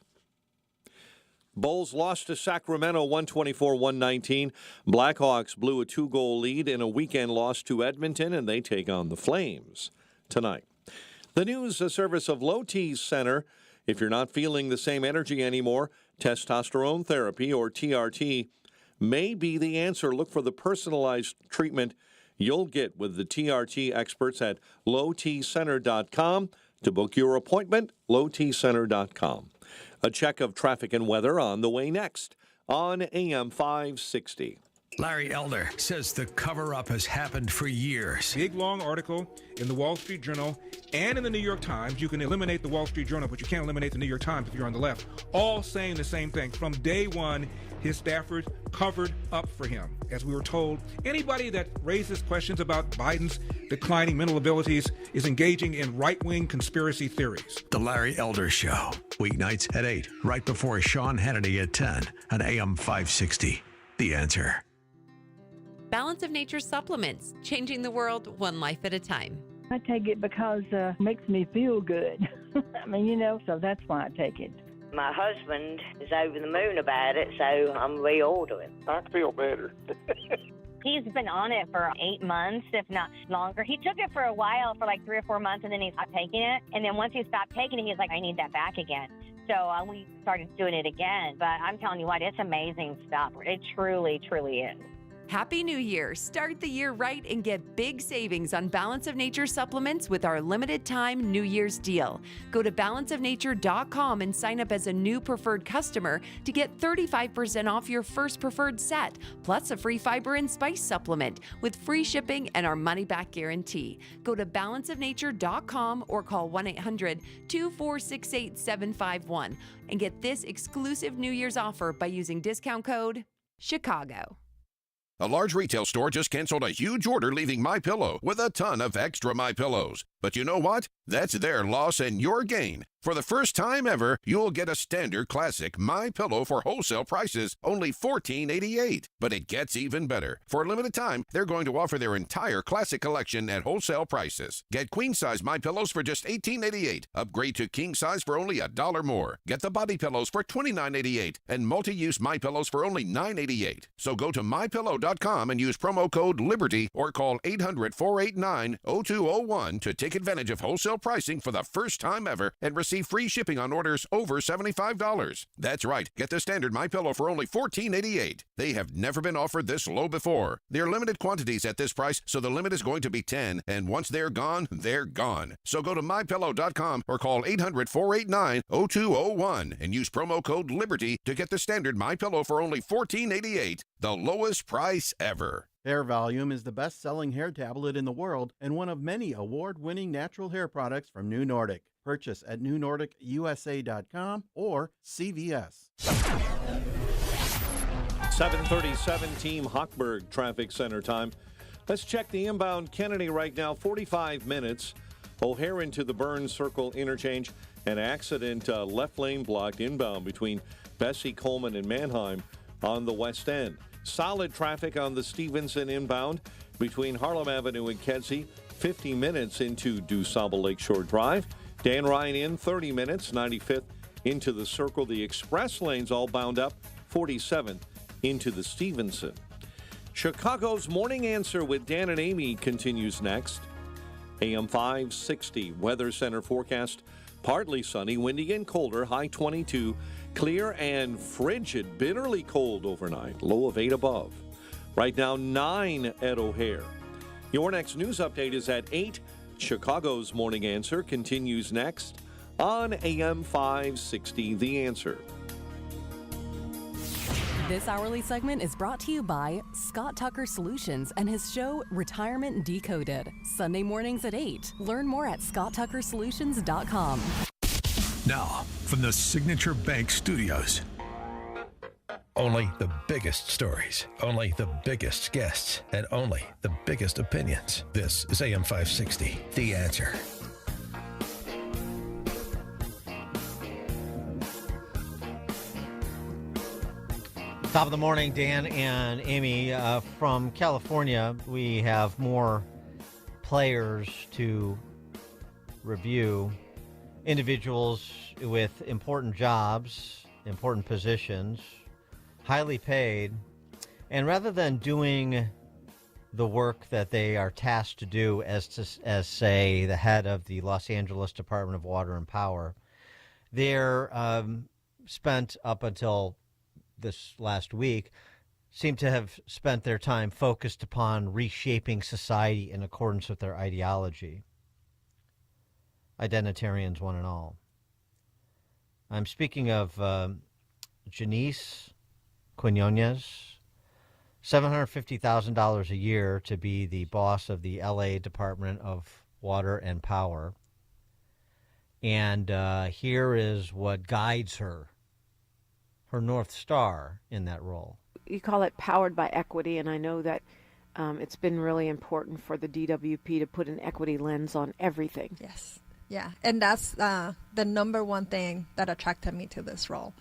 Bulls lost to Sacramento 124-119. Blackhawks blew a 2-goal lead in a weekend loss to Edmonton, and they take on the Flames tonight. The news service of Low T Center. If you're not feeling the same energy anymore, testosterone therapy, or TRT, may be the answer. Look for the personalized treatment you'll get with the TRT experts at lowtcenter.com. To book your appointment, lowtcenter.com. A check of traffic and weather on the way next on AM 560. Larry Elder says the cover-up has happened for years. Big, long article in the Wall Street Journal and in the New York Times. You can eliminate the Wall Street Journal, but you can't eliminate the New York Times if you're on the left. All saying the same thing. From day one, his staffers covered up for him. As we were told, anybody that raises questions about Biden's declining mental abilities is engaging in right-wing conspiracy theories. The Larry Elder Show, weeknights at 8, right before Sean Hannity at 10 on AM 560. The Answer. Balance of Nature supplements, changing the world one life at a time. I take it because it makes me feel good. I mean, so that's why I take it. My husband is over the moon about it, so I'm reordering. I feel better. He's been on it for 8 months, if not longer. He took it for a while, for like 3 or 4 months, and then he stopped taking it. And then once he stopped taking it, he was like, I need that back again. So we started doing it again. But I'm telling you what, it's amazing stuff. It truly, truly is. Happy New Year. Start the year right and get big savings on Balance of Nature supplements with our limited time New Year's deal. Go to balanceofnature.com and sign up as a new preferred customer to get 35% off your first preferred set, plus a free fiber and spice supplement with free shipping and our money back guarantee. Go to balanceofnature.com or call 1-800-246-8751 and get this exclusive New Year's offer by using discount code Chicago. A large retail store just canceled a huge order, leaving MyPillow with a ton of extra MyPillows. But you know what? That's their loss and your gain. For the first time ever, you'll get a standard classic MyPillow for wholesale prices, only $14.88. But it gets even better. For a limited time, they're going to offer their entire classic collection at wholesale prices. Get queen-size MyPillows for just $18.88. Upgrade to king-size for only $1 more. Get the body pillows for $29.88 and multi-use MyPillows for only $9.88. So go to MyPillow.com and use promo code LIBERTY or call 800-489-0201 to take advantage of wholesale pricing for the first time ever and receive free shipping on orders over $75. That's right. Get the standard MyPillow for only $14.88. They have never been offered this low before. They're limited quantities at this price, so the limit is going to be 10, and once they're gone, they're gone. So go to MyPillow.com or call 800-489-0201 and use promo code LIBERTY to get the standard MyPillow for only $14.88, the lowest price ever. Hair Volume is the best-selling hair tablet in the world and one of many award-winning natural hair products from New Nordic. Purchase at newnordicusa.com or CVS. 7:37 Team Hochberg Traffic Center time. Let's check the inbound Kennedy right now. 45 minutes. O'Hare into the Burns Circle interchange. An accident, left lane blocked inbound between Bessie, Coleman, and Manheim on the west end. Solid traffic on the Stevenson inbound between Harlem Avenue and Kedzie. 50 minutes into DuSable Lakeshore Drive. Dan Ryan in 30 minutes, 95th into the Circle. The express lanes all bound up. 47 into the Stevenson. Chicago's Morning Answer with Dan and Amy continues next. AM 560 Weather Center forecast. Partly sunny, windy and colder, high 22. Clear and frigid, bitterly cold overnight, low of 8 above. Right now, 9 at O'Hare. Your next news update is at 8. Chicago's Morning Answer continues next on AM 560, The Answer. This hourly segment is brought to you by Scott Tucker Solutions and his show Retirement Decoded. Sunday mornings at 8. Learn more at scotttuckersolutions.com. Now, from the Signature Bank Studios. Only the biggest stories, only the biggest guests, and only the biggest opinions. This is AM 560, The Answer. Top of the morning, Dan and Amy. From California, we have more players to review. Individuals with important jobs, important positions, highly paid, and rather than doing the work that they are tasked to do as say, the head of the Los Angeles Department of Water and Power, they're spent up until this last week, seem to have spent their time focused upon reshaping society in accordance with their ideology. Identitarians, one and all. I'm speaking of Janice Quinones, $750,000 a year to be the boss of the LA Department of Water and Power. And here is what guides her North Star in that role. You call it powered by equity, and I know that it's been really important for the DWP to put an equity lens on everything. Yes. Yeah, and that's the number one thing that attracted me to this role.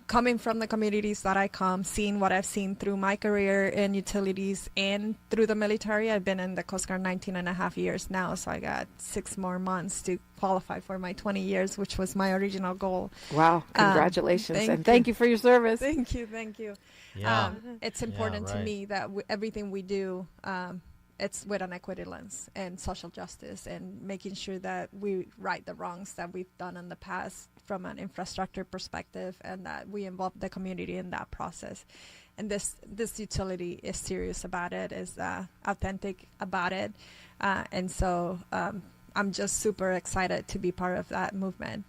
Coming from the communities that I come, seeing what I've seen through my career in utilities and through the military. I've been in the Coast Guard 19 and a half years now, so I got 6 more months to qualify for my 20 years, which was my original goal. Wow, congratulations, and thank you for your service. Thank you. Yeah. It's important to me that everything we do, it's with an equity lens and social justice and making sure that we right the wrongs that we've done in the past from an infrastructure perspective, and that we involve the community in that process. And this utility is serious about it, is authentic about it. And so I'm just super excited to be part of that movement.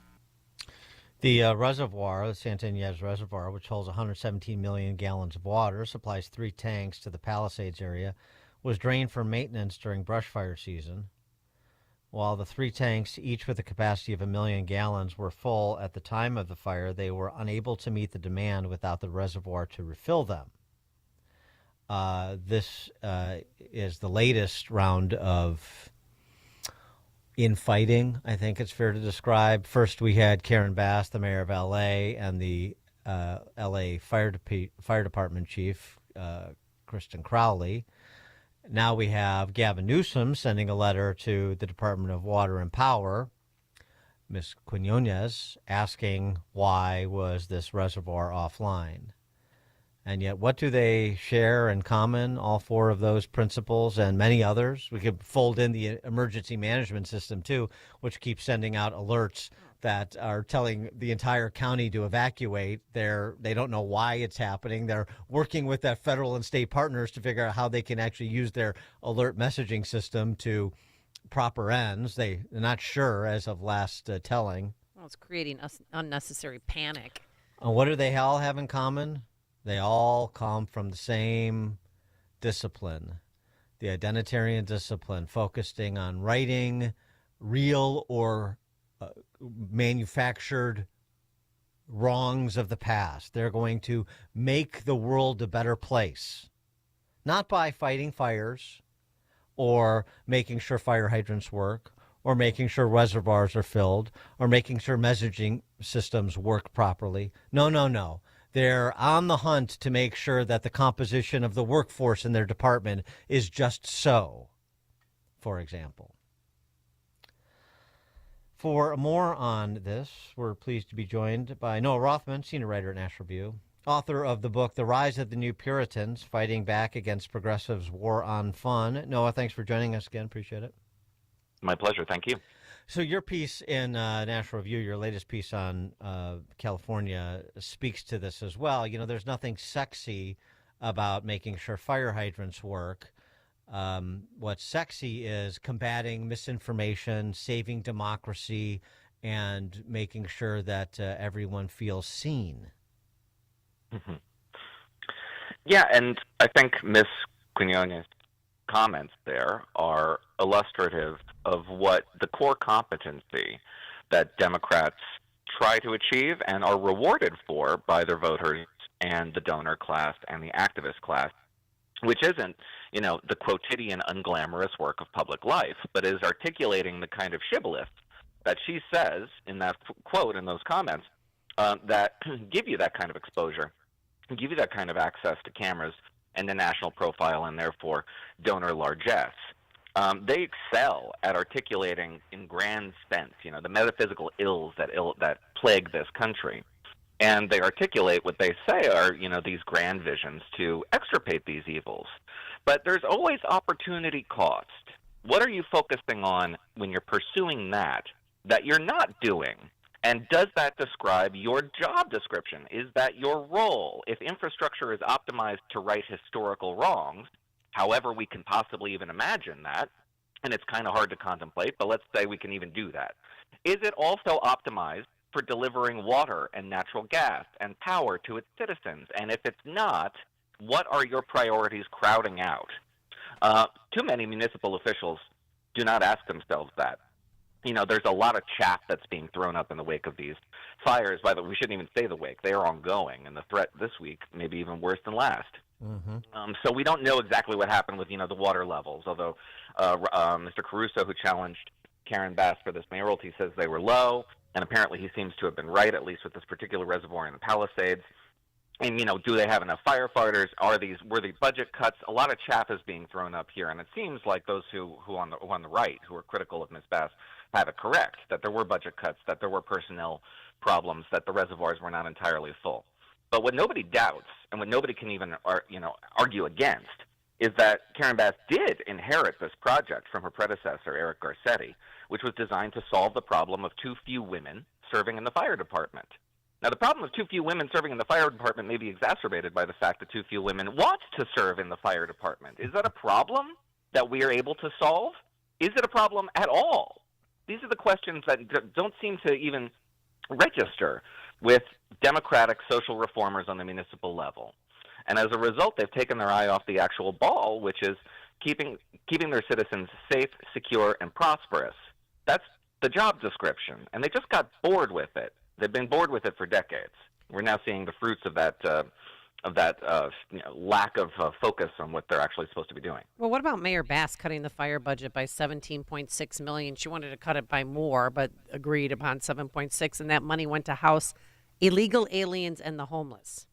The reservoir, the Santa Ynez Reservoir, which holds 117 million gallons of water, supplies 3 tanks to the Palisades area, was drained for maintenance during brush fire season. While the 3 tanks, each with a capacity of 1 million gallons, were full at the time of the fire, they were unable to meet the demand without the reservoir to refill them. This is the latest round of infighting, I think it's fair to describe. First, we had Karen Bass, the mayor of L.A., and the L.A. Fire Department chief, Kristen Crowley. Now we have Gavin Newsom sending a letter to the Department of Water and Power, Ms. Quinones, asking why was this reservoir offline. And yet, what do they share in common, all 4 of those principles and many others? We could fold in the emergency management system, too, which keeps sending out alerts that are telling the entire county to evacuate. They don't know why it's happening. They're working with their federal and state partners to figure out how they can actually use their alert messaging system to proper ends. They're not sure as of last telling. Well, it's creating unnecessary panic. What do they all have in common? They all come from the same discipline, the identitarian discipline, focusing on righting real or manufactured wrongs of the past. They're going to make the world a better place, not by fighting fires or making sure fire hydrants work or making sure reservoirs are filled or making sure messaging systems work properly. No. They're on the hunt to make sure that the composition of the workforce in their department is just so, for example. For more on this, we're pleased to be joined by Noah Rothman, senior writer at National Review, author of the book, The Rise of the New Puritans, Fighting Back Against Progressives' War on Fun. Noah, thanks for joining us again. Appreciate it. My pleasure. Thank you. So your piece in National Review, your latest piece on California, speaks to this as well. You know, there's nothing sexy about making sure fire hydrants work. What's sexy is combating misinformation, saving democracy, and making sure that everyone feels seen. Mm-hmm. Yeah, and I think Ms. Quinones' comments there are illustrative of what the core competency that Democrats try to achieve and are rewarded for by their voters and the donor class and the activist class, which isn't, you know, the quotidian, unglamorous work of public life, but is articulating the kind of shibboleth that she says in that quote, in those comments, that give you that kind of exposure, give you that kind of access to cameras and the national profile and therefore donor largesse. They excel at articulating in grand sense, you know, the metaphysical ills that plague this country. And they articulate what they say are, you know, these grand visions to extirpate these evils. But there's always opportunity cost. What are you focusing on when you're pursuing that you're not doing? And does that describe your job description? Is that your role? If infrastructure is optimized to right historical wrongs, however we can possibly even imagine that, and it's kind of hard to contemplate, but let's say we can even do that. Is it also optimized for delivering water and natural gas and power to its citizens? And if it's not, what are your priorities crowding out? Too many municipal officials do not ask themselves that. You know, there's a lot of chaff that's being thrown up in the wake of these fires. By the way, we shouldn't even say the wake. They are ongoing, and the threat this week may be even worse than last. Mm-hmm. So we don't know exactly what happened with, you know, the water levels, although Mr. Caruso, who challenged Karen Bass for this mayoralty, says they were low, and apparently he seems to have been right, at least with this particular reservoir in the Palisades. And, you know, do they have enough firefighters? Were these budget cuts? A lot of chaff is being thrown up here, and it seems like those who on the right, who are critical of Ms. Bass, have it correct, that there were budget cuts, that there were personnel problems, that the reservoirs were not entirely full. But what nobody doubts, and what nobody can even argue against, is that Karen Bass did inherit this project from her predecessor, Eric Garcetti, which was designed to solve the problem of too few women serving in the fire department. Now, the problem of too few women serving in the fire department may be exacerbated by the fact that too few women want to serve in the fire department. Is that a problem that we are able to solve? Is it a problem at all? These are the questions that don't seem to even register with democratic social reformers on the municipal level. And as a result, they've taken their eye off the actual ball, which is keeping their citizens safe, secure, and prosperous. That's the job description. And they just got bored with it. They've been bored with it for decades. We're now seeing the fruits of that lack of focus on what they're actually supposed to be doing. Well, what about Mayor Bass cutting the fire budget by $17.6 million? She wanted to cut it by more, but agreed upon $7.6, and that money went to house illegal aliens and the homeless.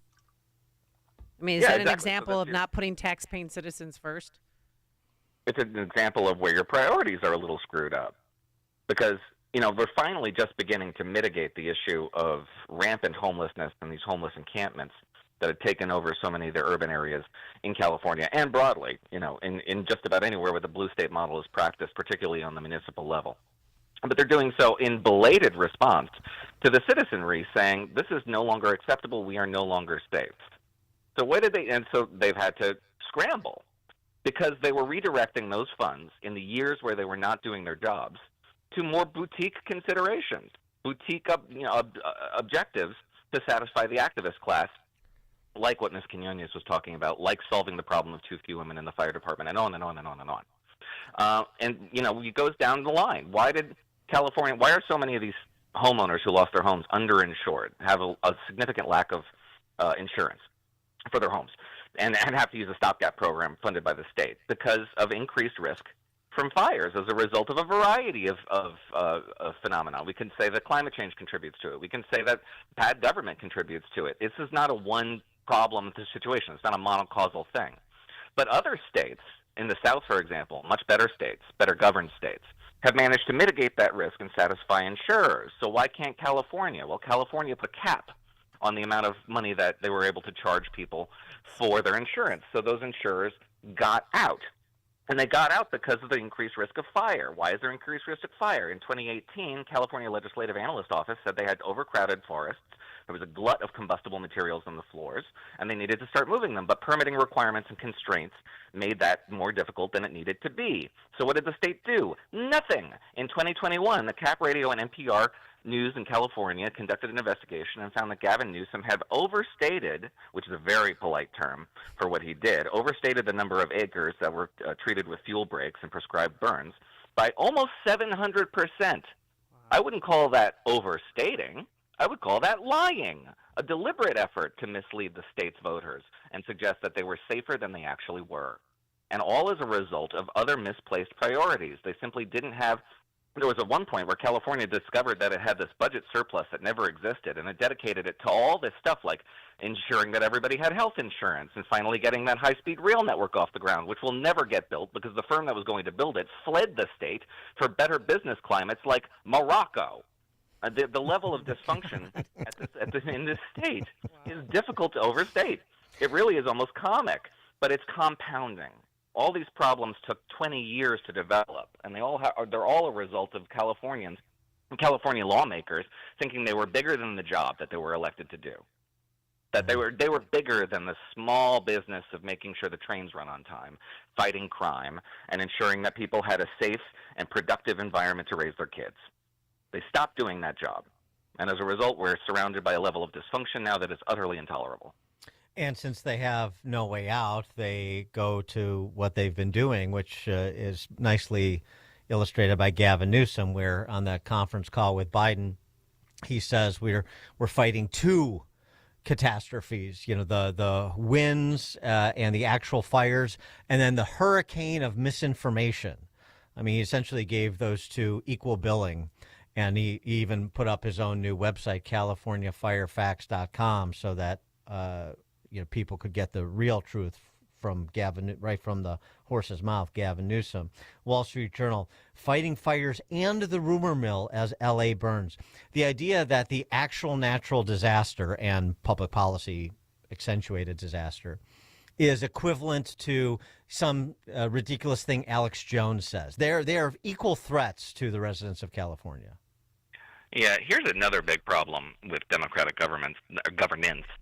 I mean, is that an example of not putting tax-paying citizens first? It's an example of where your priorities are a little screwed up, because we're finally just beginning to mitigate the issue of rampant homelessness and these homeless encampments that have taken over so many of the urban areas in California and broadly, in just about anywhere where the blue state model is practiced, particularly on the municipal level. But they're doing so in belated response to the citizenry saying, this is no longer acceptable, we are no longer safe. So so they've had to scramble because they were redirecting those funds in the years where they were not doing their jobs to more boutique considerations, boutique objectives to satisfy the activist class, like what Ms. Quinones was talking about, like solving the problem of too few women in the fire department, and on and on and on and on. It goes down the line. Why are so many of these homeowners who lost their homes underinsured, have a significant lack of insurance for their homes, and have to use a stopgap program funded by the state? Because of increased risk from fires as a result of a variety of phenomena. We can say that climate change contributes to it. We can say that bad government contributes to it. This is not a one problem situation. It's not a monocausal thing. But other states, in the South, for example, much better states, better governed states, have managed to mitigate that risk and satisfy insurers. So why can't California? Well, California put a cap on the amount of money that they were able to charge people for their insurance. So those insurers got out. And they got out because of the increased risk of fire. Why is there increased risk of fire? In 2018, California Legislative Analyst Office said they had overcrowded forests. There was a glut of combustible materials on the floors, and they needed to start moving them. But permitting requirements and constraints made that more difficult than it needed to be. So what did the state do? Nothing. In 2021, the Cap Radio and NPR News in California conducted an investigation and found that Gavin Newsom had overstated, which is a very polite term for what he did, overstated the number of acres that were treated with fuel breaks and prescribed burns by almost 700%. I wouldn't call that overstating. I would call that lying, a deliberate effort to mislead the state's voters and suggest that they were safer than they actually were. And all as a result of other misplaced priorities. They simply didn't have. There was at one point where California discovered that it had this budget surplus that never existed, and it dedicated it to all this stuff like ensuring that everybody had health insurance and finally getting that high-speed rail network off the ground, which will never get built because the firm that was going to build it fled the state for better business climates like Morocco. The level of dysfunction in this state is difficult to overstate. It really is almost comic, but it's compounding. All these problems took 20 years to develop, and they're all a result of California lawmakers thinking they were bigger than the job that they were elected to do. That they were bigger than the small business of making sure the trains run on time, fighting crime, and ensuring that people had a safe and productive environment to raise their kids. They stopped doing that job, and as a result, we're surrounded by a level of dysfunction now that is utterly intolerable. And since they have no way out, they go to what they've been doing, which is nicely illustrated by Gavin Newsom, where on that conference call with Biden, he says we're fighting two catastrophes, the winds and the actual fires, and then the hurricane of misinformation. I mean, he essentially gave those two equal billing. And he even put up his own new website, CaliforniaFireFacts.com, so that people could get the real truth from Gavin, right from the horse's mouth, Gavin Newsom. Wall Street Journal, fighting fires and the rumor mill as L.A. burns. The idea that the actual natural disaster and public policy accentuated disaster is equivalent to some ridiculous thing Alex Jones says. They're equal threats to the residents of California. Yeah, here's another big problem with democratic governance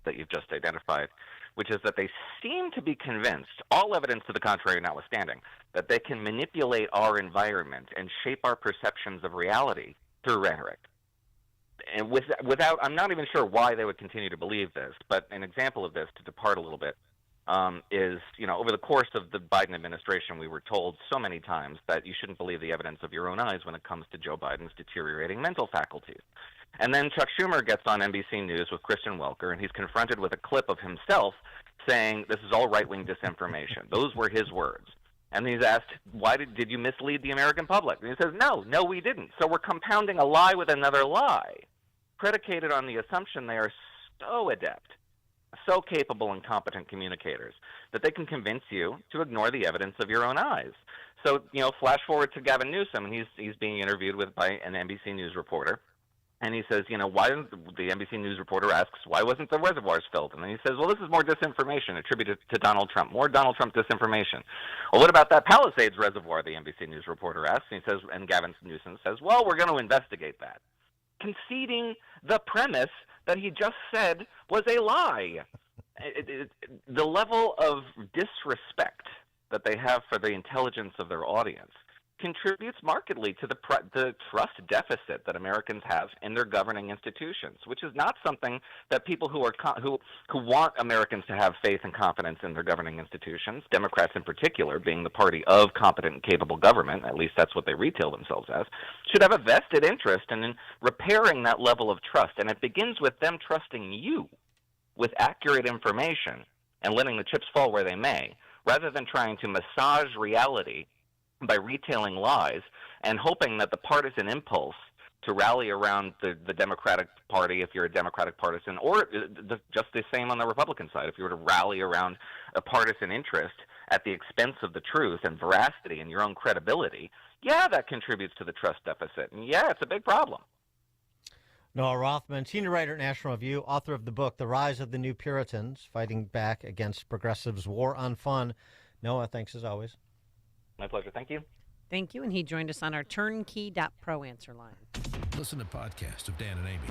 that you've just identified, which is that they seem to be convinced, all evidence to the contrary notwithstanding, that they can manipulate our environment and shape our perceptions of reality through rhetoric. And without, I'm not even sure why they would continue to believe this, but an example of this, to depart a little bit, is, over the course of the Biden administration, we were told so many times that you shouldn't believe the evidence of your own eyes when it comes to Joe Biden's deteriorating mental faculties. And then Chuck Schumer gets on NBC News with Kristen Welker, and he's confronted with a clip of himself saying this is all right-wing disinformation. Those were his words. And he's asked, why did you mislead the American public? And he says, no, we didn't. So we're compounding a lie with another lie, predicated on the assumption they are so adept, so capable and competent communicators that they can convince you to ignore the evidence of your own eyes. So, flash forward to Gavin Newsom, and he's being interviewed by an NBC News reporter, and he says, why didn't the NBC News reporter asks, why wasn't the reservoirs filled? And then he says, well, this is more disinformation attributed to Donald Trump, more Donald Trump disinformation. Well, what about that Palisades reservoir, the NBC News reporter asks, and Gavin Newsom says, well, we're going to investigate that, conceding the premise that he just said was a lie. The level of disrespect that they have for the intelligence of their audience contributes markedly to the trust deficit that Americans have in their governing institutions, which is not something that people who want Americans to have faith and confidence in their governing institutions, Democrats in particular, being the party of competent and capable government, at least that's what they retail themselves as, should have a vested interest in repairing that level of trust. And it begins with them trusting you with accurate information and letting the chips fall where they may, rather than trying to massage reality by retailing lies and hoping that the partisan impulse to rally around the Democratic Party if you're a Democratic partisan, or just the same on the Republican side. If you were to rally around a partisan interest at the expense of the truth and veracity and your own credibility, yeah, that contributes to the trust deficit. And yeah, it's a big problem. Noah Rothman, senior writer at National Review, author of the book, The Rise of the New Puritans, Fighting Back Against Progressives' War on Fun. Noah, thanks as always. My pleasure. Thank you. Thank you. And he joined us on our turnkey.pro answer line. Listen to podcasts of Dan and Amy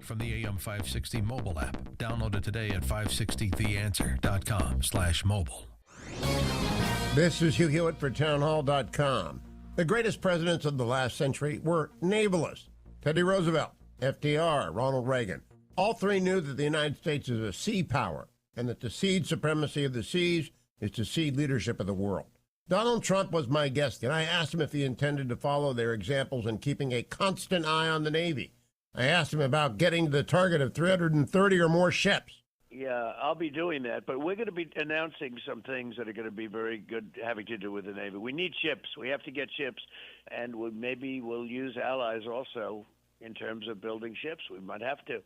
from the AM 560 mobile app. Download it today at 560theanswer.com/mobile. This is Hugh Hewitt for townhall.com. The greatest presidents of the last century were navalists. Teddy Roosevelt, FDR, Ronald Reagan. All three knew that the United States is a sea power and that to cede supremacy of the seas is to cede leadership of the world. Donald Trump was my guest, and I asked him if he intended to follow their examples in keeping a constant eye on the Navy. I asked him about getting to the target of 330 or more ships. Yeah, I'll be doing that, but we're going to be announcing some things that are going to be very good having to do with the Navy. We need ships. We have to get ships, and maybe we'll use allies also in terms of building ships. We might have to.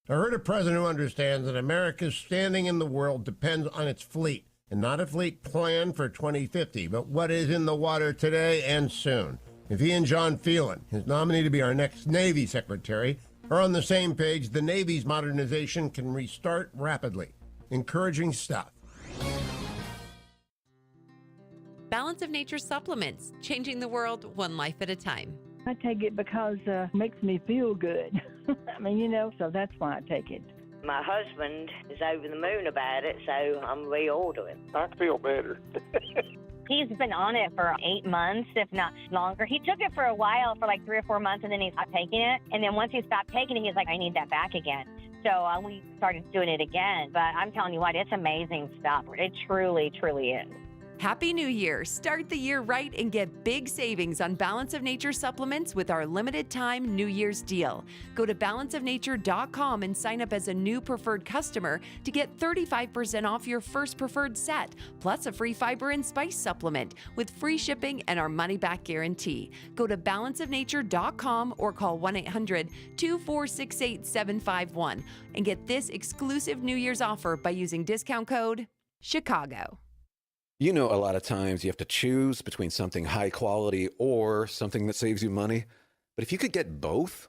I heard a president who understands that America's standing in the world depends on its fleet, and not a fleet plan for 2050, but what is in the water today and soon. If he and John Phelan, his nominee to be our next Navy Secretary, are on the same page, the Navy's modernization can restart rapidly. Encouraging stuff. Balance of Nature supplements, changing the world one life at a time. I take it because it makes me feel good. I mean, so that's why I take it. My husband is over the moon about it, so I'm reordering. I feel better. He's been on it for 8 months, if not longer. He took it for a while, for like 3 or 4 months, and then he stopped taking it. And then once he stopped taking it, he's like, I need that back again. So we started doing it again. But I'm telling you what, it's amazing stuff. It truly, truly is. Happy New Year! Start the year right and get big savings on Balance of Nature supplements with our limited time New Year's deal. Go to balanceofnature.com and sign up as a new preferred customer to get 35% off your first preferred set, plus a free fiber and spice supplement with free shipping and our money-back guarantee. Go to balanceofnature.com or call 1-800-246-8751 and get this exclusive New Year's offer by using discount code CHICAGO. You know, a lot of times you have to choose between something high quality or something that saves you money. But if you could get both,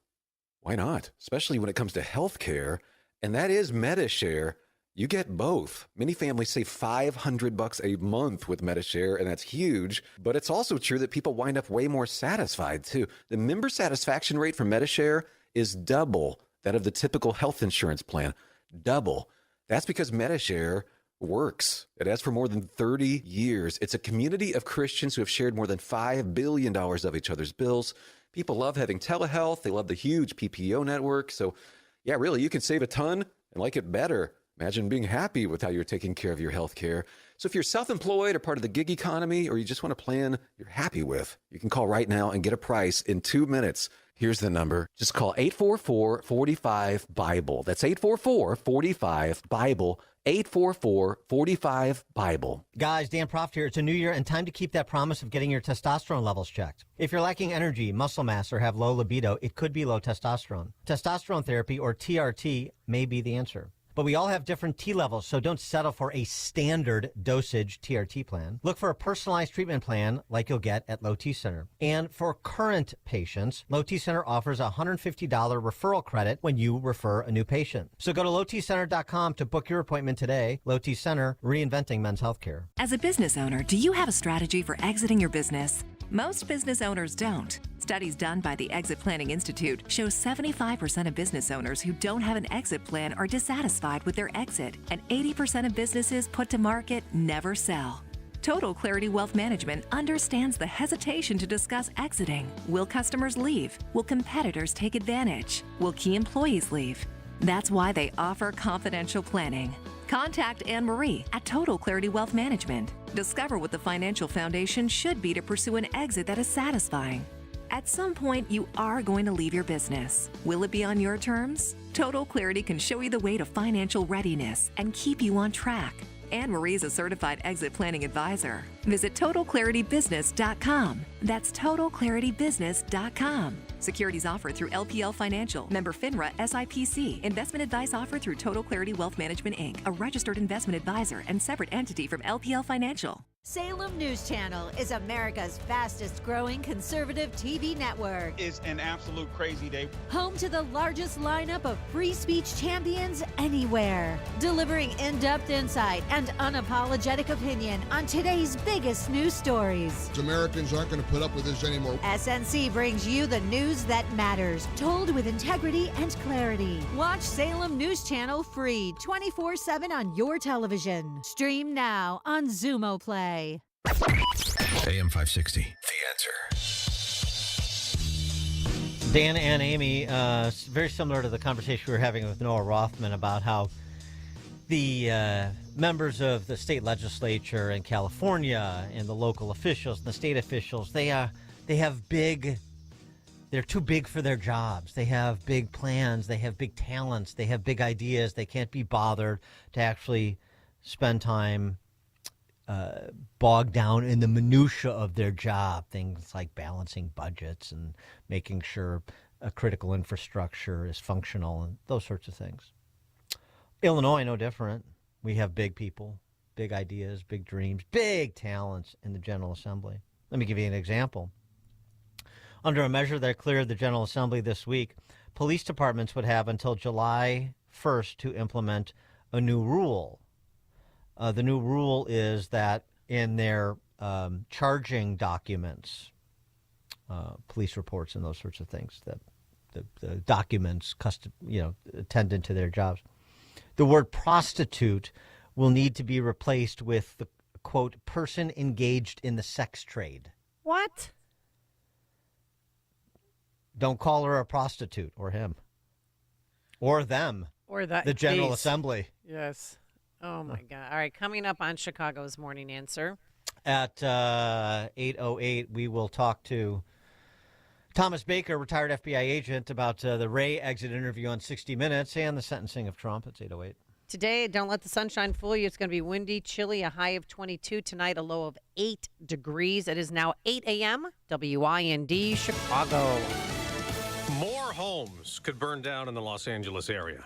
why not? Especially when it comes to health care, and that is MediShare. You get both. Many families save $500 a month with MediShare, and that's huge. But it's also true that people wind up way more satisfied, too. The member satisfaction rate for MediShare is double that of the typical health insurance plan. Double. That's because MediShare works. It has for more than 30 years. It's a community of Christians who have shared more than $5 billion of each other's bills. People love having telehealth. They love the huge PPO network. So, yeah, really, you can save a ton and like it better. Imagine being happy with how you're taking care of your health care. So if you're self-employed or part of the gig economy, or you just want a plan you're happy with, you can call right now and get a price in 2 minutes. Here's the number. Just call 844-45-BIBLE. That's 844-45-BIBLE. 844-45-BIBLE. Guys, Dan Proft here. It's a new year and time to keep that promise of getting your testosterone levels checked. If you're lacking energy, muscle mass, or have low libido, it could be low testosterone. Testosterone therapy, or TRT, may be the answer. But we all have different T levels, so don't settle for a standard dosage TRT plan. Look for a personalized treatment plan like you'll get at Low T Center. And for current patients, Low T Center offers a $150 referral credit when you refer a new patient. So go to lowtcenter.com to book your appointment today. Low T Center, reinventing men's healthcare. As a business owner, do you have a strategy for exiting your business? Most business owners don't. Studies done by the Exit Planning Institute show 75% of business owners who don't have an exit plan are dissatisfied with their exit, and 80% of businesses put to market never sell. Total Clarity Wealth Management understands the hesitation to discuss exiting. Will customers leave? Will competitors take advantage? Will key employees leave? That's why they offer confidential planning. Contact Anne-Marie at Total Clarity Wealth Management. Discover what the financial foundation should be to pursue an exit that is satisfying. At some point, you are going to leave your business. Will it be on your terms? Total Clarity can show you the way to financial readiness and keep you on track. Anne-Marie is a certified exit planning advisor. Visit TotalClarityBusiness.com. That's TotalClarityBusiness.com. Securities offered through LPL Financial. Member FINRA SIPC. Investment advice offered through Total Clarity Wealth Management, Inc., a registered investment advisor and separate entity from LPL Financial. Salem News Channel is America's fastest growing conservative TV network. It's an absolute crazy day. Home to the largest lineup of free speech champions anywhere. Delivering in-depth insight and unapologetic opinion on today's biggest news stories. Americans aren't going to put up with this anymore. SNC brings you the news that matters, told with integrity and clarity. Watch Salem News Channel free 24/7 on your television. Stream now on Xumo Play. AM 560, The Answer. Dan and Amy, very similar to the conversation we were having with Noah Rothman about how the members of the state legislature in California and the local officials and the state officials, they're too big for their jobs. They have big plans. They have big talents. They have big ideas. They can't be bothered to actually spend time bogged down in the minutia of their job, things like balancing budgets and making sure a critical infrastructure is functional and those sorts of things. Illinois, no different. We have big people, big ideas, big dreams, big talents in the General Assembly. Let me give you an example. Under a measure that cleared the General Assembly this week, police departments would have until July 1st to implement a new rule. The new rule is that in their charging documents, police reports and those sorts of things, that the documents attendant to their jobs, the word prostitute will need to be replaced with the, quote, person engaged in the sex trade. What? Don't call her a prostitute, or him, or them, or that the General Assembly. Yes. Oh, my God. All right, coming up on Chicago's Morning Answer. At 8:08, we will talk to Thomas Baker, retired FBI agent, about the Wray exit interview on 60 Minutes and the sentencing of Trump. It's 8:08. Today, don't let the sunshine fool you. It's going to be windy, chilly, a high of 22. Tonight, a low of 8 degrees. It is now 8 a.m. WIND, Chicago. More homes could burn down in the Los Angeles area.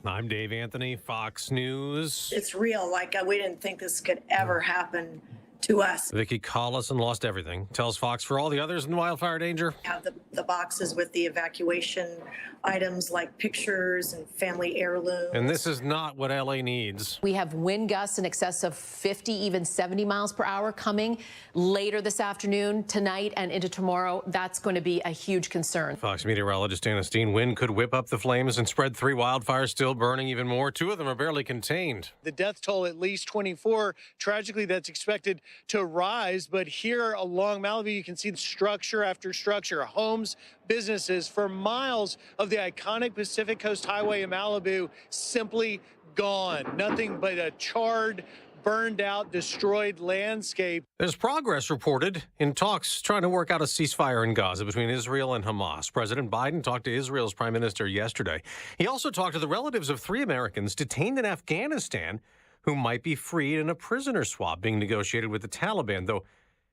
I'm Dave Anthony, Fox News. It's real. We didn't think this could ever happen to us. Vicki Collison lost everything. Tells Fox for all the others in wildfire danger. Have the boxes with the evacuation items like pictures and family heirlooms. And this is not what LA needs. We have wind gusts in excess of 50, even 70 miles per hour coming later this afternoon, tonight, and into tomorrow. That's going to be a huge concern. Fox meteorologist Anna Steen, wind could whip up the flames and spread 3 wildfires, still burning even more. 2 of them are barely contained. The death toll, at least 24. Tragically, that's expected to rise. But here along Malibu, you can see structure after structure, homes, businesses for miles of the iconic Pacific Coast Highway in Malibu simply gone. Nothing but a charred, burned out, destroyed landscape. There's progress reported in talks trying to work out a ceasefire in Gaza between Israel and Hamas. President Biden talked to Israel's prime minister yesterday. He also talked to the relatives of 3 Americans detained in Afghanistan who might be freed in a prisoner swap being negotiated with the Taliban, though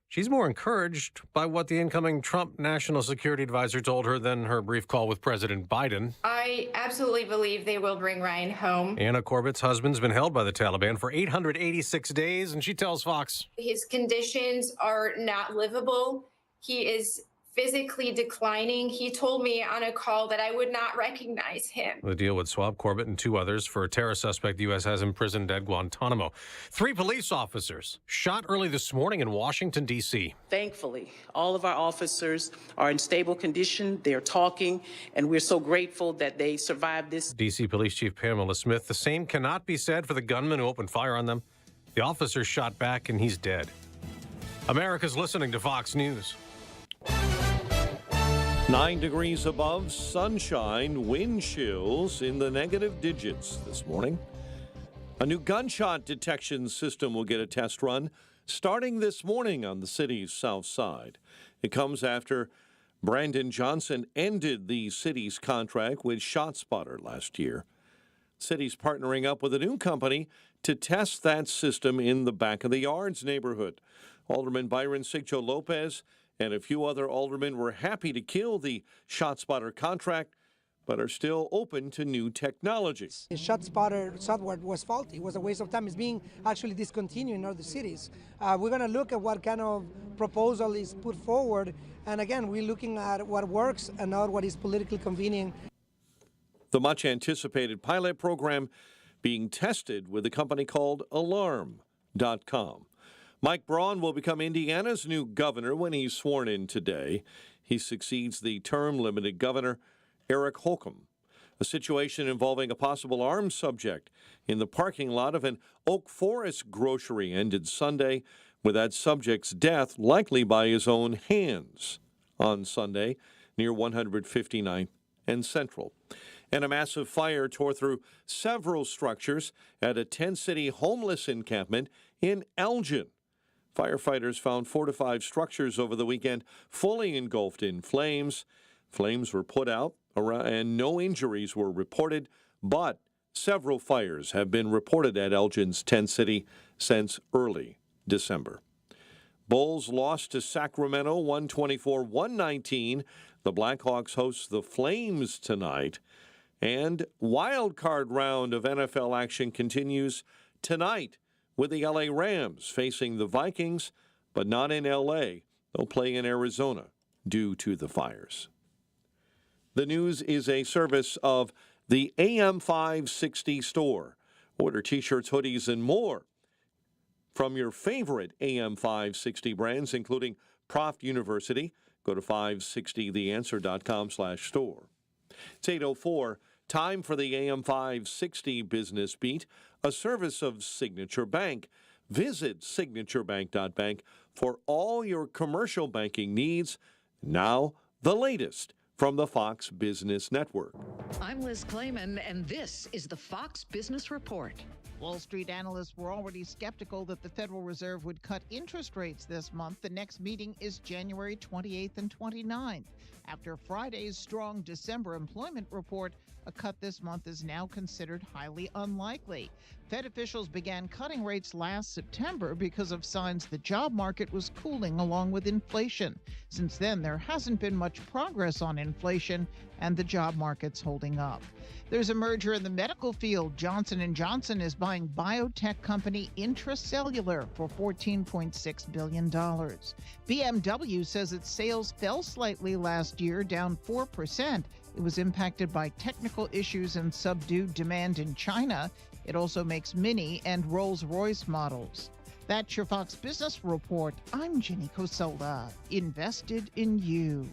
she's more encouraged by what the incoming Trump National Security Advisor told her than her brief call with President Biden. I absolutely believe they will bring Ryan home. Anna Corbett's husband's been held by the Taliban for 886 days, and she tells Fox his conditions are not livable. He is physically declining. He told me on a call that I would not recognize him. The deal would swap Corbett and 2 others for a terror suspect the U.S. has imprisoned at Guantanamo. 3 police officers shot early this morning in Washington, D.C. Thankfully, all of our officers are in stable condition. They're talking, and we're so grateful that they survived this. D.C. Police Chief Pamela Smith. The same cannot be said for the gunman who opened fire on them. The officer shot back, and he's dead. America's listening to Fox News. 9 degrees above, sunshine, wind chills in the negative digits this morning. A new gunshot detection system will get a test run starting this morning on the city's south side. It comes after Brandon Johnson ended the city's contract with ShotSpotter last year. The city's partnering up with a new company to test that system in the Back of the Yards neighborhood. Alderman Byron Sigcho Lopez and a few other aldermen were happy to kill the ShotSpotter contract, but are still open to new technology. The ShotSpotter software was faulty. It was a waste of time. It's being actually discontinued in other cities. We're going to look at what kind of proposal is put forward. And again, we're looking at what works and not what is politically convenient. The much anticipated pilot program being tested with a company called Alarm.com. Mike Braun will become Indiana's new governor when he's sworn in today. He succeeds the term-limited governor, Eric Holcomb. A situation involving a possible armed subject in the parking lot of an Oak Forest grocery ended Sunday with that subject's death likely by his own hands on Sunday near 159th and Central. And a massive fire tore through several structures at a 10-city homeless encampment in Elgin. Firefighters found 4 to 5 structures over the weekend fully engulfed in flames. Flames were put out and no injuries were reported, but several fires have been reported at Elgin's 10-city since early December. Bulls lost to Sacramento 124-119. The Blackhawks host the Flames tonight. And wild card round of NFL action continues tonight with the LA Rams facing the Vikings, but not in LA. They'll play in Arizona due to the fires. The news is a service of the AM 560 store. Order t-shirts, hoodies, and more from your favorite AM 560 brands, including Proft University. Go to 560theanswer.com/store. It's 8:04. Time for the AM 560 Business Beat, a service of Signature Bank. Visit signaturebank.bank for all your commercial banking needs. Now, the latest from the Fox Business Network. I'm Liz Clayman, and this is the Fox Business Report. Wall Street analysts were already skeptical that the Federal Reserve would cut interest rates this month. The next meeting is January 28th and 29th. After Friday's strong December employment report, a cut this month is now considered highly unlikely. Fed officials began cutting rates last September because of signs the job market was cooling along with inflation. Since then, there hasn't been much progress on inflation, and the job market's holding up. There's a merger in the medical field. Johnson & Johnson is buying biotech company Intra-Cellular for $14.6 billion. BMW says its sales fell slightly last year, down 4%. It was impacted by technical issues and subdued demand in China. It also makes Mini and Rolls-Royce models. That's your Fox Business Report. I'm Jenny Cosola, invested in you.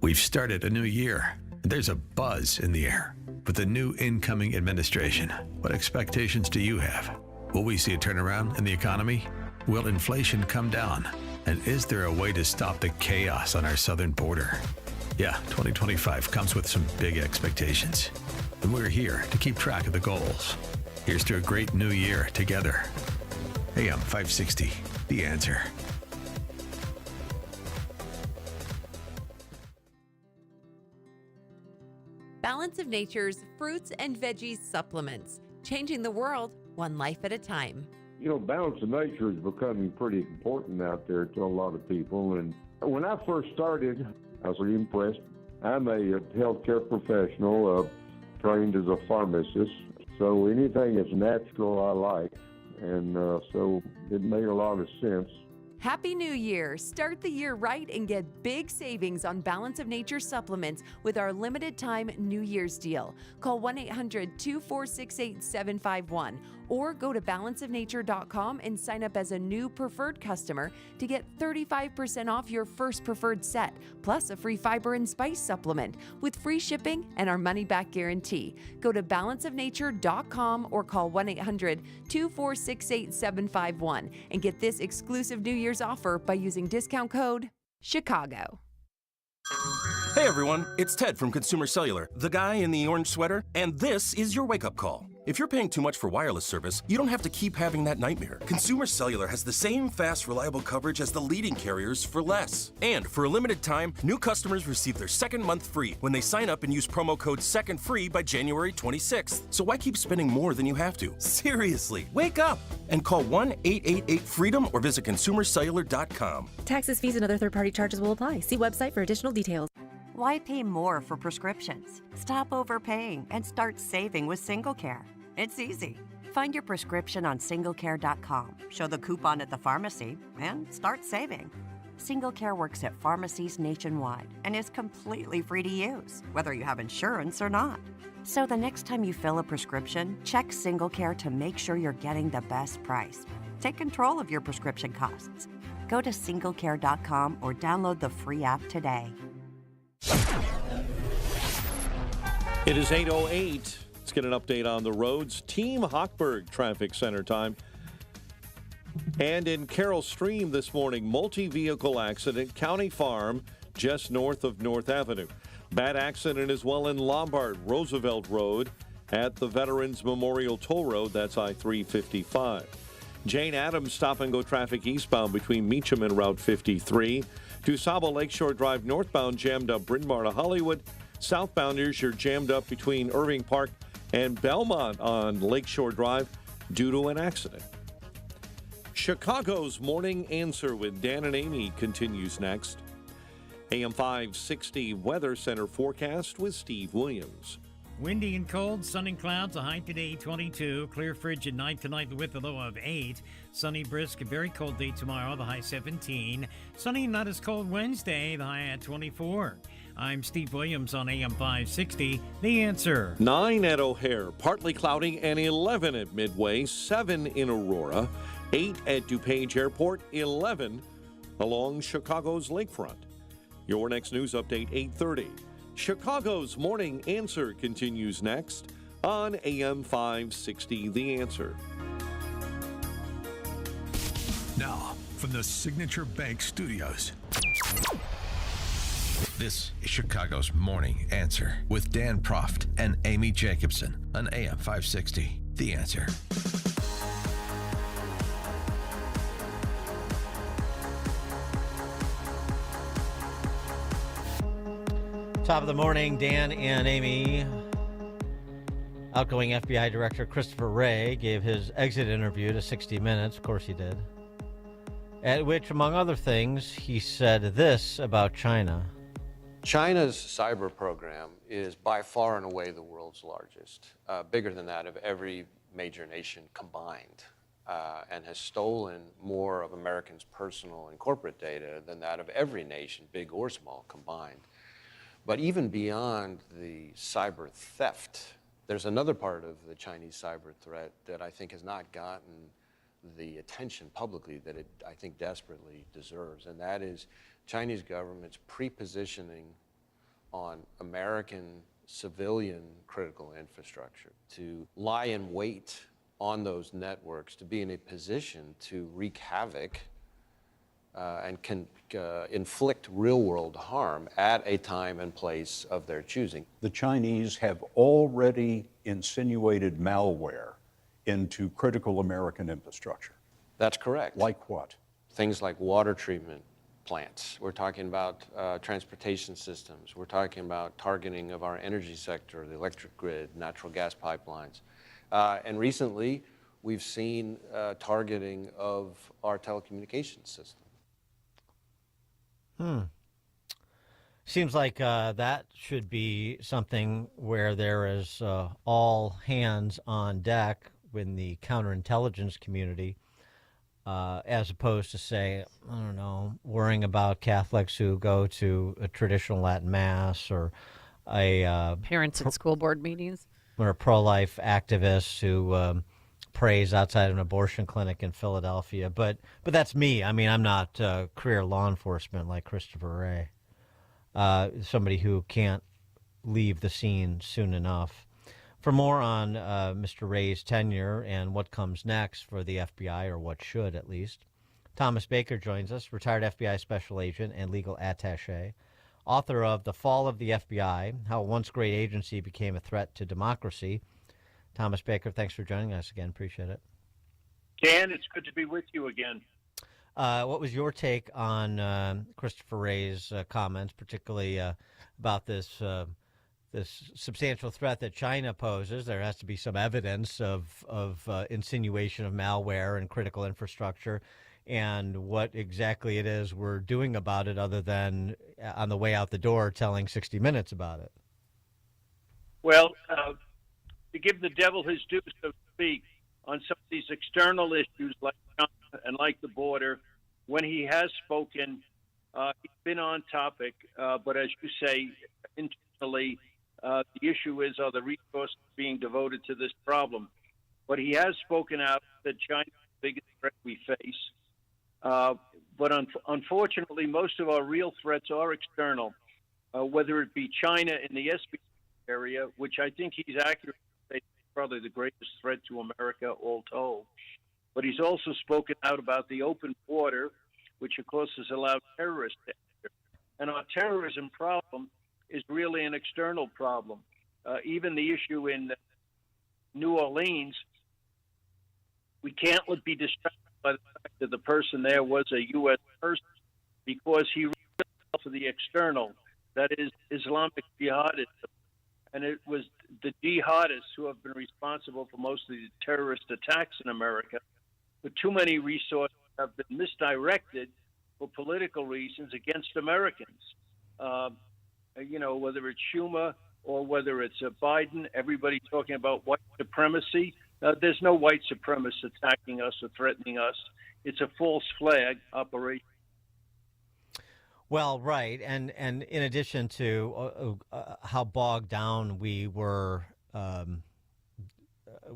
We've started a new year. There's a buzz in the air. With the new incoming administration, what expectations do you have? Will we see a turnaround in the economy? Will inflation come down? And is there a way to stop the chaos on our southern border? Yeah, 2025 comes with some big expectations. And we're here to keep track of the goals. Here's to a great new year together. AM 560, The Answer. Balance of Nature's fruits and veggies supplements, changing the world one life at a time. You know, balance of nature is becoming pretty important out there to a lot of people. And when I first started, I was really impressed. I'm a healthcare professional, trained as a pharmacist. So anything that's natural, I like. And so it made a lot of sense. Happy New Year! Start the year right and get big savings on Balance of Nature supplements with our limited time New Year's deal. Call 1-800-246-8751 or go to balanceofnature.com and sign up as a new preferred customer to get 35% off your first preferred set, plus a free fiber and spice supplement with free shipping and our money-back guarantee. Go to balanceofnature.com or call 1-800-246-8751 and get this exclusive New Year's offer by using discount code CHICAGO. Hey everyone, it's Ted from Consumer Cellular, the guy in the orange sweater, and this is your wake-up call. If you're paying too much for wireless service, you don't have to keep having that nightmare. Consumer Cellular has the same fast, reliable coverage as the leading carriers for less. And for a limited time, new customers receive their second month free when they sign up and use promo code SECONDFREE by January 26th. So why keep spending more than you have to? Seriously, wake up and call 1-888-FREEDOM or visit consumercellular.com. Taxes, fees, and other third-party charges will apply. See website for additional details. Why pay more for prescriptions? Stop overpaying and start saving with SingleCare. It's easy. Find your prescription on singlecare.com, show the coupon at the pharmacy, and start saving. SingleCare works at pharmacies nationwide and is completely free to use, whether you have insurance or not. So the next time you fill a prescription, check SingleCare to make sure you're getting the best price. Take control of your prescription costs. Go to singlecare.com or download the free app today. It is 8:08. Let's get an update on the roads. Team Hochberg traffic center time. And in Carroll Stream this morning, multi-vehicle accident, County Farm, just north of North Avenue. Bad accident as well in Lombard, Roosevelt Road at the Veterans Memorial Toll Road. That's I-355. Jane Addams stop-and-go traffic eastbound between Meacham and Route 53. DuSable Lakeshore Drive northbound jammed up Bryn Mawr to Hollywood. Southbounders, you're jammed up between Irving Park and Belmont on Lakeshore Drive due to an accident. Chicago's Morning Answer with Dan and Amy continues next. AM 560 Weather Center forecast with Steve Williams. Windy and cold, sun and clouds, a high today 22. Clear frigid night tonight with a low of 8. Sunny, brisk, very cold day tomorrow, the high 17. Sunny, not as cold Wednesday, the high at 24. I'm Steve Williams on AM 560, The Answer. 9 at O'Hare, partly cloudy, and 11 at Midway, 7 in Aurora, 8 at DuPage Airport, 11 along Chicago's lakefront. Your next news update, 8:30. Chicago's Morning Answer continues next on AM 560, The Answer. Now, from the Signature Bank Studios, this is Chicago's Morning Answer with Dan Proft and Amy Jacobson on AM 560, The Answer. Top of the morning, Dan and Amy. Outgoing FBI Director Christopher Wray gave his exit interview to 60 Minutes. Of course he did. At which, among other things, he said this about China. China's cyber program is by far and away the world's largest, bigger than that of every major nation combined, and has stolen more of Americans' personal and corporate data than that of every nation, big or small, combined. But even beyond the cyber theft, there's another part of the Chinese cyber threat that I think has not gotten the attention publicly that it, I think, desperately deserves, and that is Chinese government's pre-positioning on American civilian critical infrastructure to lie in wait on those networks, to be in a position to wreak havoc and can inflict real-world harm at a time and place of their choosing. The Chinese have already insinuated malware into critical American infrastructure. That's correct. Like what? Things like water treatment plants. We're talking about transportation systems. We're talking about targeting of our energy sector, the electric grid, natural gas pipelines. And recently, we've seen targeting of our telecommunications system. Seems like that should be something where there is all hands on deck in the counterintelligence community, as opposed to, say, I don't know, worrying about Catholics who go to a traditional Latin Mass, or a parents at school board meetings, or a pro-life activist who prays outside an abortion clinic in Philadelphia. But that's me. I mean, I'm not career law enforcement like Christopher Wray, somebody who can't leave the scene soon enough. For more on Mr. Wray's tenure and what comes next for the FBI, or what should at least, Thomas Baker joins us, retired FBI special agent and legal attaché, author of The Fall of the FBI, How a Once Great Agency Became a Threat to Democracy. Thomas Baker, thanks for joining us again. Appreciate it. Dan, it's good to be with you again. What was your take on Christopher Wray's comments, particularly about this substantial threat that China poses? There has to be some evidence of insinuation of malware and critical infrastructure, and what exactly it is we're doing about it, other than on the way out the door telling 60 Minutes about it. Well, to give the devil his due, so to speak, on some of these external issues like China and like the border, when he has spoken, he's been on topic. But as you say, internally, the issue is, are the resources being devoted to this problem? But he has spoken out that China is the biggest threat we face. But unfortunately, most of our real threats are external, whether it be China in the SB area, which I think he's accurate to say is probably the greatest threat to America all told. But he's also spoken out about the open border, which of course has allowed terrorists to enter. And our terrorism problem is really an external problem. Even the issue in New Orleans, we can't be distracted by the fact that the person there was a U.S. person, because he really for the external, that is Islamic jihadism. And it was the jihadists who have been responsible for most of the terrorist attacks in America. But too many resources have been misdirected for political reasons against Americans. Whether it's Schumer or whether it's Biden, everybody talking about white supremacy. There's no white supremacists attacking us or threatening us. It's a false flag operation. Well, right, and in addition to how bogged down we were,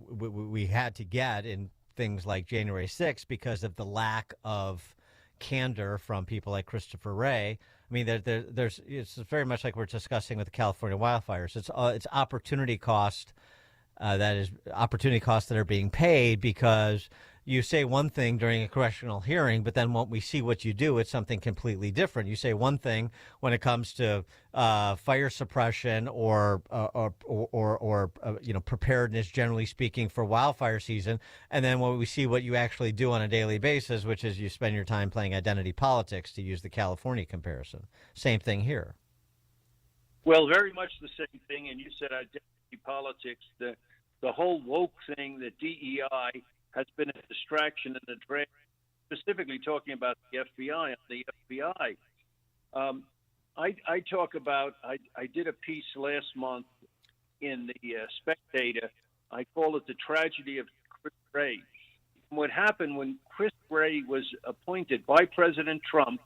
we had to get in things like January 6th because of the lack of candor from people like Christopher Wray. I mean, it's very much like we're discussing with the California wildfires. It's opportunity cost. That is opportunity costs that are being paid because you say one thing during a congressional hearing, but then when we see what you do, it's something completely different. You say one thing when it comes to fire suppression or preparedness, generally speaking, for wildfire season, and then when we see what you actually do on a daily basis, which is you spend your time playing identity politics, to use the California comparison. Same thing here. Well, very much the same thing, and you said identity politics. The whole woke thing, the DEI, has been a distraction in the draft, specifically talking about the FBI. I talk about, I did a piece last month in the Spectator. I call it the tragedy of Chris Wray. What happened when Chris Wray was appointed by President Trump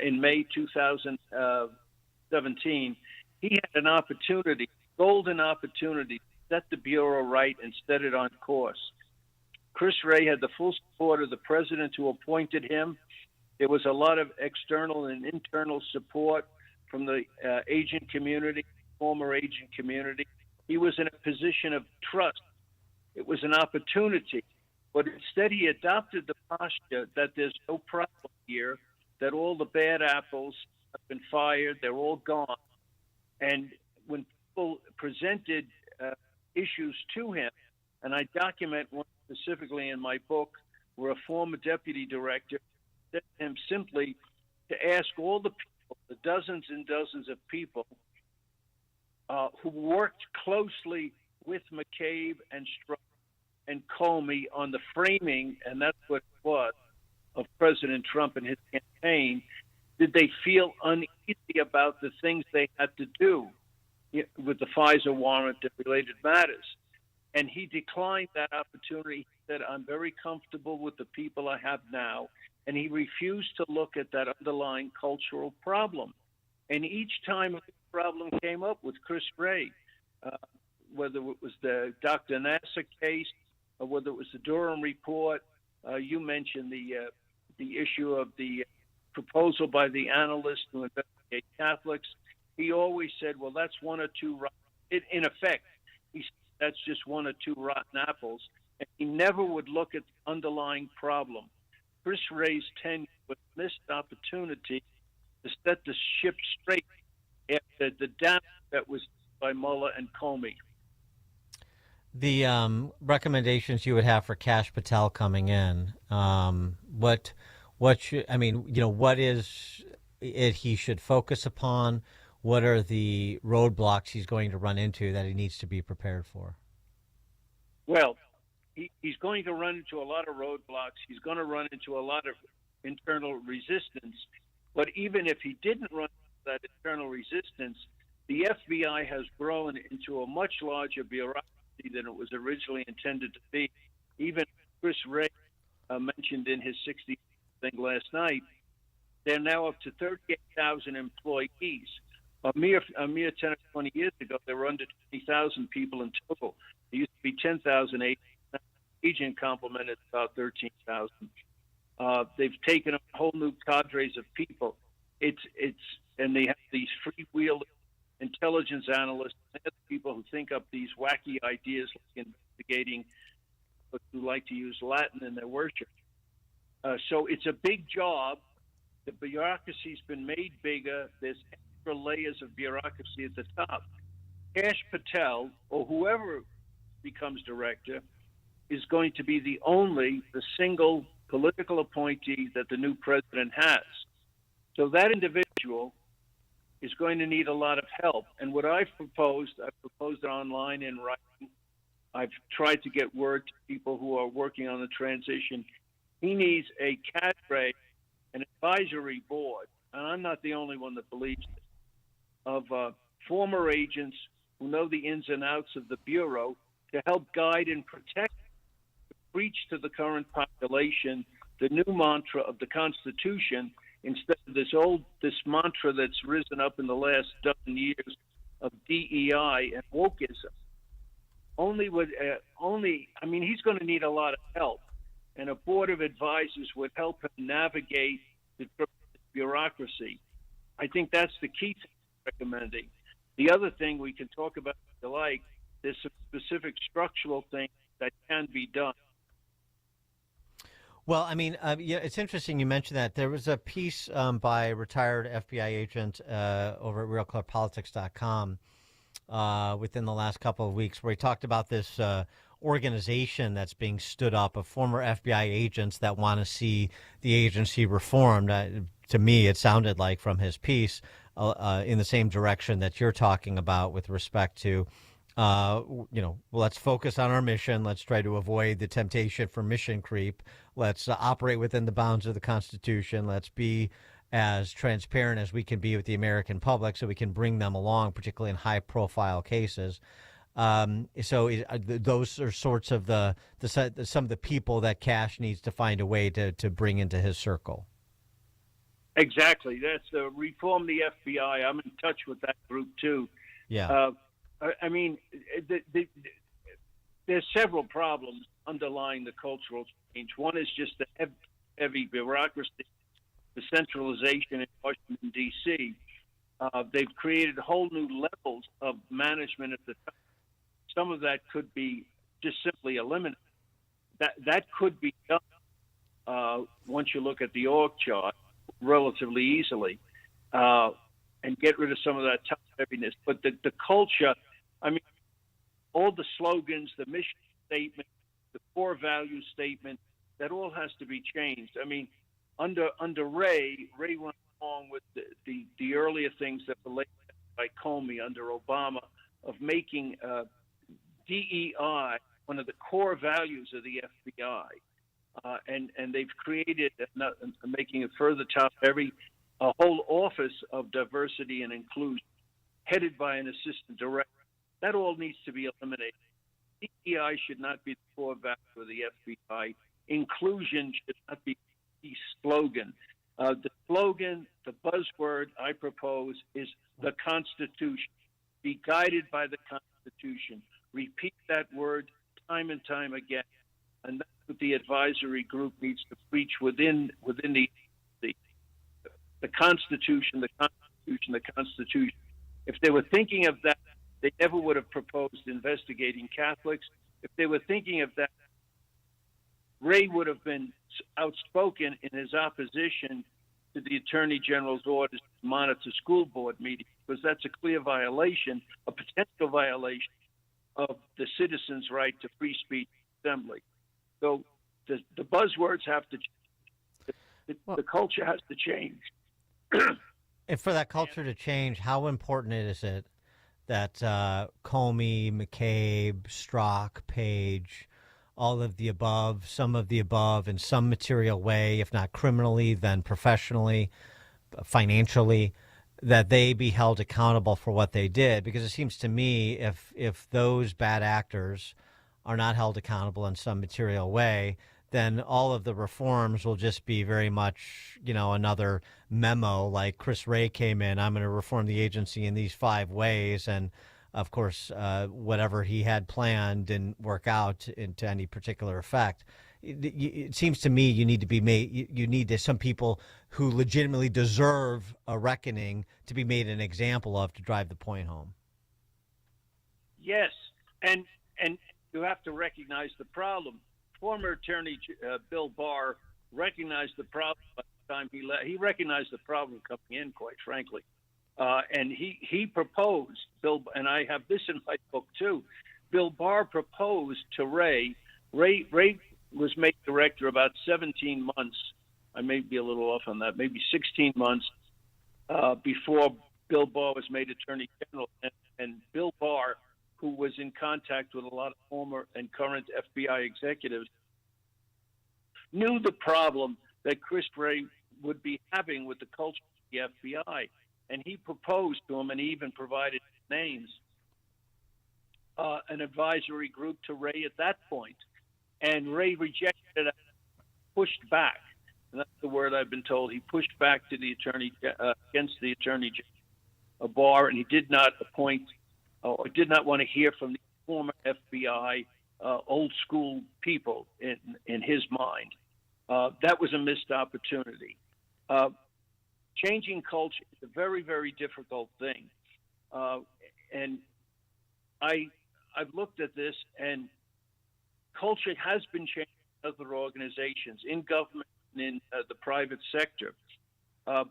in May 2017, he had an opportunity, golden opportunity, to set the Bureau right and set it on course. Chris Wray had the full support of the president who appointed him. There was a lot of external and internal support from the agent community, former agent community. He was in a position of trust. It was an opportunity. But instead, he adopted the posture that there's no problem here, that all the bad apples have been fired, they're all gone. And when people presented issues to him, and I document one specifically in my book, where a former deputy director said to him simply to ask all the people, the dozens and dozens of people who worked closely with McCabe and Strzok and Comey on the framing, and that's what it was, of President Trump and his campaign, did they feel uneasy about the things they had to do with the FISA warrant and related matters? And he declined that opportunity. He said, I'm very comfortable with the people I have now. And he refused to look at that underlying cultural problem. And each time a problem came up with Chris Wray, whether it was the Dr. Nassar case or whether it was the Durham report, you mentioned the issue of the proposal by the analyst to investigate Catholics. He always said, well, that's one or two, in effect, he said, that's just one or two rotten apples. And he never would look at the underlying problem. Chris Wray's tenure was a missed opportunity to set the ship straight after the damage that was by Mueller and Comey. The recommendations you would have for Kash Patel coming in, what should, I mean, what is it he should focus upon? What are the roadblocks he's going to run into that he needs to be prepared for? Well, he's going to run into a lot of roadblocks. He's going to run into a lot of internal resistance. But even if he didn't run into that internal resistance, the FBI has grown into a much larger bureaucracy than it was originally intended to be. Even Chris Wray mentioned in his 60 thing last night, they're now up to 38,000 employees. A mere 10 or 20 years ago, there were under 20,000 people in total. There used to be 10,000 agent complement is about 13,000. They've taken a whole new cadres of people. And they have these freewheeling intelligence analysts, and people who think up these wacky ideas, like investigating, but who like to use Latin in their worship. So it's a big job. The bureaucracy's been made bigger. There's extra layers of bureaucracy at the top. Kash Patel, or whoever becomes director, is going to be the single political appointee that the new president has. So that individual is going to need a lot of help. And what I've proposed it online in writing. I've tried to get word to people who are working on the transition. He needs a cadre, an advisory board, and I'm not the only one that believes this, of former agents who know the ins and outs of the Bureau to help guide and protect, preach to the current population the new mantra of the Constitution instead of this mantra that's risen up in the last dozen years of DEI and wokeism. He's going to need a lot of help, and a board of advisors would help him navigate the bureaucracy. I think that's the key thing I'm recommending. The other thing we can talk about, if you like, there's some specific structural things that can be done. Well, it's interesting you mentioned that. There was a piece by a retired FBI agent over at RealClearPolitics.com within the last couple of weeks where he talked about this organization that's being stood up of former FBI agents that want to see the agency reformed. To me, it sounded like from his piece in the same direction that you're talking about with respect to let's focus on our mission. Let's try to avoid the temptation for mission creep. Let's operate within the bounds of the Constitution. Let's be as transparent as we can be with the American public so we can bring them along, particularly in high-profile cases. Those are sorts of some of the people that Kash needs to find a way to bring into his circle. Exactly. That's reform the FBI. I'm in touch with that group, too. Yeah. There's several problems underlying the cultural change. One is just the heavy bureaucracy, the centralization in Washington, D.C. They've created whole new levels of management at the top. Some of that could be just simply eliminated. That could be done once you look at the org chart relatively easily and get rid of some of that top heaviness. But the culture, all the slogans, the mission statement, the core value statement, that all has to be changed. Under Ray went along with the earlier things that were laid by Comey under Obama of making DEI one of the core values of the FBI. And they've created, making it further top heavy, a whole office of diversity and inclusion headed by an assistant director. That all needs to be eliminated. DEI should not be the core value of the FBI. Inclusion should not be the slogan. The slogan, the buzzword I propose is the Constitution. Be guided by the Constitution. Repeat that word time and time again. And that's what the advisory group needs to preach within the Constitution, the Constitution, the Constitution. If they were thinking of that, they never would have proposed investigating Catholics. If they were thinking of that, Ray would have been outspoken in his opposition to the Attorney General's orders to monitor school board meetings, because that's a clear violation, a potential violation of the citizens' right to free speech assembly. So the buzzwords have to change. The culture has to change. And for that culture to change, how important is it that Comey, McCabe, Strzok, Page, all of the above, some of the above in some material way, if not criminally, then professionally, financially, that they be held accountable for what they did? Because it seems to me if those bad actors are not held accountable in some material way, then all of the reforms will just be very much, another memo like Chris Wray came in, I'm going to reform the agency in these 5 ways. And of course, whatever he had planned didn't work out into any particular effect. It seems to me you need to be made. You need some people who legitimately deserve a reckoning to be made an example of to drive the point home. Yes, and you have to recognize the problem. Former Attorney Bill Barr recognized the problem by the time he left. He recognized the problem coming in, quite frankly, and he proposed. Bill, and I have this in my book too. Bill Barr proposed to Wray. Wray was made director about 17 months. I may be a little off on that. Maybe 16 months before Bill Barr was made Attorney General, and Bill Barr, who was in contact with a lot of former and current FBI executives, knew the problem that Chris Wray would be having with the culture of the FBI. And he proposed to him, and he even provided names, an advisory group to Wray at that point. And Wray rejected it, pushed back. And that's the word I've been told. He pushed back to the against the Attorney General Barr, and he did not appoint or did not want to hear from the former FBI old school people in his mind. That was a missed opportunity. Changing culture is a very, very difficult thing. And I've looked at this, and culture has been changed in other organizations, in government and in the private sector.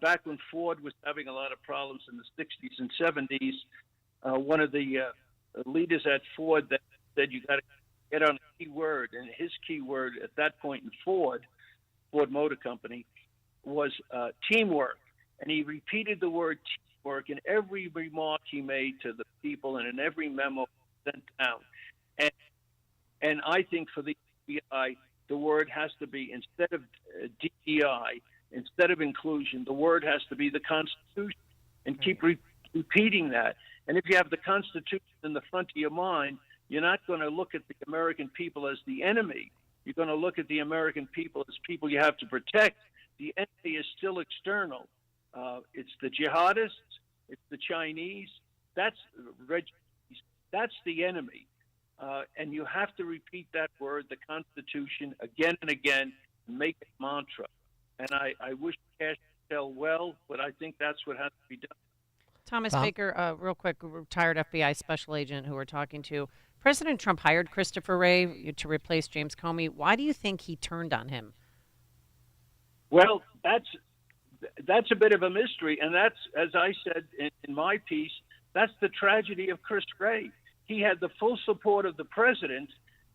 Back when Ford was having a lot of problems in the 60s and 70s, one of the leaders at Ford that said you got to get on a key word, and his key word at that point in Ford Motor Company, was teamwork. And he repeated the word teamwork in every remark he made to the people and in every memo sent out. And I think for the FBI, the word has to be, instead of DEI, instead of inclusion, the word has to be the Constitution, and keep repeating that. And if you have the Constitution in the front of your mind, you're not going to look at the American people as the enemy. You're going to look at the American people as people you have to protect. The enemy is still external. It's the jihadists. It's the Chinese. That's the enemy. And you have to repeat that word, the Constitution, again and again, and make it mantra. And I wish Cash could tell well, but I think that's what has to be done. Thomas Baker, real quick, retired FBI special agent who we're talking to. President Trump hired Christopher Wray to replace James Comey. Why do you think he turned on him? Well, that's a bit of a mystery, and that's, as I said in my piece, that's the tragedy of Chris Wray. He had the full support of the president.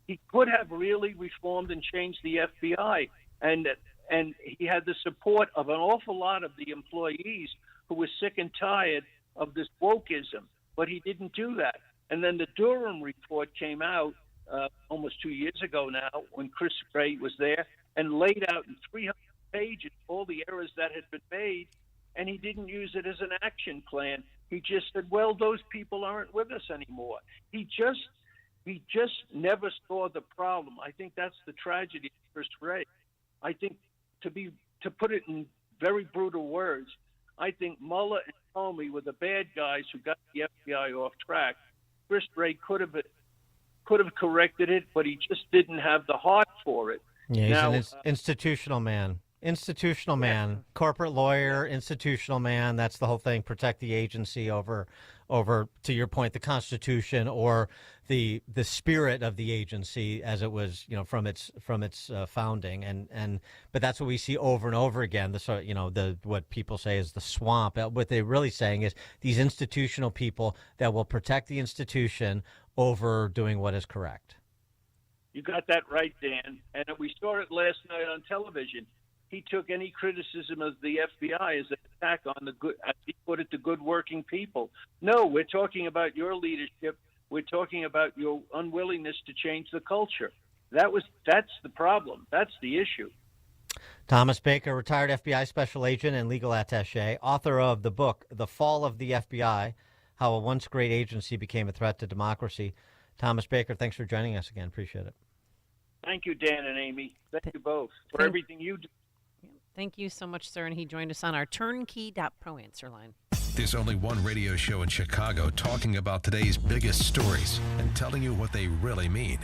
He could have really reformed and changed the FBI, and he had the support of an awful lot of the employees who were sick and tired of this wokeism, but he didn't do that. And then the Durham report came out almost 2 years ago now, when Chris Wray was there, and laid out in 300 pages all the errors that had been made, and he didn't use it as an action plan. He just said, well, those people aren't with us anymore. He just never saw the problem. I think that's the tragedy of Chris Wray. I think, to put it in very brutal words, I think Mueller and Comey were the bad guys who got the FBI off track. Chris Wray could have corrected it, but he just didn't have the heart for it. Yeah, he's an institutional man. Institutional man, corporate lawyer, institutional man. That's the whole thing. Protect the agency over, to your point, the Constitution or the spirit of the agency as it was, from its founding. But that's what we see over and over again. What people say is the swamp. What they're really saying is these institutional people that will protect the institution over doing what is correct. You got that right, Dan. And we saw it last night on television. He took any criticism of the FBI as an attack on the good, as he put it, the good working people. No, we're talking about your leadership. We're talking about your unwillingness to change the culture. That's the problem. That's the issue. Thomas Baker, retired FBI special agent and legal attaché, author of the book, The Fall of the FBI, How a Once Great Agency Became a Threat to Democracy. Thomas Baker, thanks for joining us again. Appreciate it. Thank you, Dan and Amy. Thank you both for everything you do. Thank you so much, sir. And he joined us on our turnkey.pro answer line. There's only one radio show in Chicago talking about today's biggest stories and telling you what they really mean.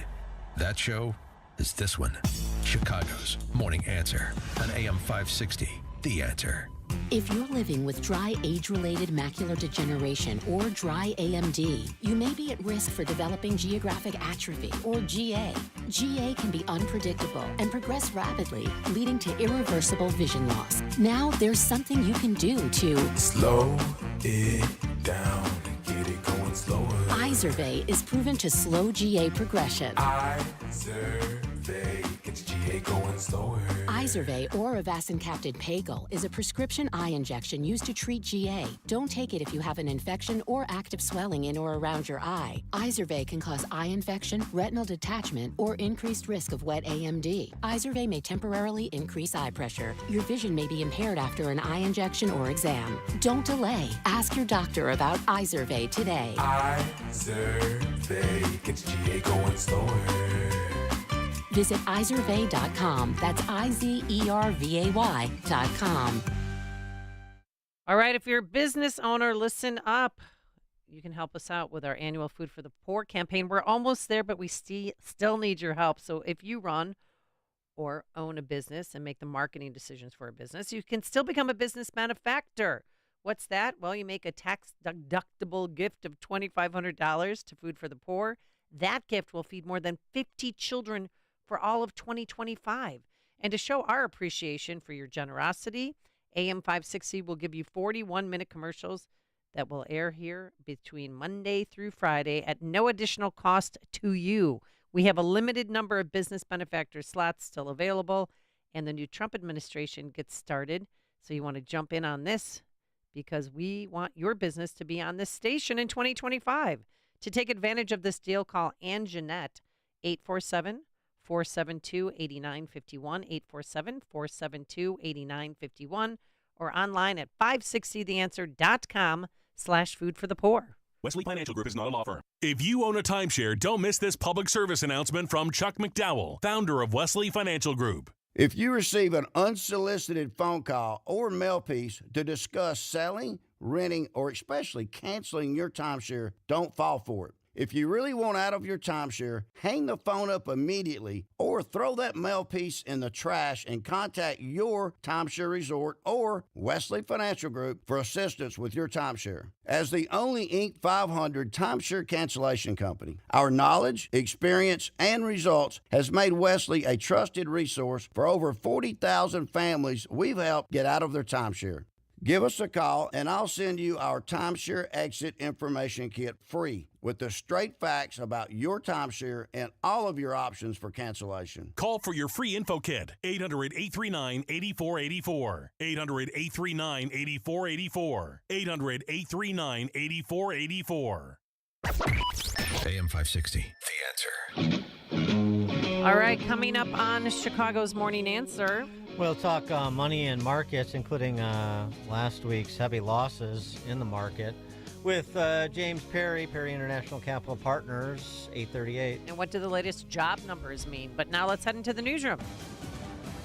That show is this one, Chicago's Morning Answer on AM 560, The Answer. If you're living with dry age-related macular degeneration or dry AMD, you may be at risk for developing geographic atrophy or GA. GA can be unpredictable and progress rapidly, leading to irreversible vision loss. Now there's something you can do to slow it down and get it going slower. Izervay is proven to slow GA progression. Izervay gets GA going slower. Izervay or avacincaptad pagel is a prescription eye injection used to treat GA. Don't take it if you have an infection or active swelling in or around your eye. Izervay can cause eye infection, retinal detachment, or increased risk of wet AMD. Izervay may temporarily increase eye pressure. Your vision may be impaired after an eye injection or exam. Don't delay. Ask your doctor about Izervay today. Izervay gets GA going slower. Visit Izervay.com. That's IZERVAY.com. All right, if you're a business owner, listen up. You can help us out with our annual Food for the Poor campaign. We're almost there, but we still need your help. So if you run or own a business and make the marketing decisions for a business, you can still become a business benefactor. What's that? Well, you make a tax-deductible gift of $2,500 to Food for the Poor. That gift will feed more than 50 children for all of 2025. And to show our appreciation for your generosity, AM 560 will give you 41-minute commercials that will air here between Monday through Friday at no additional cost to you. We have a limited number of business benefactor slots still available, and the new Trump administration gets started. So you want to jump in on this because we want your business to be on this station in 2025. To take advantage of this deal, call Ann Jeanette, 847-472-8951, 847-472-8951, or online at 560theanswer.com/foodforthepoor. Wesley Financial Group is not a law firm. If you own a timeshare, don't miss this public service announcement from Chuck McDowell, founder of Wesley Financial Group. If you receive an unsolicited phone call or mail piece to discuss selling, renting, or especially canceling your timeshare, don't fall for it. If you really want out of your timeshare, hang the phone up immediately or throw that mail piece in the trash and contact your timeshare resort or Wesley Financial Group for assistance with your timeshare. As the only Inc. 500 timeshare cancellation company, our knowledge, experience, and results has made Wesley a trusted resource for over 40,000 families we've helped get out of their timeshare. Give us a call, and I'll send you our timeshare exit information kit free with the straight facts about your timeshare and all of your options for cancellation. Call for your free info kit, 800-839-8484, 800-839-8484, 800-839-8484. AM 560, The Answer. All right, coming up on Chicago's Morning Answer. We'll talk money and markets, including last week's heavy losses in the market, with James Perry, Perry International Capital Partners, 838. And what do the latest job numbers mean? But now let's head into the newsroom.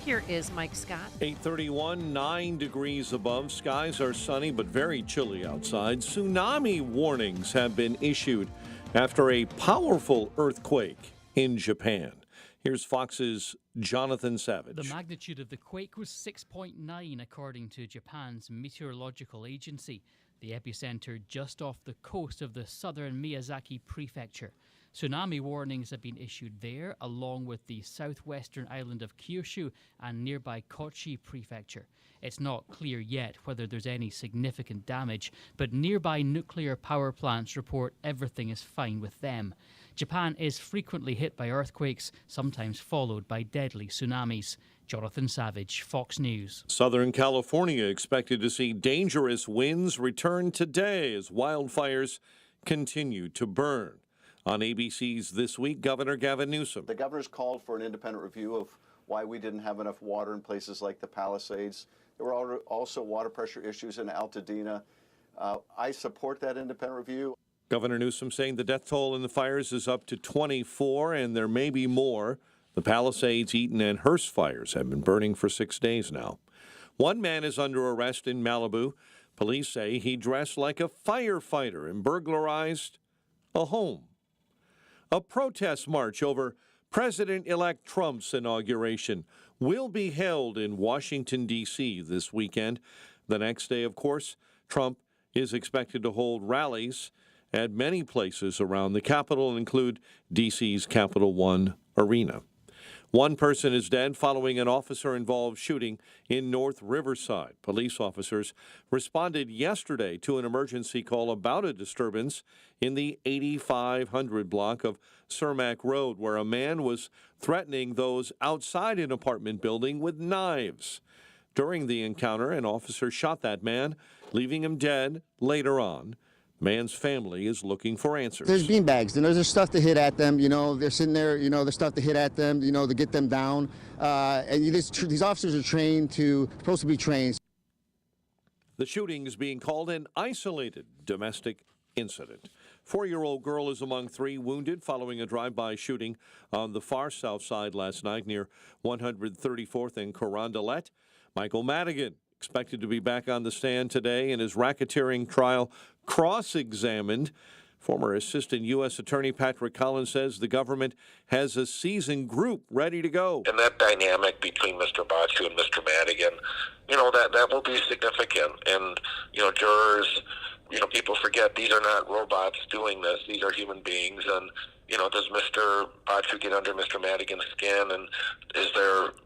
Here is Mike Scott. 831, 9 degrees above. Skies are sunny but very chilly outside. Tsunami warnings have been issued after a powerful earthquake in Japan. Here's Fox's Jonathan Savage. The magnitude of the quake was 6.9 according to Japan's meteorological agency. The epicenter just off the coast of the southern Miyazaki prefecture. Tsunami warnings have been issued there, along with the southwestern island of Kyushu and nearby Kochi Prefecture. It's not clear yet whether there's any significant damage, but nearby nuclear power plants report everything is fine with them. Japan is frequently hit by earthquakes, sometimes followed by deadly tsunamis. Jonathan Savage, Fox News. Southern California expected to see dangerous winds return today as wildfires continue to burn. On ABC's This Week, Governor Gavin Newsom. The governor's called for an independent review of why we didn't have enough water in places like the Palisades. There were also water pressure issues in Altadena. I support that independent review. Governor Newsom saying the death toll in the fires is up to 24 and there may be more. The Palisades, Eaton, and Hearst fires have been burning for 6 days now. One man is under arrest in Malibu. Police say he dressed like a firefighter and burglarized a home. A protest march over President-elect Trump's inauguration will be held in Washington, D.C. this weekend. The next day, of course, Trump is expected to hold rallies at many places around the Capitol and include D.C.'s Capital One Arena. One person is dead following an officer-involved shooting in North Riverside. Police officers responded yesterday to an emergency call about a disturbance in the 8500 block of Cermak Road, where a man was threatening those outside an apartment building with knives. During the encounter, an officer shot that man, leaving him dead later on. Man's family is looking for answers. There's beanbags, and there's stuff to hit at them. They're sitting there, there's stuff to hit at them, to get them down. And these officers are supposed to be trained. The shooting is being called an isolated domestic incident. 4-year-old girl is among 3 wounded following a drive-by shooting on the far south side last night near 134th and Carondelet. Michael Madigan expected to be back on the stand today in his racketeering trial, cross-examined. Former Assistant U.S. Attorney Patrick Collins says the government has a seasoned group ready to go. And that dynamic between Mr. Bachu and Mr. Madigan, that will be significant. And, jurors, people forget these are not robots doing this. These are human beings. And, does Mr. Bachu get under Mr. Madigan's skin? And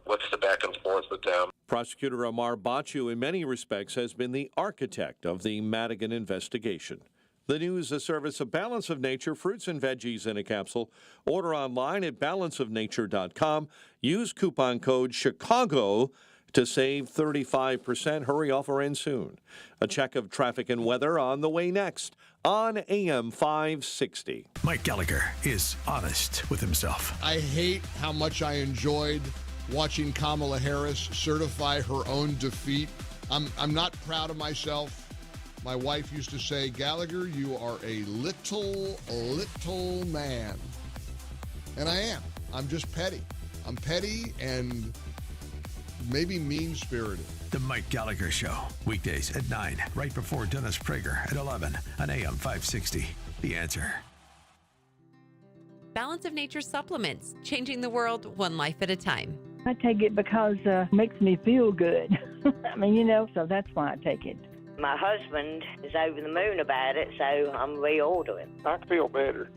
what's the back and forth with them? Prosecutor Amar Bachu, in many respects, has been the architect of the Madigan investigation. The news, a service of Balance of Nature, fruits and veggies in a capsule. Order online at balanceofnature.com. Use coupon code CHICAGO to save 35%. Hurry, offer ends soon. A check of traffic and weather on the way next on AM 560. Mike Gallagher is honest with himself. I hate how much I enjoyed watching Kamala Harris certify her own defeat. I'm not proud of myself. My wife used to say, Gallagher, you are a little man. And I am. I'm just petty. I'm petty and maybe mean-spirited. The Mike Gallagher Show, weekdays at 9, right before Dennis Prager at 11 on AM 560. The Answer. Balance of Nature supplements, changing the world one life at a time. I take it because it makes me feel good. So that's why I take it. My husband is over the moon about it, so I'm reordering. I feel better.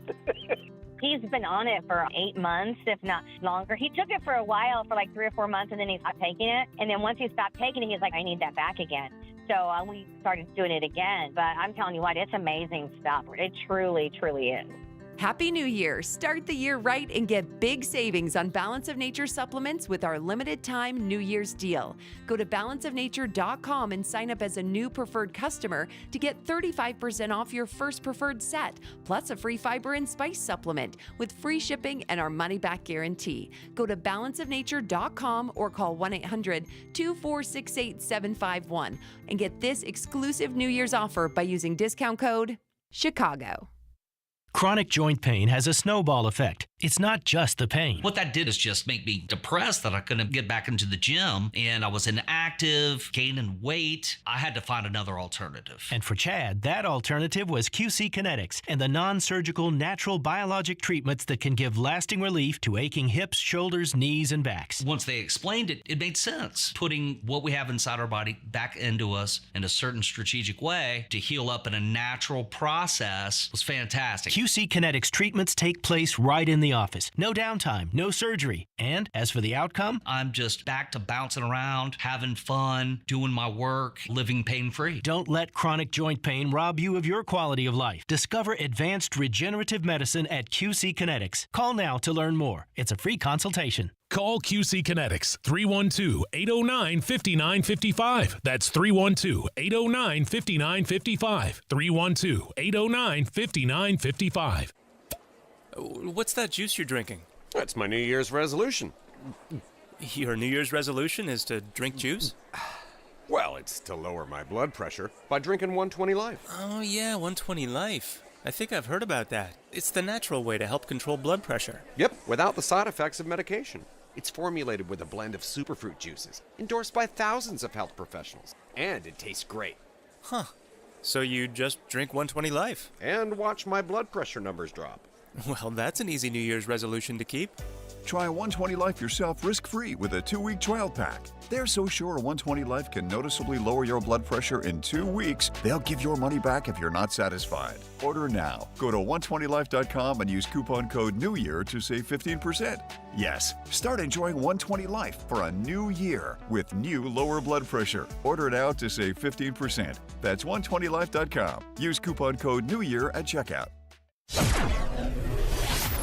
He's been on it for 8 months, if not longer. He took it for a while, for like 3 or 4 months, and then he stopped taking it. And then once he stopped taking it, he's like, I need that back again. So we started doing it again. But I'm telling you what, it's amazing stuff. It truly, truly is. Happy New Year! Start the year right and get big savings on Balance of Nature supplements with our limited time New Year's deal. Go to balanceofnature.com and sign up as a new preferred customer to get 35% off your first preferred set, plus a free fiber and spice supplement with free shipping and our money-back guarantee. Go to balanceofnature.com or call 1-800-246-8751 and get this exclusive New Year's offer by using discount code CHICAGO. Chronic joint pain has a snowball effect. It's not just the pain. What that did is just make me depressed that I couldn't get back into the gym, and I was inactive, gaining weight. I had to find another alternative. And for Chad, that alternative was QC Kinetics and the non-surgical natural biologic treatments that can give lasting relief to aching hips, shoulders, knees, and backs. Once they explained it, it made sense. Putting what we have inside our body back into us in a certain strategic way to heal up in a natural process was fantastic. QC Kinetics treatments take place right in the office. No downtime, no surgery. And as for the outcome, I'm just back to bouncing around, having fun, doing my work, living pain-free. Don't let chronic joint pain rob you of your quality of life. Discover advanced regenerative medicine at QC Kinetics. Call now to learn more. It's a free consultation. Call QC Kinetics 312-809-5955. That's 312-809-5955. 312-809-5955. What's that juice you're drinking? That's my New Year's resolution. Your New Year's resolution is to drink juice? Well, it's to lower my blood pressure by drinking 120 Life. Oh, yeah, 120 Life. I think I've heard about that. It's the natural way to help control blood pressure. Yep, without the side effects of medication. It's formulated with a blend of superfruit juices, endorsed by thousands of health professionals. And it tastes great. Huh. So you just drink 120 Life? And watch my blood pressure numbers drop. Well, that's an easy New Year's resolution to keep. Try 120 Life yourself risk-free with a 2-week trial pack. They're so sure 120 Life can noticeably lower your blood pressure in 2 weeks, they'll give your money back if you're not satisfied. Order now. Go to 120life.com and use coupon code NEWYEAR to save 15%. Yes, start enjoying 120 Life for a new year with new lower blood pressure. Order now to save 15%. That's 120life.com. Use coupon code NEWYEAR at checkout.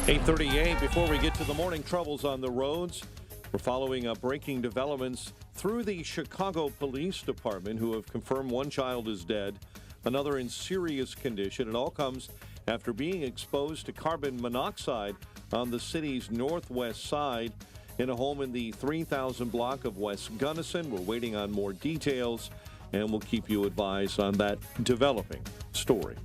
8:38. Before we get to the morning troubles on the roads, we're following up breaking developments through the Chicago Police Department, who have confirmed one child is dead, another in serious condition. It all comes after being exposed to carbon monoxide on the city's northwest side in a home in the 3000 block of West Gunnison. We're waiting on more details, and we'll keep you advised on that developing story.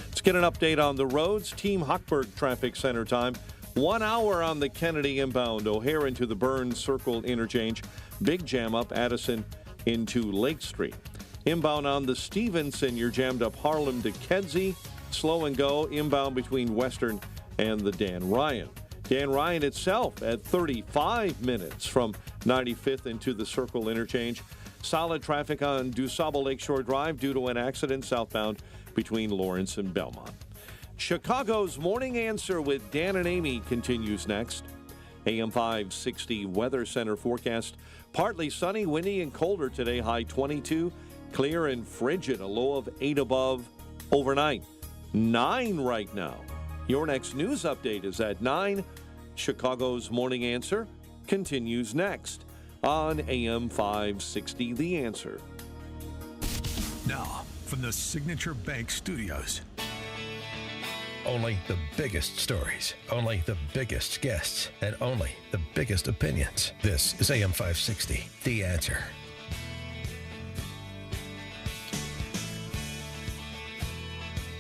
Let's get an update on the roads. Team Hochberg Traffic Center time. 1 hour on the Kennedy inbound, O'Hare into the Burns Circle interchange. Big jam up Addison into Lake Street. Inbound on the Stevenson, you're jammed up Harlem to Kedzie. Slow and go inbound between Western and the Dan Ryan. Dan Ryan itself at 35 minutes from 95th into the Circle interchange. Solid traffic on DuSable Lakeshore Drive due to an accident southbound between Lawrence and Belmont. Chicago's Morning Answer with Dan and Amy continues next. AM 560 Weather Center forecast. Partly sunny, windy, and colder today. High 22. Clear and frigid. A low of 8 above overnight. 9 right now. Your next news update is at 9. Chicago's Morning Answer continues next on AM 560 The Answer. Now, from the Signature Bank Studios. Only the biggest stories, only the biggest guests, and only the biggest opinions. This is AM 560, The Answer.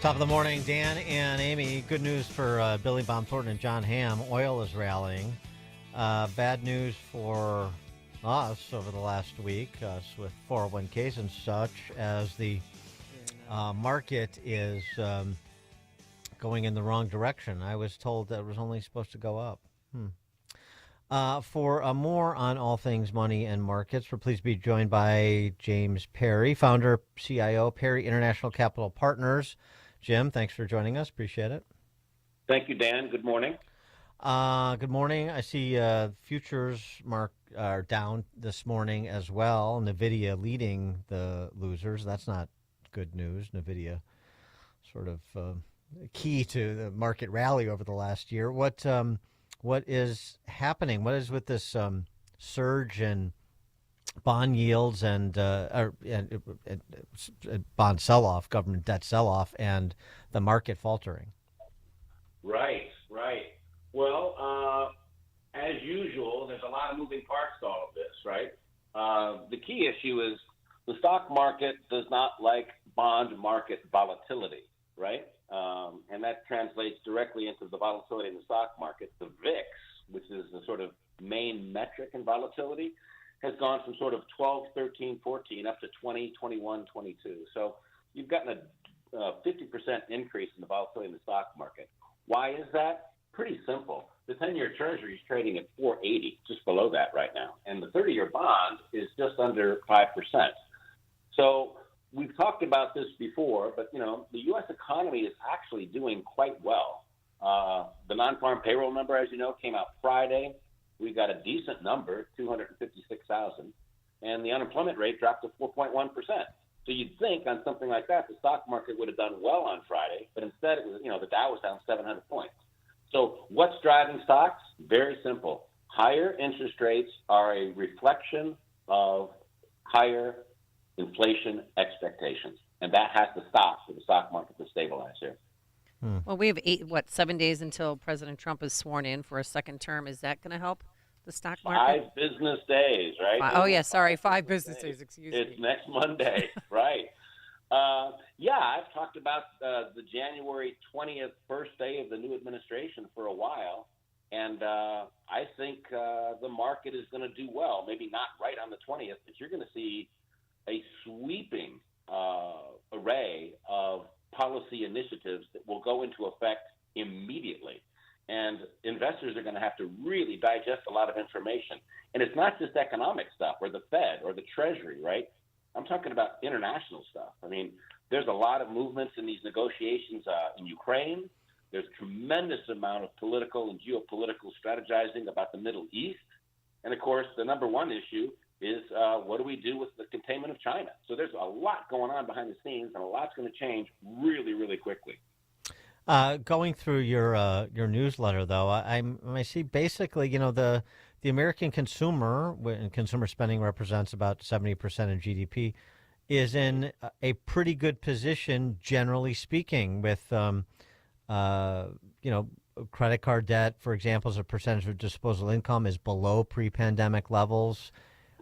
Top of the morning, Dan and Amy. Good news for Billy Bob Thornton and John Hamm. Oil is rallying. Bad news for us over the last week, us with 401ks and such, as the market is going in the wrong direction. I was told that it was only supposed to go up. For more on all things money and markets, we're pleased to be joined by James Perry, founder, CIO, Perry International Capital Partners. Jim, thanks for joining us. Appreciate it. Thank you, Dan. Good morning. Good morning. I see futures are down this morning as well. NVIDIA leading the losers. That's not good news. NVIDIA sort of key to the market rally over the last year. What is happening? What is with this surge in bond yields and bond sell-off, government debt sell-off, and the market faltering? Right. Well, as usual, there's a lot of moving parts to all of this, right? The key issue is the stock market does not like bond market volatility, right? And that translates directly into the volatility in the stock market. The VIX, which is the sort of main metric in volatility, has gone from sort of 12, 13, 14 up to 20, 21, 22. So you've gotten a 50% increase in the volatility in the stock market. Why is that? Pretty simple. The 10-year Treasury is trading at 4.80, just below that right now. And the 30-year bond is just under 5%. So we've talked about this before, but, the U.S. economy is actually doing quite well. The non-farm payroll number, as you know, came out Friday. We got a decent number, 256,000, and the unemployment rate dropped to 4.1%. So you'd think on something like that, the stock market would have done well on Friday, but instead it was, the Dow was down 700 points. So what's driving stocks? Very simple. Higher interest rates are a reflection of higher inflation expectations, and that has to stop for the stock market to stabilize here. Well, we have 7 days until President Trump is sworn in for a second term. Is that going to help the stock market? 5 business days, right? 5 business days, excuse me. It's next Monday, right. I've talked about the January 20th first day of the new administration for a while, and I think the market is going to do well. Maybe not right on the 20th, but you're going to see a sweeping array of policy initiatives that will go into effect immediately. And investors are going to have to really digest a lot of information. And it's not just economic stuff or the Fed or the Treasury, right? I'm talking about international stuff. I mean, there's a lot of movements in these negotiations in Ukraine. There's tremendous amount of political and geopolitical strategizing about the Middle East. And, of course, the number one issue is what do we do with the containment of China? So there's a lot going on behind the scenes, and a lot's going to change really, really quickly. Going through your newsletter, though, I see basically, the American consumer, and consumer spending represents about 70% of GDP, is in a pretty good position, generally speaking, with, credit card debt, for example, as a percentage of disposable income is below pre-pandemic levels.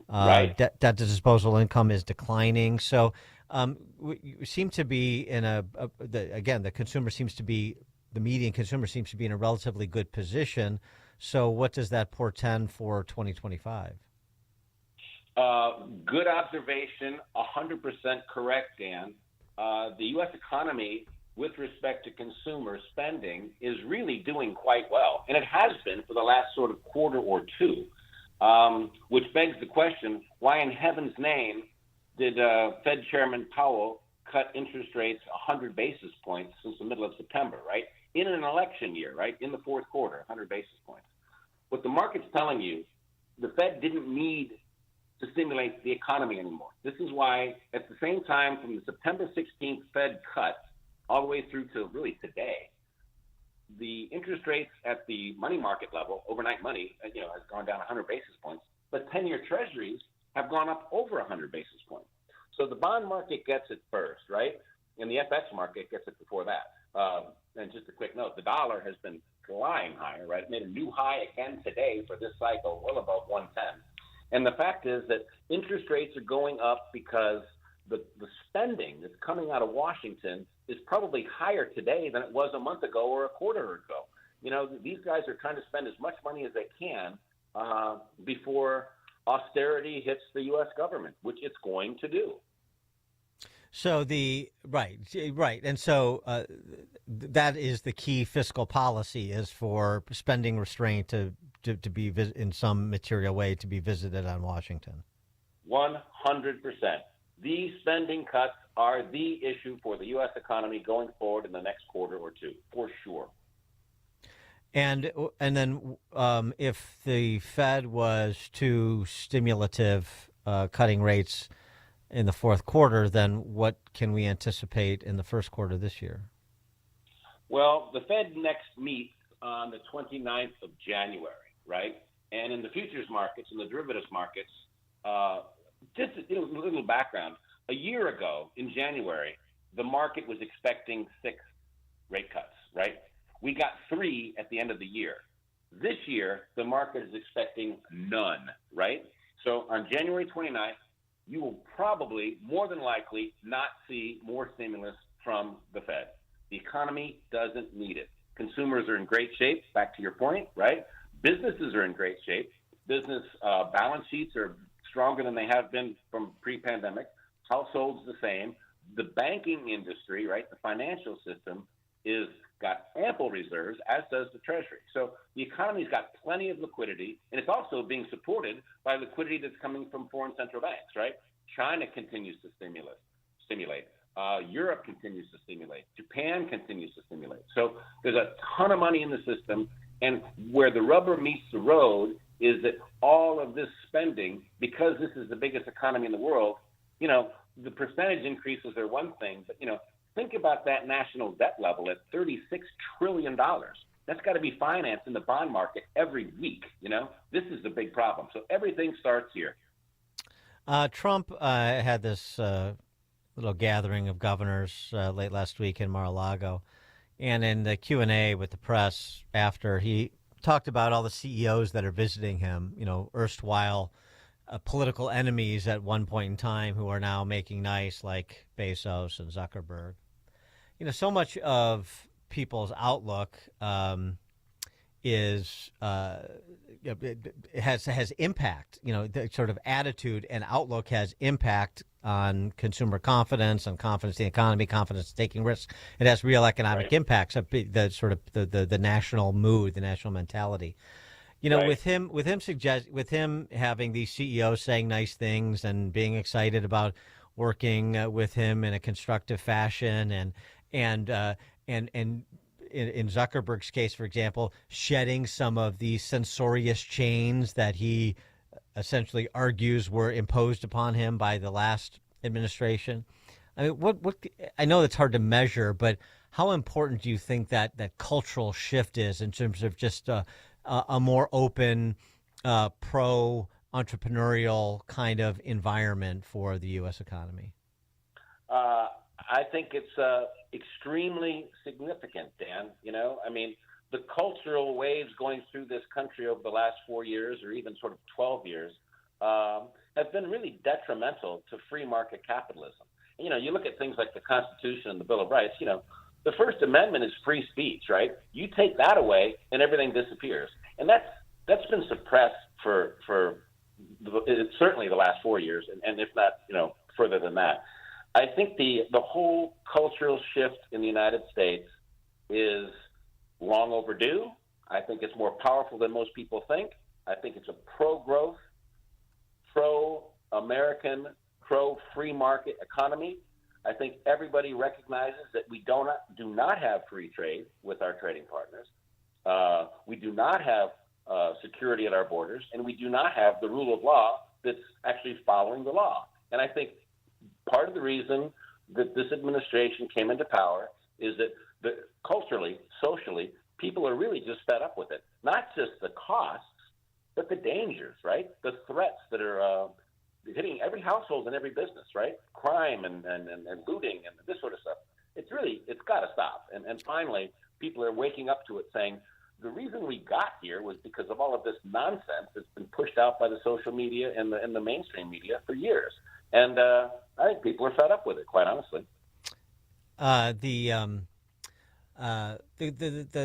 Right. Debt to disposable income is declining. So we seem to be in the consumer seems to be, the median consumer seems to be in a relatively good position. So what does that portend for 2025? Good observation, 100% correct, Dan. The U.S. economy, with respect to consumer spending, is really doing quite well. And it has been for the last sort of quarter or two, which begs the question, why in heaven's name did Fed Chairman Powell cut interest rates 100 basis points since the middle of September, right? In an election year, right? In the fourth quarter, 100 basis points. What the market's telling you, the Fed didn't need to stimulate the economy anymore. This is why at the same time from the September 16th Fed cut all the way through to really today, the interest rates at the money market level, overnight money, has gone down 100 basis points, but 10-year treasuries have gone up over 100 basis points. So the bond market gets it first, right? And the FX market gets it before that. And just a quick note, the dollar has been flying higher, right? It made a new high again today for this cycle, well above 110. And the fact is that interest rates are going up because the spending that's coming out of Washington is probably higher today than it was a month ago or a quarter ago. These guys are trying to spend as much money as they can before austerity hits the U.S. government, which it's going to do. So right, and so that is the key fiscal policy, is for spending restraint to be in some material way to be visited on Washington. 100%. These spending cuts are the issue for the U.S. economy going forward in the next quarter or two, for sure. And then if the Fed was too stimulative, cutting rates in the fourth quarter, then what can we anticipate in the first quarter this year? Well, the Fed next meets on the 29th of January, right? And in the futures markets and the derivatives markets, just a little background. A year ago in January, the market was expecting 6 rate cuts, right? We got 3 at the end of the year. This year, the market is expecting none, right? So on January 29th, you will probably, more than likely, not see more stimulus from the Fed. The economy doesn't need it. Consumers are in great shape, back to your point, right? Businesses are in great shape. Business balance sheets are stronger than they have been from pre-pandemic. Households the same. The banking industry, right, the financial system is got ample reserves, as does the Treasury. So the economy's got plenty of liquidity, and it's also being supported by liquidity that's coming from foreign central banks, right? China continues to stimulate. Europe continues to stimulate. Japan continues to stimulate. So there's a ton of money in the system, and where the rubber meets the road is that all of this spending, because this is the biggest economy in the world, the percentage increases are one thing, but, think about that national debt level at $36 trillion. That's got to be financed in the bond market every week. This is the big problem. So everything starts here. Trump had this little gathering of governors late last week in Mar-a-Lago, and in the Q&A with the press after, he talked about all the CEOs that are visiting him, erstwhile political enemies at one point in time who are now making nice, like Bezos and Zuckerberg. So much of people's outlook is has impact. The sort of attitude and outlook has impact on consumer confidence, on confidence in the economy, confidence in taking risks. It has real economic impacts. The sort of the national mood, the national mentality. With him having these CEOs saying nice things and being excited about working with him in a constructive fashion, and in Zuckerberg's case, for example, shedding some of the censorious chains that he essentially argues were imposed upon him by the last administration. I mean, what I know it's hard to measure, but how important do you think that cultural shift is in terms of just a more open, pro-entrepreneurial kind of environment for the U.S. economy? I think it's extremely significant, Dan. The cultural waves going through this country over the last 4 years, or even sort of 12 years, have been really detrimental to free market capitalism. You look at things like the Constitution and the Bill of Rights. The First Amendment is free speech, right? You take that away, and everything disappears. And that's been suppressed for certainly the last 4 years, and if not, further than that. I think the whole cultural shift in the United States is long overdue. I think it's more powerful than most people think. I think it's a pro-growth, pro-American, pro-free market economy. I think everybody recognizes that we do not have free trade with our trading partners. We do not have security at our borders, and we do not have the rule of law that's actually following the law. And I think part of the reason that this administration came into power is that culturally, socially, people are really just fed up with it. Not just the costs, but the dangers, right? The threats that are hitting every household and every business, right? Crime and looting and this sort of stuff. It's got to stop. And finally, people are waking up to it, saying the reason we got here was because of all of this nonsense that's been pushed out by the social media and the mainstream media for years. And I think people are fed up with it, quite honestly. The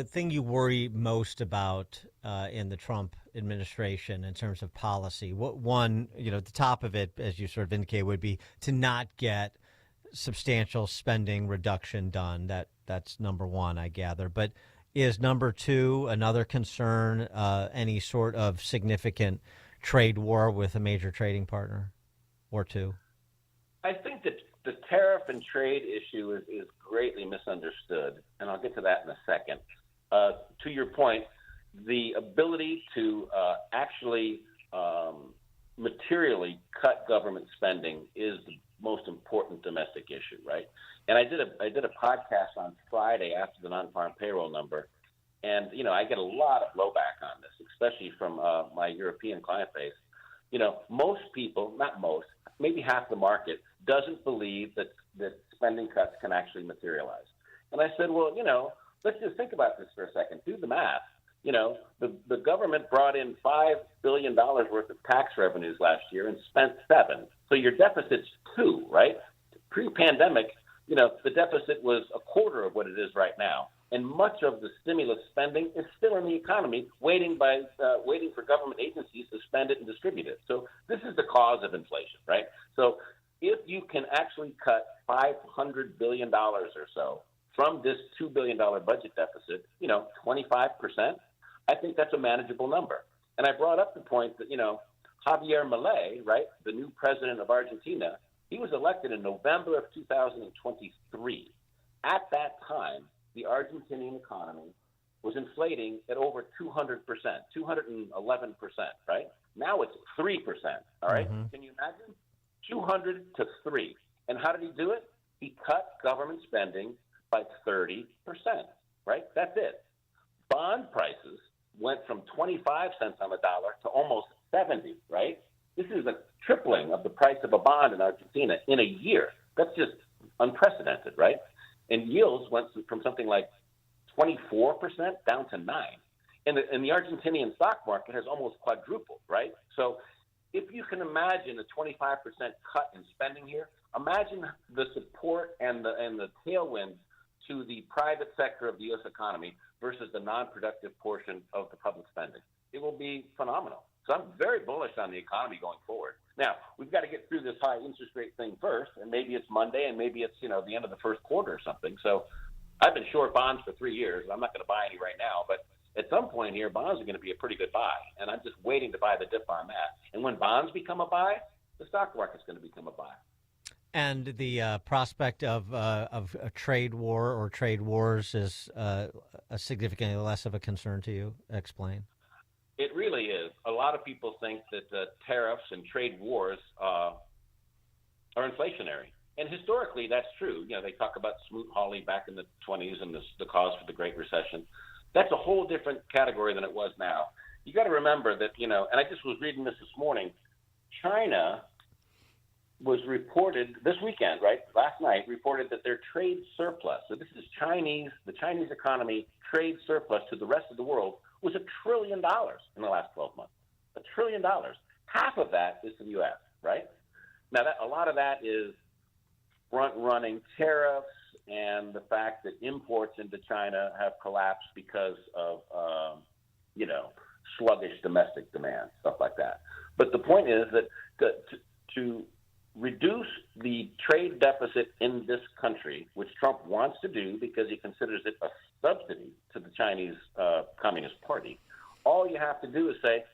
thing you worry most about in the Trump administration in terms of policy, the top of it, as you sort of indicated, would be to not get substantial spending reduction done. That's number one, I gather. But is number two another concern, any sort of significant trade war with a major trading partner or two? I think that the tariff and trade issue is greatly misunderstood, and I'll get to that in a second. To your point, the ability to actually materially cut government spending is the most important domestic issue, right? And I did a podcast on Friday after the non-farm payroll number, and I get a lot of blowback on this, especially from my European client base. Most people, not most, maybe half the market doesn't believe that spending cuts can actually materialize. And I said, well, let's just think about this for a second. Do the math. The government brought in $5 billion worth of tax revenues last year and spent $7 billion. So your deficit's $2 billion, right? Pre-pandemic, the deficit was a quarter of what it is right now. And much of the stimulus spending is still in the economy, waiting for government agencies to spend it and distribute it. So this is the cause of inflation, right? So if you can actually cut $500 billion or so from this $2 billion budget deficit, 25%, I think that's a manageable number. And I brought up the point that, Javier Milei, right, the new president of Argentina, He was elected in November of 2023. At that time, the Argentinian economy was inflating at over 200%, 211%, right? Now it's 3%, all right? Can you imagine? 200 to 3. And how did he do it? He cut government spending by 30%, right? That's it. Bond prices went from 25 cents on the dollar to almost 70, right? This is a tripling of the price of a bond in Argentina in a year. That's just unprecedented, right? And yields went from something like 24% down to 9%. And the Argentinian stock market has almost quadrupled, right? So if you can imagine a 25% cut in spending here, imagine the support and the tailwind to the private sector of the U.S. economy versus the non-productive portion of the public spending. It will be phenomenal. So I'm very bullish on the economy going forward. Now, we've got to get through this high interest rate thing first, and maybe it's Monday, and maybe it's, the end of the first quarter or something. So I've been short bonds for 3 years. I'm not going to buy any right now, but at some point here, bonds are going to be a pretty good buy, and I'm just waiting to buy the dip on that. And when bonds become a buy, the stock market's going to become a buy. And the prospect of a trade war or trade wars is significantly less of a concern to you. Explain. It really is. A lot of people think that tariffs and trade wars are inflationary. And historically, that's true. They talk about Smoot-Hawley back in the 20s and the cause for the Great Recession. That's a whole different category than it was now. You got to remember that, and I just was reading this morning, China was reported this weekend, right, last night, reported that their trade surplus, so this is the Chinese economy trade surplus to the rest of the world was $1 trillion in the last 12 months. $1 trillion. Half of that is to the U.S., right? Now, a lot of that is front-running tariffs and the fact that imports into China have collapsed because of, sluggish domestic demand, stuff like that. But the point is that to reduce the trade deficit in this country, which Trump wants to do because he considers it a subsidy to the Chinese Communist Party, all you have to do is say,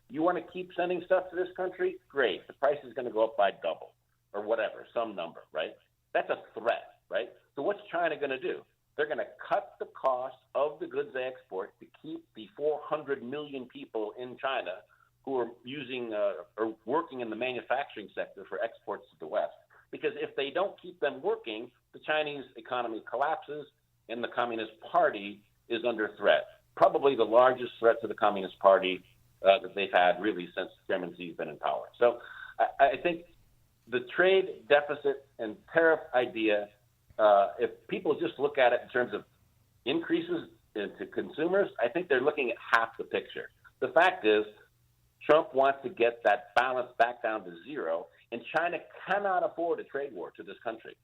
you want to keep sending stuff to this country? Great. The price is going to go up by double or whatever, some number, right? That's a threat, right? So what's China going to do? They're going to cut the cost of the goods they export to keep the 400 million people in China who are using or working in the manufacturing sector for exports to the West. Because if they don't keep them working, the Chinese economy collapses and the Communist Party is under threat. Probably the largest threat to the Communist Party that they've had really since Chairman Xi's been in power. So I think the trade deficit and tariff idea, if people just look at it in terms of increases to consumers, I think they're looking at half the picture. The fact is, Trump wants to get that balance back down to zero, and China cannot afford a trade war to this country.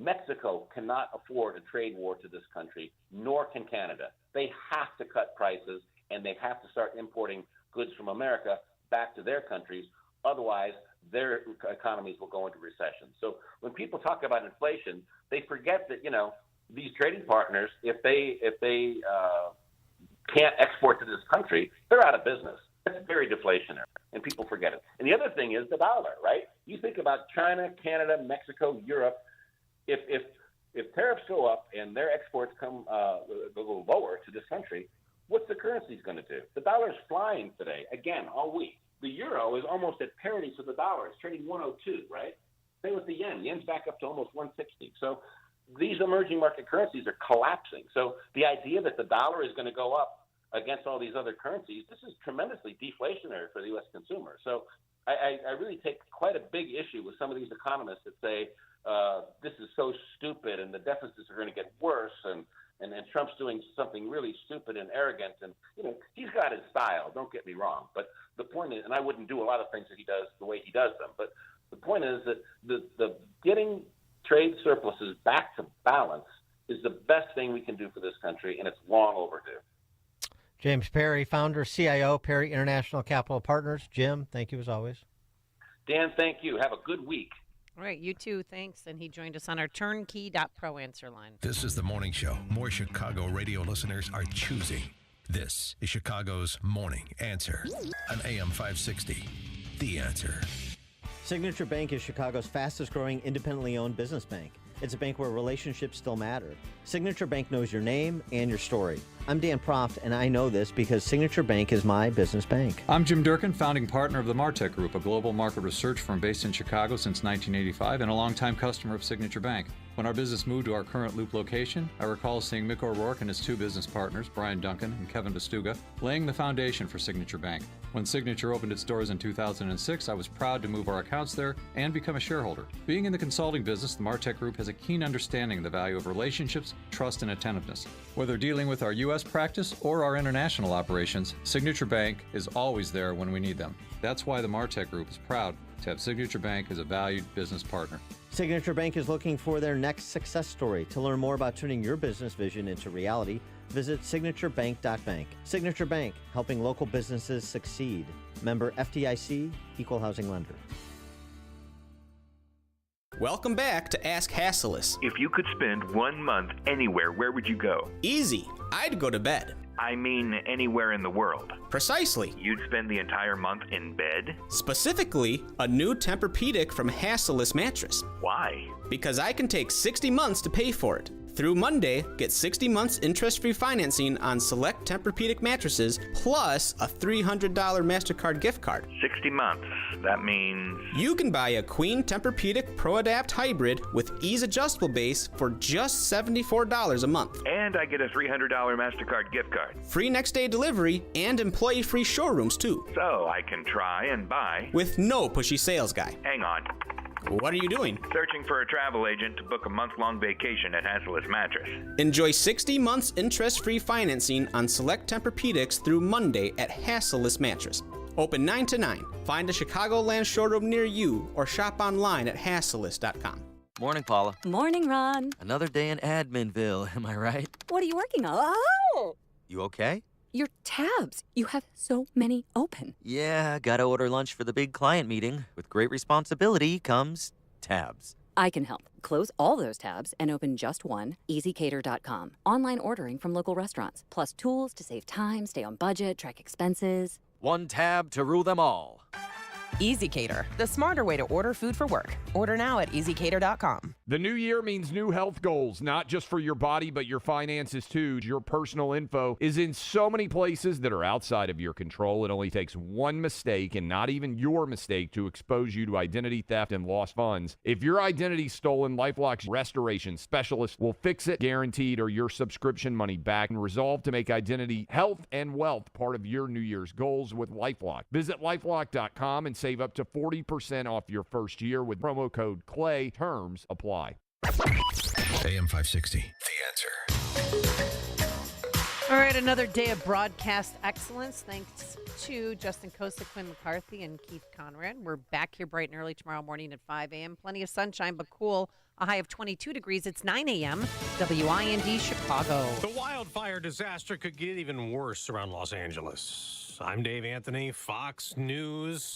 Mexico cannot afford a trade war to this country, nor can Canada. They have to cut prices, and they have to start importing goods from America back to their countries. Otherwise, their economies will go into recession. So when people talk about inflation, they forget that, these trading partners, if they can't export to this country, they're out of business. That's very deflationary, and people forget it. And the other thing is the dollar, right? You think about China, Canada, Mexico, Europe. If tariffs go up and their exports go lower to this country, what's the currency going to do? The dollar's flying today, again, all week. The euro is almost at parity to the dollar. It's trading 102, right? Same with the yen. Yen's back up to almost 160. So these emerging market currencies are collapsing. So the idea that the dollar is going to go up against all these other currencies, this is tremendously deflationary for the U.S. consumer. So I really take quite a big issue with some of these economists that say this is so stupid and the deficits are going to get worse and Trump's doing something really stupid and arrogant. And, he's got his style, don't get me wrong. But the point is, and I wouldn't do a lot of things that he does the way he does them, but the point is that the getting trade surpluses back to balance is the best thing we can do for this country, and it's long overdue. James Perry, founder, CIO, Perry International Capital Partners. Jim, thank you as always. Dan, thank you. Have a good week. All right, you too. Thanks. And he joined us on our turnkey.pro answer line. This is the morning show more Chicago radio listeners are choosing. This is Chicago's Morning Answer on AM 560. The Answer. Signature Bank is Chicago's fastest growing independently owned business bank. It's a bank where relationships still matter. Signature Bank knows your name and your story. I'm Dan Proft, and I know this because Signature Bank is my business bank. I'm Jim Durkin, founding partner of the Martech Group, a global market research firm based in Chicago since 1985 and a longtime customer of Signature Bank. When our business moved to our current Loop location, I recall seeing Mick O'Rourke and his two business partners, Brian Duncan and Kevin Bastuga, laying the foundation for Signature Bank. When Signature opened its doors in 2006, I was proud to move our accounts there and become a shareholder. Being in the consulting business, the Martech Group has a keen understanding of the value of relationships, trust, and attentiveness. Whether dealing with our U.S. practice or our international operations, Signature Bank is always there when we need them. That's why the Martech Group is proud to have Signature Bank as a valued business partner. Signature Bank is looking for their next success story. To learn more about turning your business vision into reality, visit signaturebank.bank. Signature Bank, helping local businesses succeed. Member FDIC, Equal Housing Lender. Welcome back to Ask Hasselus. If you could spend 1 month anywhere, where would you go? Easy. I'd go to bed. I mean anywhere in the world. Precisely. You'd spend the entire month in bed? Specifically, a new Tempur-Pedic from Hasselus Mattress. Why? Because I can take 60 months to pay for it. Through Monday, get 60 months interest-free financing on select Tempur-Pedic mattresses, plus a $300 MasterCard gift card. 60 months. That means... You can buy a Queen Tempur-Pedic ProAdapt Hybrid with ease-adjustable base for just $74 a month. And I get a $300 MasterCard gift card. Free next-day delivery and employee-free showrooms, too. So I can try and buy... With no pushy sales guy. Hang on. What are you doing? Searching for a travel agent to book a month-long vacation at Hasselus Mattress. Enjoy 60 months interest-free financing on select Tempur-Pedics through Monday at Hasselus Mattress. Open 9 to 9. Find a Chicagoland showroom near you or shop online at hasselus.com. Morning, Paula. Morning, Ron. Another day in Adminville, am I right? What are you working on? Oh! You okay? Your tabs. You have so many open. Yeah, gotta order lunch for the big client meeting. With great responsibility comes tabs. I can help. Close all those tabs and open just one, EasyCater.com. Online ordering from local restaurants, plus tools to save time, stay on budget, track expenses. One tab to rule them all. EasyCater, the smarter way to order food for work. Order now at EasyCater.com. The new year means new health goals, not just for your body, but your finances too. Your personal info is in so many places that are outside of your control. It only takes one mistake, and not even your mistake, to expose you to identity theft and lost funds. If your identity's stolen, LifeLock's restoration specialist will fix it, guaranteed, or your subscription money back, and resolve to make identity, health, and wealth part of your New Year's goals with LifeLock. Visit LifeLock.com and save up to 40% off your first year with promo code CLAY. Terms apply. AM 560, The Answer. All right, another day of broadcast excellence. Thanks to Justin Kosa, Quinn McCarthy, and Keith Conrad. We're back here bright and early tomorrow morning at 5 a.m. Plenty of sunshine, but cool. A high of 22 degrees. It's 9 a.m. WIND Chicago. The wildfire disaster could get even worse around Los Angeles. I'm Dave Anthony, Fox News.